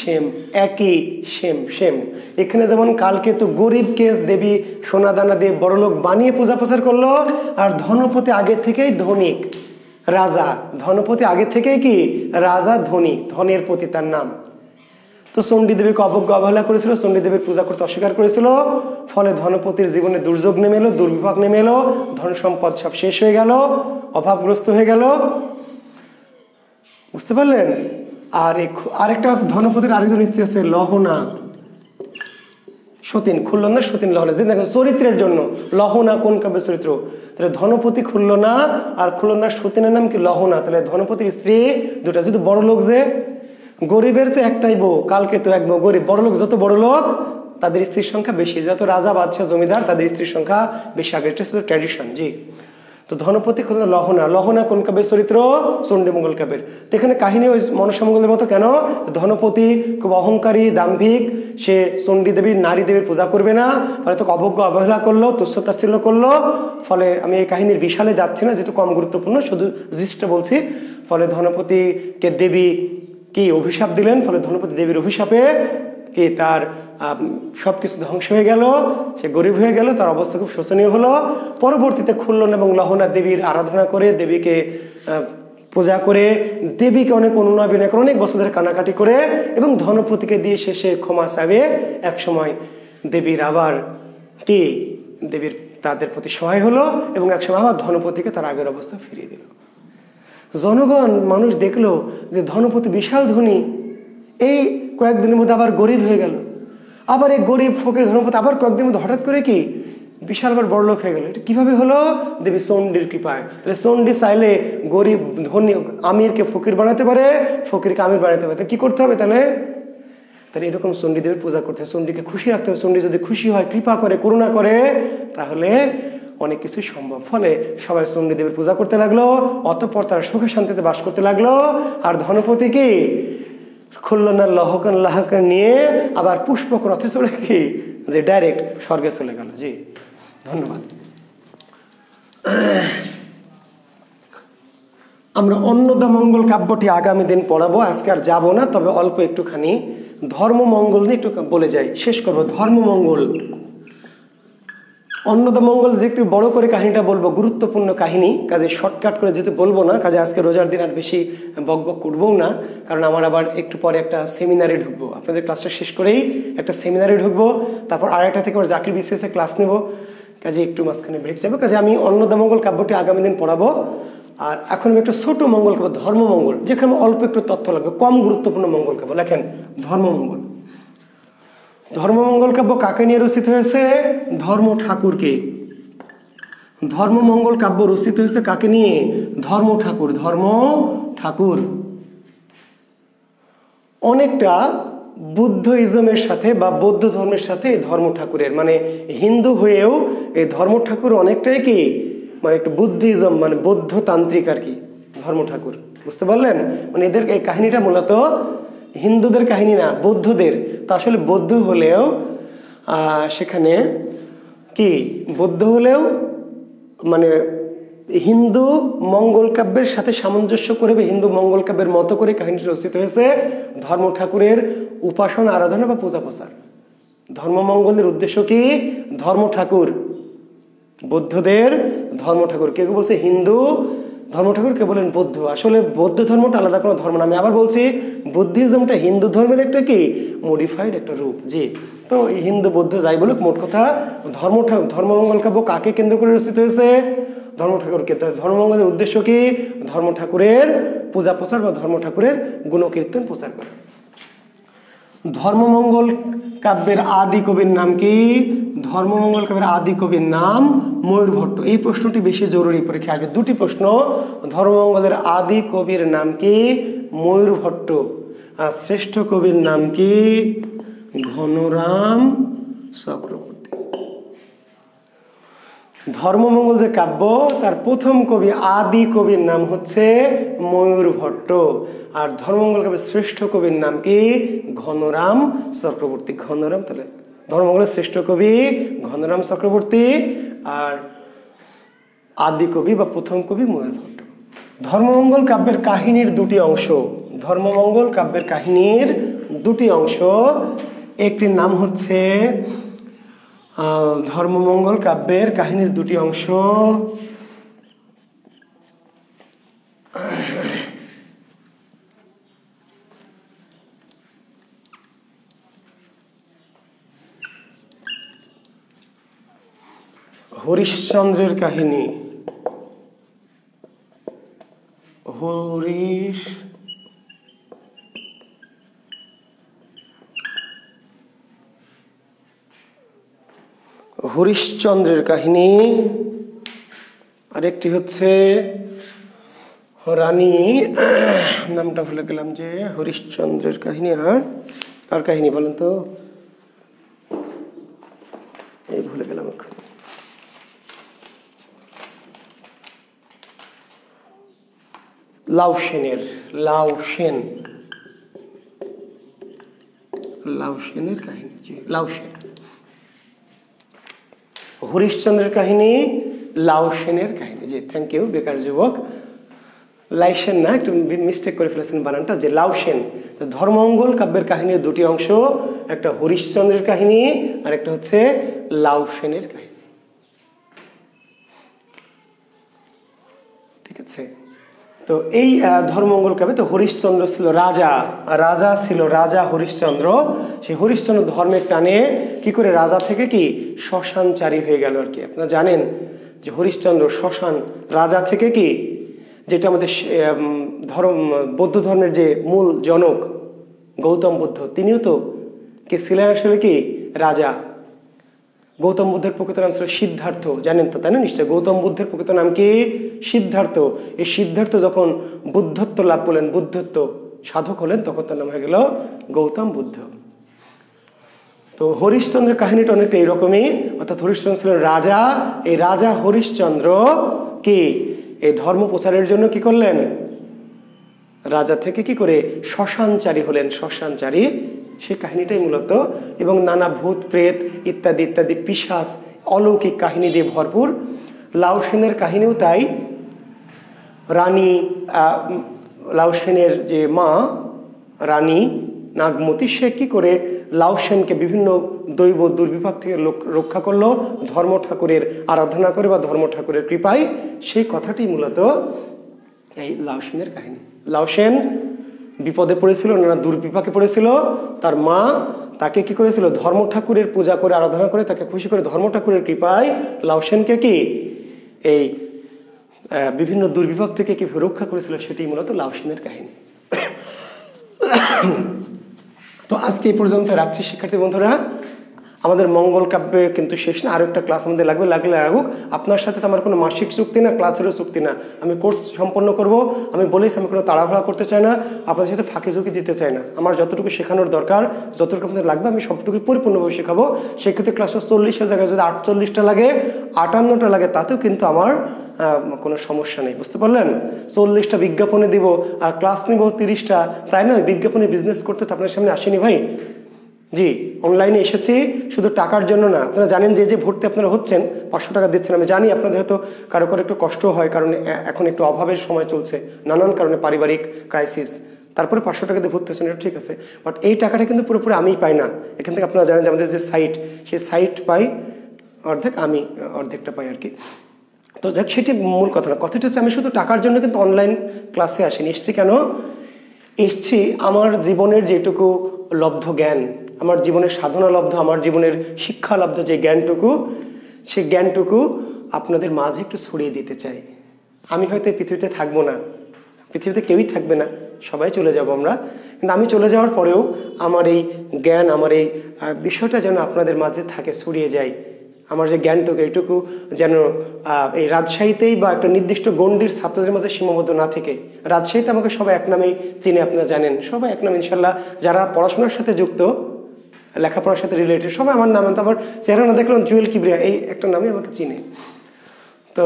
সেম, একই, সেম সেম। এখানে যেমন কালকেতু গরিবকে দেবী সোনা দানা দিয়ে বড়লোক বানিয়ে পূজা প্রচার করলো, আর ধনপতি আগে থেকেই ধনিক রাজা। ধনপতি আগে থেকেই কি? রাজা, ধনিক, ধনের প্রতি তার নাম। তো চণ্ডী দেবীকে অবজ্ঞা অবহেলা করেছিল, চণ্ডী দেবীর পূজা করতে অস্বীকার করেছিল। ফলে ধনপতির জীবনে দুর্যোগ নেমে এলো, দুর্বিপাক নেমে এলো, ধন সম্পদ সব শেষ হয়ে গেল, অভাবগ্রস্ত হয়ে গেল। বুঝতে পারলেন? আর আরেকটা ধনপতির আরেকজন স্ত্রী আছে লহনা, সতীন। খুল্লনা, সতীন, লহনা। যে দেখেন চরিত্রের জন্য লহনা কোন কাব্যের চরিত্র? তাহলে ধনপতি খুল্লনা আর খুল্লনার সতীনের নাম কি? লহনা। তাহলে ধনপতির স্ত্রী দুটা। শুধু বড় লোক, যে গরিবের তো একটাই বউ, কালকেতু এক বউ। গরিব, বড় লোক যত বড় লোক তাদের স্ত্রীর সংখ্যা বেশি, যত রাজা বাদশাহ জমিদার তাদের স্ত্রীর সংখ্যা বেশি। আগে এটা ছিল ট্র্যাডিশন। জি, তো ধনপতি খুল্লনা, লহনা। লহনা কোন কাব্যের চরিত্র? চণ্ডী মঙ্গল কাব্যের। তো এখানে কাহিনী ওই মনসা মঙ্গলের মতো। কেন? ধনপতি খুব অহংকারী, দাম্ভিক, সে চণ্ডী দেবীর, নারী দেবীর পূজা করবে না, ফলে তোকে অবজ্ঞা অবহেলা করলো, তুচ্ছতাচ্ছিল্য করলো। ফলে আমি এই কাহিনীর বিশালে যাচ্ছি না, যেহেতু কম গুরুত্বপূর্ণ, শুধু জিস্টটা বলছি। ফলে ধনপতিকে দেবী কি অভিশাপ দিলেন, ফলে ধনপতি দেবীর অভিশাপে কি তার সবকিছু ধ্বংস হয়ে গেল, সে গরিব হয়ে গেল, তার অবস্থা খুব শোচনীয় হলো। পরবর্তীতে খুল্লন এবং লহনা দেবীর আরাধনা করে, দেবীকে পূজা করে, দেবীকে অনেক অনুনয় বিনয় করে, অনেক বছর ধরে কানাকাটি করে, এবং ধনপতিকে দিয়ে শেষে ক্ষমা চাবে। এক সময় দেবীর আবার কি, দেবীর তাদের প্রতি সহায় হলো, এবং একসময় আবার ধনপতিকে তার আগের অবস্থা ফিরিয়ে দিল। জনগণ, মানুষ দেখলো যে ধনপতি বিশাল ধনী, এই কয়েকদিনের মধ্যে আবার গরিব হয়ে গেল। আবার এই গরিব ফকির ধর্মপতি আবার কয়েকদিন মধ্যে হঠাৎ করে কি বিশাল আবার বড় লোক হয়ে গেল। এটা কিভাবে হলো? দেবী চণ্ডীর কৃপায়। তাহলে চণ্ডী চাইলে গরিব ধনী আমিরকে ফকির বানাতে পারে, ফকিরকে আমির বানাতে পারে। কি করতে হবে তাহলে? তাহলে এরকম চণ্ডী দেবীর পূজা করতে হবে, চণ্ডীকে খুশি রাখতে হবে। চণ্ডী যদি খুশি হয়, কৃপা করে, করুণা করে, তাহলে অনেক কিছুই সম্ভব। ফলে সবাই চণ্ডী দেবীর পূজা করতে লাগলো, অতঃপর তারা সুখে শান্তিতে বাস করতে লাগলো। আর ধনপতি কি খুল্লনার লাহকান নিয়ে আবার পুষ্পক রথে চড়ে কি যে ডাইরেক্ট স্বর্গে চলে গেল। জি ধন্যবাদ। আমরা অন্নদামঙ্গল কাব্যটি আগামী দিন পড়াবো, আজকে আর যাবো না, তবে অল্প একটুখানি ধর্মমঙ্গল নিয়ে একটু বলে যাই, শেষ করবো। ধর্মমঙ্গল, অন্নদামঙ্গল যে একটু বড় করে কাহিনীটা বলবো, গুরুত্বপূর্ণ কাহিনী, কাজে শর্টকাট করে যেতে বলবো না। কাজে আজকে রোজার দিন আর বেশি বকবক করবো না, কারণ আমার আবার একটু পরে একটা সেমিনারে ঢুকবো। আপনাদের ক্লাসটা শেষ করেই একটা সেমিনারে ঢুকবো, তারপর আরেকটা থেকে আবার জাকির বিসিএসে ক্লাস নেব। কাজে একটু মাঝখানে ব্রেক যাবে। কাজে আমি অন্নদামঙ্গল কাব্যটি আগামী দিন পড়াবো। আর এখন আমি একটা ছোট মঙ্গল কাব্য, ধর্মমঙ্গল, যেখানে অল্প একটু তথ্য লাগবে, কম গুরুত্বপূর্ণ মঙ্গল কাব্য। লেখেন ধর্মমঙ্গল। ধর্মমঙ্গল কাব্য কাকে নিয়ে রচিত হয়েছে? ধর্ম ঠাকুরকে। ধর্মমঙ্গল কাব্য রচিত হয়েছে কাকে নিয়ে? ধর্ম ঠাকুর। ধর্ম ঠাকুর অনেকটা বুদ্ধইজমের সাথে বা বৌদ্ধ ধর্মের সাথে এই ধর্ম ঠাকুরের, মানে হিন্দু হয়েও এই ধর্ম ঠাকুর অনেকটাই কি মানে একটু বুদ্ধিজম, মানে বৌদ্ধ তান্ত্রিক আর কি ধর্ম ঠাকুর। বুঝতে পারলেন? মানে এদের এই কাহিনীটা মূলত হিন্দুদের কাহিনী না, বৌদ্ধদের। তা আসলে বৌদ্ধ হলেও সেখানে কি বৌদ্ধ হলেও মানে হিন্দু মঙ্গল কাব্যের সাথে সামঞ্জস্য করে হিন্দু মঙ্গল কাব্যের মতো করে কাহিনীটি রচিত হয়েছে। ধর্ম ঠাকুরের উপাসনা, আরাধনা বা পূজা প্রচার। ধর্মমঙ্গলের উদ্দেশ্য কি? ধর্ম ঠাকুর, বৌদ্ধদের ধর্ম ঠাকুর। কেউ বলছে হিন্দু ধর্ম ঠাকুর, কেউ বলেন বৌদ্ধ। আসলে বৌদ্ধ ধর্মটা আলাদা কোনো ধর্ম না। আমি আবার বলছি, বুদ্ধিজমটা হিন্দু ধর্মের একটা কি মডিফাইড একটা রূপ। জি, তো হিন্দু বৌদ্ধ যাই বলুক, মোট কথা ধর্মমঙ্গল কাব্য কাকে কেন্দ্র করে রচিত হয়েছে? ধর্ম ঠাকুরকে। ধর্মমঙ্গলের উদ্দেশ্য কি? ধর্ম ঠাকুরের পূজা প্রচার বা ধর্ম ঠাকুরের গুণকীর্তন প্রচার করা। ধর্মমঙ্গল কাব্যের আদি কবির নাম কি? ধর্মমঙ্গল কাব্যের আদি কবির নাম ময়ূর ভট্ট। এই প্রশ্নটি বেশি জরুরি, পরীক্ষায় আসবে। দুটি প্রশ্ন। ধর্মমঙ্গলের আদি কবির নাম কি? ময়ূর ভট্ট। আর শ্রেষ্ঠ কবির নাম কি? ঘনরাম চক্রবর্তী। ধর্মমঙ্গল যে কাব্য, তার প্রথম কবি, আদি কবির নাম হচ্ছে ময়ূর ভট্ট। আর ধর্মমঙ্গল কাব্যের শ্রেষ্ঠ কবির নাম কি? ঘনরাম চক্রবর্তী। ঘনরাম, তাহলে ধর্মমঙ্গলের শ্রেষ্ঠ কবি ঘনরাম চক্রবর্তী, আর আদি কবি বা প্রথম কবি ময়ূর ভট্ট। ধর্মমঙ্গল কাব্যের কাহিনীর দুটি অংশ। ধর্মমঙ্গল কাব্যের কাহিনীর দুটি অংশ। একটির নাম হচ্ছে ধর্মমঙ্গল কাব্যের কাহিনীর দুটি অংশ। হরিশ্চন্দ্রের কাহিনী। হরিশ্চন্দ্রের কাহিনী। আরেকটি হচ্ছে রানী, নামটা ভুলে গেলাম, যে হরিশ্চন্দ্রের কাহিনী। আর কাহিনী বলেন তো, এই ভুলে গেলাম এখন। লাউসেনের কাহিনী। জি, লাউসেন। হরিশ্চন্দ্রের কাহিনী, লাউসেনের কাহিনী। জি, থ্যাংক ইউ। বেকার যুবক, লাইসেন না, একটু মিস্টেক করে ফেলেছেন বানানটা, যে লাউসেন। ধর্মমঙ্গল কাব্যের কাহিনীর দুটি অংশ, একটা হরিশ্চন্দ্রের কাহিনী আর একটা হচ্ছে লাউসেনের কাহিনী। ঠিক আছে? তো এই ধর্মমঙ্গল কাব্যে তো হরিশ্চন্দ্র ছিল রাজা হরিশ্চন্দ্র। সেই হরিশ্চন্দ্র ধর্মের টানে কি করে রাজা থেকে কি শ্মশানচারী হয়ে গেল আর কি। আপনারা জানেন যে হরিশ্চন্দ্র শ্মশান রাজা থেকে কি, যেটা আমাদের বৌদ্ধ ধর্মের যে মূল জনক গৌতম বুদ্ধ, তিনিও তো কি ছিলেন আসলে কি রাজা। গৌতম বুদ্ধের প্রকৃত নাম ছিল সিদ্ধার্থ, জানেন তো তাই না নিশ্চয়? গৌতম বুদ্ধের প্রকৃত নাম কি? সিদ্ধার্থ। এই সিদ্ধার্থ যখন বুদ্ধত্ব লাভ করলেন, বুদ্ধত্ব সাধক হলেন, তখন তার নাম হয়ে গেল গৌতম বুদ্ধ। তো হরিশ্চন্দ্রের কাহিনীটা অনেকটা এইরকমই, অর্থাৎ হরিশ্চন্দ্র ছিলেন রাজা। এই রাজা হরিশ্চন্দ্র কি এই ধর্ম প্রচারের জন্য কি করলেন? রাজা থেকে কি করে শ্মশানচারী হলেন, শ্মশানচারী, সেই কাহিনীটাই মূলত। এবং নানা ভূত প্রেত ইত্যাদি ইত্যাদি পিশাচ অলৌকিক কাহিনী দিয়ে ভরপুর। লাউ সেনের কাহিনীও তাই। রানী লাউ সেনের যে মা রানী নাগমতী, সে কি করে লাউ সেনকে বিভিন্ন দৈব দুর্বিপাক থেকে রক্ষা করলো ধর্ম ঠাকুরের আরাধনা করে বা ধর্ম ঠাকুরের কৃপায়, সেই কথাটি মূলত এই লাউ সেনের কাহিনী। লাউ সেন বিপদে পড়েছিল, নানা দুর্বিপাকে পড়েছিল। তার মা তাকে কি করেছিল? ধর্ম ঠাকুরের পূজা করে আরাধনা করে তাকে খুশি করে ধর্ম ঠাকুরের কৃপায় লাউ সেনকে কি এই বিভিন্ন দুর্বিপাক থেকে কি রক্ষা করেছিল, সেটি মূলত লাউ সেনের কাহিনী। তো আজকে এই পর্যন্ত রাখছি শিক্ষার্থী বন্ধুরা। আমাদের মঙ্গল কাব্যে কিন্তু শেষ না, আরও একটা ক্লাস আমাদের লাগবে, লাগলে লাগুক। আপনার সাথে তো আমার কোনো মাসিক চুক্তি না, ক্লাসেরও চুক্তি না। আমি কোর্স সম্পন্ন করব, আমি বলেছি আমি কোনো তাড়াহুড়া করতে চাই না, আপনাদের সাথে ফাঁকি ঝুঁকি দিতে চাই না। আমার যতটুকু শেখানোর দরকার, যতটুকু আপনাদের লাগবে, আমি সবটুকুই পরিপূর্ণভাবে শেখাবো। সেক্ষেত্রে ক্লাসে 40-এর জায়গায় যদি 48টা লাগে, 58টা লাগে, তাতেও কিন্তু আমার কোনো সমস্যা নেই, বুঝতে পারলেন? 40টা বিজ্ঞাপনে দিব আর ক্লাস নিব 30টা, তাই নয়? বিজ্ঞাপনে বিজনেস করতে তো আপনার সামনে আসেনি ভাই। জি, অনলাইনে এসেছি শুধু টাকার জন্য না। আপনারা জানেন যে ভর্তি আপনারা হচ্ছেন, 500 টাকা দিচ্ছেন। আমি জানি আপনাদের হয়তো কারো কারো একটু কষ্ট হয়, কারণ এখন একটু অভাবের সময় চলছে, নানান কারণে পারিবারিক ক্রাইসিস। তারপরে 500 টাকা দিয়ে ভর্তি হচ্ছেন, এটা ঠিক আছে। বাট এই টাকাটা কিন্তু পুরোপুরি আমিই পাই না। এখান থেকে আপনারা জানেন যে আমাদের যে সাইট, সেই সাইট পাই অর্ধেক, আমি অর্ধেকটা পাই আর কি। তো যাক, সেটি মূল কথা না। কথাটা হচ্ছে আমি শুধু টাকার জন্য কিন্তু অনলাইন ক্লাসে আসিনি। এসছি কেন? এসছি আমার জীবনের যেটুকু লব্ধ জ্ঞান, আমার জীবনের সাধনা লব্ধ, আমার জীবনের শিক্ষা লব্ধ যে জ্ঞানটুকু, সেই জ্ঞানটুকু আপনাদের মাঝে একটু ছড়িয়ে দিতে চাই। আমি হয়তো এই পৃথিবীতে থাকবো না, পৃথিবীতে কেউই থাকবে না, সবাই চলে যাব আমরা। কিন্তু আমি চলে যাওয়ার পরেও আমার এই জ্ঞান, আমার এই বিষয়টা যেন আপনাদের মাঝে থাকে, ছড়িয়ে যায়। আমার যে জ্ঞানটুকু, এইটুকু যেন এই রাজশাহীতেই বা একটা নির্দিষ্ট গণ্ডির ছাত্রদের মাঝে সীমাবদ্ধ না থেকে, রাজশাহীতে আমাকে সবাই এক নামেই চিনে, আপনারা জানেন, সবাই এক নামে ইনশাল্লাহ। যারা পড়াশোনার সাথে যুক্ত, লেখাপড়ার সাথে রিলেটেড, সবাই আমার নাম, তো আমার চেহারা না দেখলাম জুয়েল কিবরিয়া, এই একটা নামে আমাকে চিনে। তো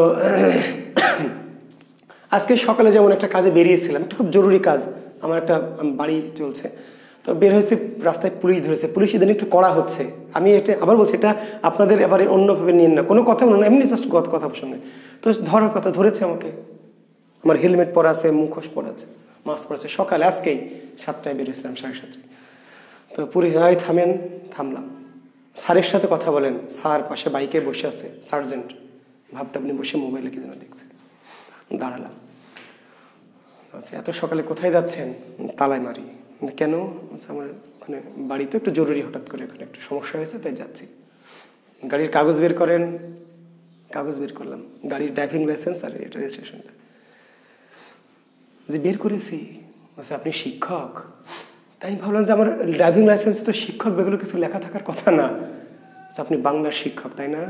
আজকে সকালে যেমন একটা কাজে বেরিয়েছিলাম, একটা খুব জরুরি কাজ, আমার একটা বাড়ি চলছে, তো বের হয়েছে, রাস্তায় পুলিশ ধরেছে। পুলিশ ইদানিং একটু কড়া হচ্ছে। আমি এটা আবার বলছি, এটা আপনাদের এবারে অন্যভাবে নিন না, কোনো কথা বলুন, এমনি জাস্ট কথা সঙ্গে। তো ধরার কথা, ধরেছে আমাকে। আমার হেলমেট পরা আছে, মুখোশ পরা আছে, মাস্ক পরা আছে। সকালে আজকেই 7টায় বেরিয়েছিলাম, 7:30টায়। তো পুলিশ থামেন, থামলাম। স্যারের সাথে কথা বলেন, স্যার পাশে বাইকে বসে আছে, সার্জেন্ট ভাবটা আপনি বসে মোবাইলে কি যেন দেখছে। দাঁড়ালাম, আচ্ছা এত সকালে কোথায় যাচ্ছেন? তালাই মারি। কেন? আমার ওখানে বাড়িতে একটু জরুরি, হঠাৎ করে ওখানে একটু সমস্যা হয়েছে, তাই যাচ্ছি। গাড়ির কাগজ বের করেন। কাগজ বের করলাম, গাড়ির ড্রাইভিং লাইসেন্স আর এটা রেজিস্ট্রেশনটা যে বের করেছি। আচ্ছা আপনি শিক্ষক? তাই আমি ভাবলাম যে আমার ড্রাইভিং লাইসেন্স তো শিক্ষক বেগুলো কিছু লেখা থাকার কথা না। আচ্ছা আপনি বাংলার শিক্ষক তাই না?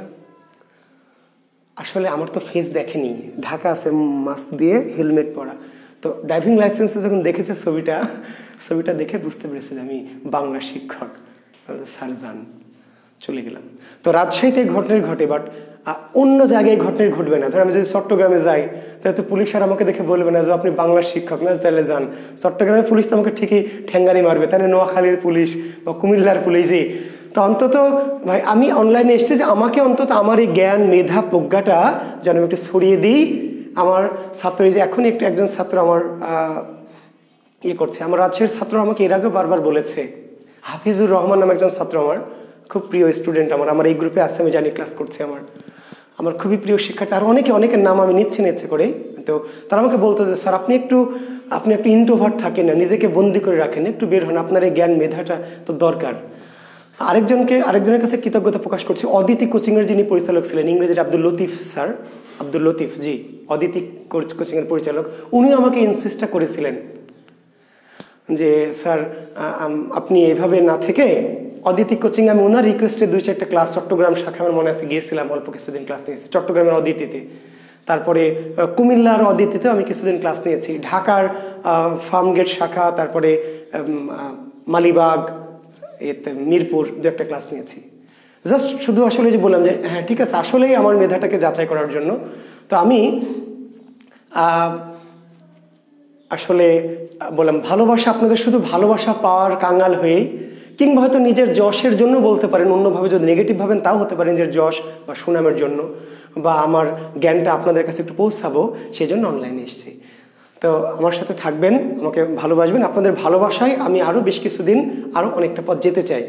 আসলে আমার তো ফেস দেখেনি, ঢাকা আছে, মাস্ক দিয়ে, হেলমেট পরা। তো ড্রাইভিং লাইসেন্সে যখন দেখেছে ছবিটা দেখে বুঝতে পেরেছি যে আমি বাংলা শিক্ষক। স্যার যান, চলে গেলাম। তো রাজশাহীতে ঘটনার ঘটে, বাট অন্য জায়গায় ঘটনার ঘটবে না। ধর আমি যদি চট্টগ্রামে যাই, তাহলে তো পুলিশ আর আমাকে দেখে বলবে না যে আপনি বাংলার শিক্ষক না, তাহলে যান। চট্টগ্রামের পুলিশ তো আমাকে ঠিকই ঠ্যাঙ্গানি মারবে, তাহলে নোয়াখালীর পুলিশ বা কুমিল্লার পুলিশই। তো অন্তত ভাই আমি অনলাইনে এসেছি যে আমাকে অন্তত আমার এই জ্ঞান, মেধা, প্রজ্ঞাটা যেন আমি একটু ছড়িয়ে দিই। আমার ছাত্র, এই যে এখনই একজন ছাত্র আমার করছে, আমার রাজশাহীর ছাত্র আমাকে এর আগেও বারবার বলেছে। হাফিজুর রহমান নামে একজন ছাত্র, আমার খুব প্রিয় স্টুডেন্ট, আমার এই গ্রুপে আছে, আমি জানি, ক্লাস করছে, আমার খুবই প্রিয় শিক্ষার্থী। আর অনেকের নাম আমি নিচ্ছে করে। তো তারা আমাকে বলতো যে স্যার আপনি একটু ইন্ট্রোভার্ট থাকেন না, নিজেকে বন্দি করে রাখেন, একটু বের হন, আপনার এই জ্ঞান মেধাটা তো দরকার। আরেকজনের কাছে কৃতজ্ঞতা প্রকাশ করছি। অদিতি কোচিংয়ের যিনি পরিচালক ছিলেন, ইংরেজির আব্দুল লতিফ স্যার, আব্দুল লতিফ জি, অদিতি কোচিংয়ের পরিচালক, উনি আমাকে ইনসিস্টটা করেছিলেন যে স্যার আপনি এভাবে না থেকে অদিতি কোচিং আমি ওনার রিকোয়েস্টে 2-4টা ক্লাস চট্টগ্রাম শাখা আমার মনে আছে গিয়েছিলাম, অল্প কিছুদিন ক্লাস নিয়েছি চট্টগ্রামের অদিতিতে। তারপরে কুমিল্লার অদিতিতে আমি কিছুদিন ক্লাস নিয়েছি, ঢাকার ফার্মগেট শাখা, তারপরে মালিবাগ, মিরপুর 2-একটা ক্লাস নিয়েছি। জাস্ট শুধু আসলে যে বললাম যে হ্যাঁ ঠিক আছে, আসলেই আমার মেধাটাকে যাচাই করার জন্য। তো আমি আসলে বললাম ভালোবাসা, আপনাদের শুধু ভালোবাসা পাওয়ার কাঙ্গাল হয়েই, কিংবা হয়তো নিজের যশের জন্য বলতে পারেন, অন্যভাবে যদি নেগেটিভ ভাবেন তাও হতে পারে, নিজের যশ বা সুনামের জন্য, বা আমার জ্ঞানটা আপনাদের কাছে একটু পৌঁছাবো সেই জন্য অনলাইনে এসেছি। তো আমার সাথে থাকবেন, আমাকে ভালোবাসবেন, আপনাদের ভালোবাসায় আমি আরও বেশ কিছুদিন আরও অনেকটা পথ যেতে চাই,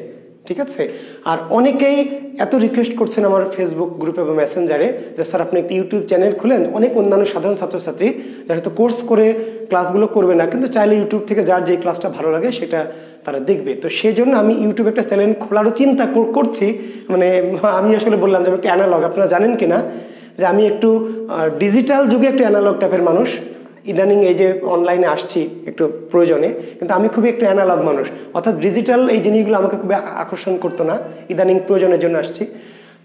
ঠিক আছে? আর অনেকেই এত রিকোয়েস্ট করছেন আমার ফেসবুক গ্রুপে বা মেসেঞ্জারে যে স্যার আপনি একটি ইউটিউব চ্যানেল খুলেন। অনেক অন্যান্য সাধারণ ছাত্রছাত্রী যারা তো কোর্স করে ক্লাসগুলো করবে না, কিন্তু চাইলে ইউটিউব থেকে যার যে ক্লাসটা ভালো লাগে সেটা তারা দেখবে। তো সেই জন্য আমি ইউটিউবে একটা চ্যানেল খোলারও চিন্তা করছি। মানে আমি আসলে বললাম যে আমি একটা অ্যানালগ, আপনারা জানেন কি না যে আমি একটু ডিজিটাল যুগে একটু অ্যানালগ টাইপের মানুষ। ইদানিং এই যে অনলাইনে আসছি একটু প্রয়োজনে, কিন্তু আমি খুবই একটু অ্যানালগ মানুষ, অর্থাৎ ডিজিটাল এই জিনিসগুলো আমাকে খুবই আকর্ষণ করতো না, ইদানিং প্রয়োজনের জন্য আসছি।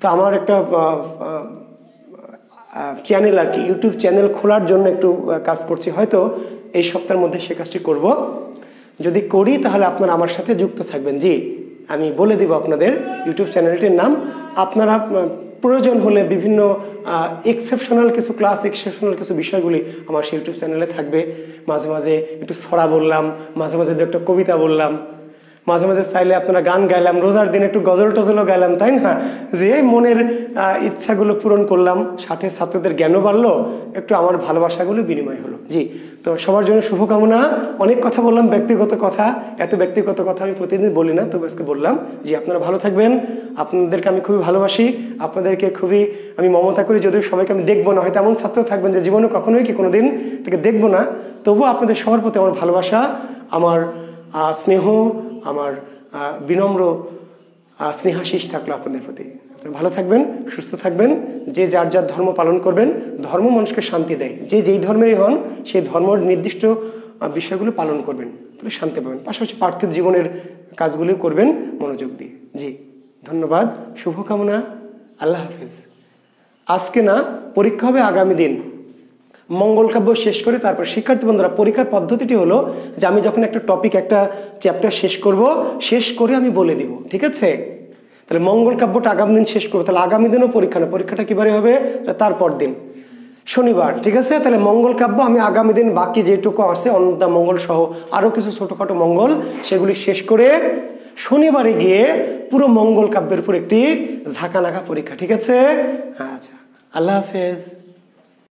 তো আমার একটা চ্যানেল আর কি, ইউটিউব চ্যানেল খোলার জন্য একটু কাজ করছি, হয়তো এই সপ্তাহের মধ্যে সে কাজটি করব। যদি করি তাহলে আপনারা আমার সাথে যুক্ত থাকবেন। জি, আমি বলে দিব আপনাদের ইউটিউব চ্যানেলটির নাম। আপনারা প্রয়োজন হলে বিভিন্ন এক্সেপশনাল কিছু ক্লাস, এক্সেপশনাল কিছু বিষয়গুলি আমার সেই ইউটিউব চ্যানেলে থাকবে। মাঝে মাঝে একটু ছড়া বললাম, মাঝে মাঝে একটা কবিতা বললাম, মাঝে মাঝে চাইলে আপনারা গান গাইলাম, রোজার দিন একটু গজল টজলও গাইলাম, তাই না? যে মনের ইচ্ছাগুলো পূরণ করলাম, সাথে ছাত্রদের জ্ঞানও বাড়লো, একটু আমার ভালোবাসাগুলো বিনিময় হলো। জি, তো সবার জন্য শুভকামনা। অনেক কথা বললাম, ব্যক্তিগত কথা, এত ব্যক্তিগত কথা আমি প্রতিদিন বলি না, তবে আজকে বললাম। জি, আপনারা ভালো থাকবেন, আপনাদেরকে আমি খুবই ভালোবাসি, আপনাদেরকে খুবই আমি মমতা করি। যদিও সবাইকে আমি দেখবো না, হয়তো এমন ছাত্র থাকবেন যে জীবনে কখনোই কি কোনোদিন থেকে দেখবো না, তবুও আপনাদের সবার প্রতি আমার ভালোবাসা, আমার স্নেহ, আমার বিনম্র স্নেহাশিস থাকলো আপনাদের প্রতি। আপনারা ভালো থাকবেন, সুস্থ থাকবেন, যে যার যার ধর্ম পালন করবেন। ধর্ম মানুষকে শান্তি দেয়, যে যেই ধর্মেরই হন সেই ধর্মের নির্দিষ্ট বিষয়গুলো পালন করবেন, তাহলে শান্তি পাবেন। পাশাপাশি পার্থিব জীবনের কাজগুলি করবেন মনোযোগ দিয়ে। জি, ধন্যবাদ, শুভকামনা, আল্লাহ হাফিজ। আজকে না, পরীক্ষা হবে আগামী দিন। মঙ্গল কাব্য শেষ করে তারপর শিক্ষার্থী বন্ধুরা, পরীক্ষার পদ্ধতিটি হলো যে আমি যখন একটা টপিক, একটা চ্যাপ্টার শেষ করব, শেষ করে আমি বলে দিব, ঠিক আছে? তাহলে মঙ্গল কাব্যটা আগামী দিন শেষ করবো, তাহলে আগামী দিনও পরীক্ষা না, পরীক্ষাটা কিবারে হবে? তারপর দিন শনিবার, ঠিক আছে? তাহলে মঙ্গল কাব্য আমি আগামী দিন বাকি যেটুকু আছে অন্নদা মঙ্গল সহ আরও কিছু ছোটোখাটো মঙ্গল, সেগুলি শেষ করে শনিবারে গিয়ে পুরো মঙ্গল কাব্যের উপর একটি ঝাঁকানাকা পরীক্ষা, ঠিক আছে? আচ্ছা, আল্লাহ হাফেজ।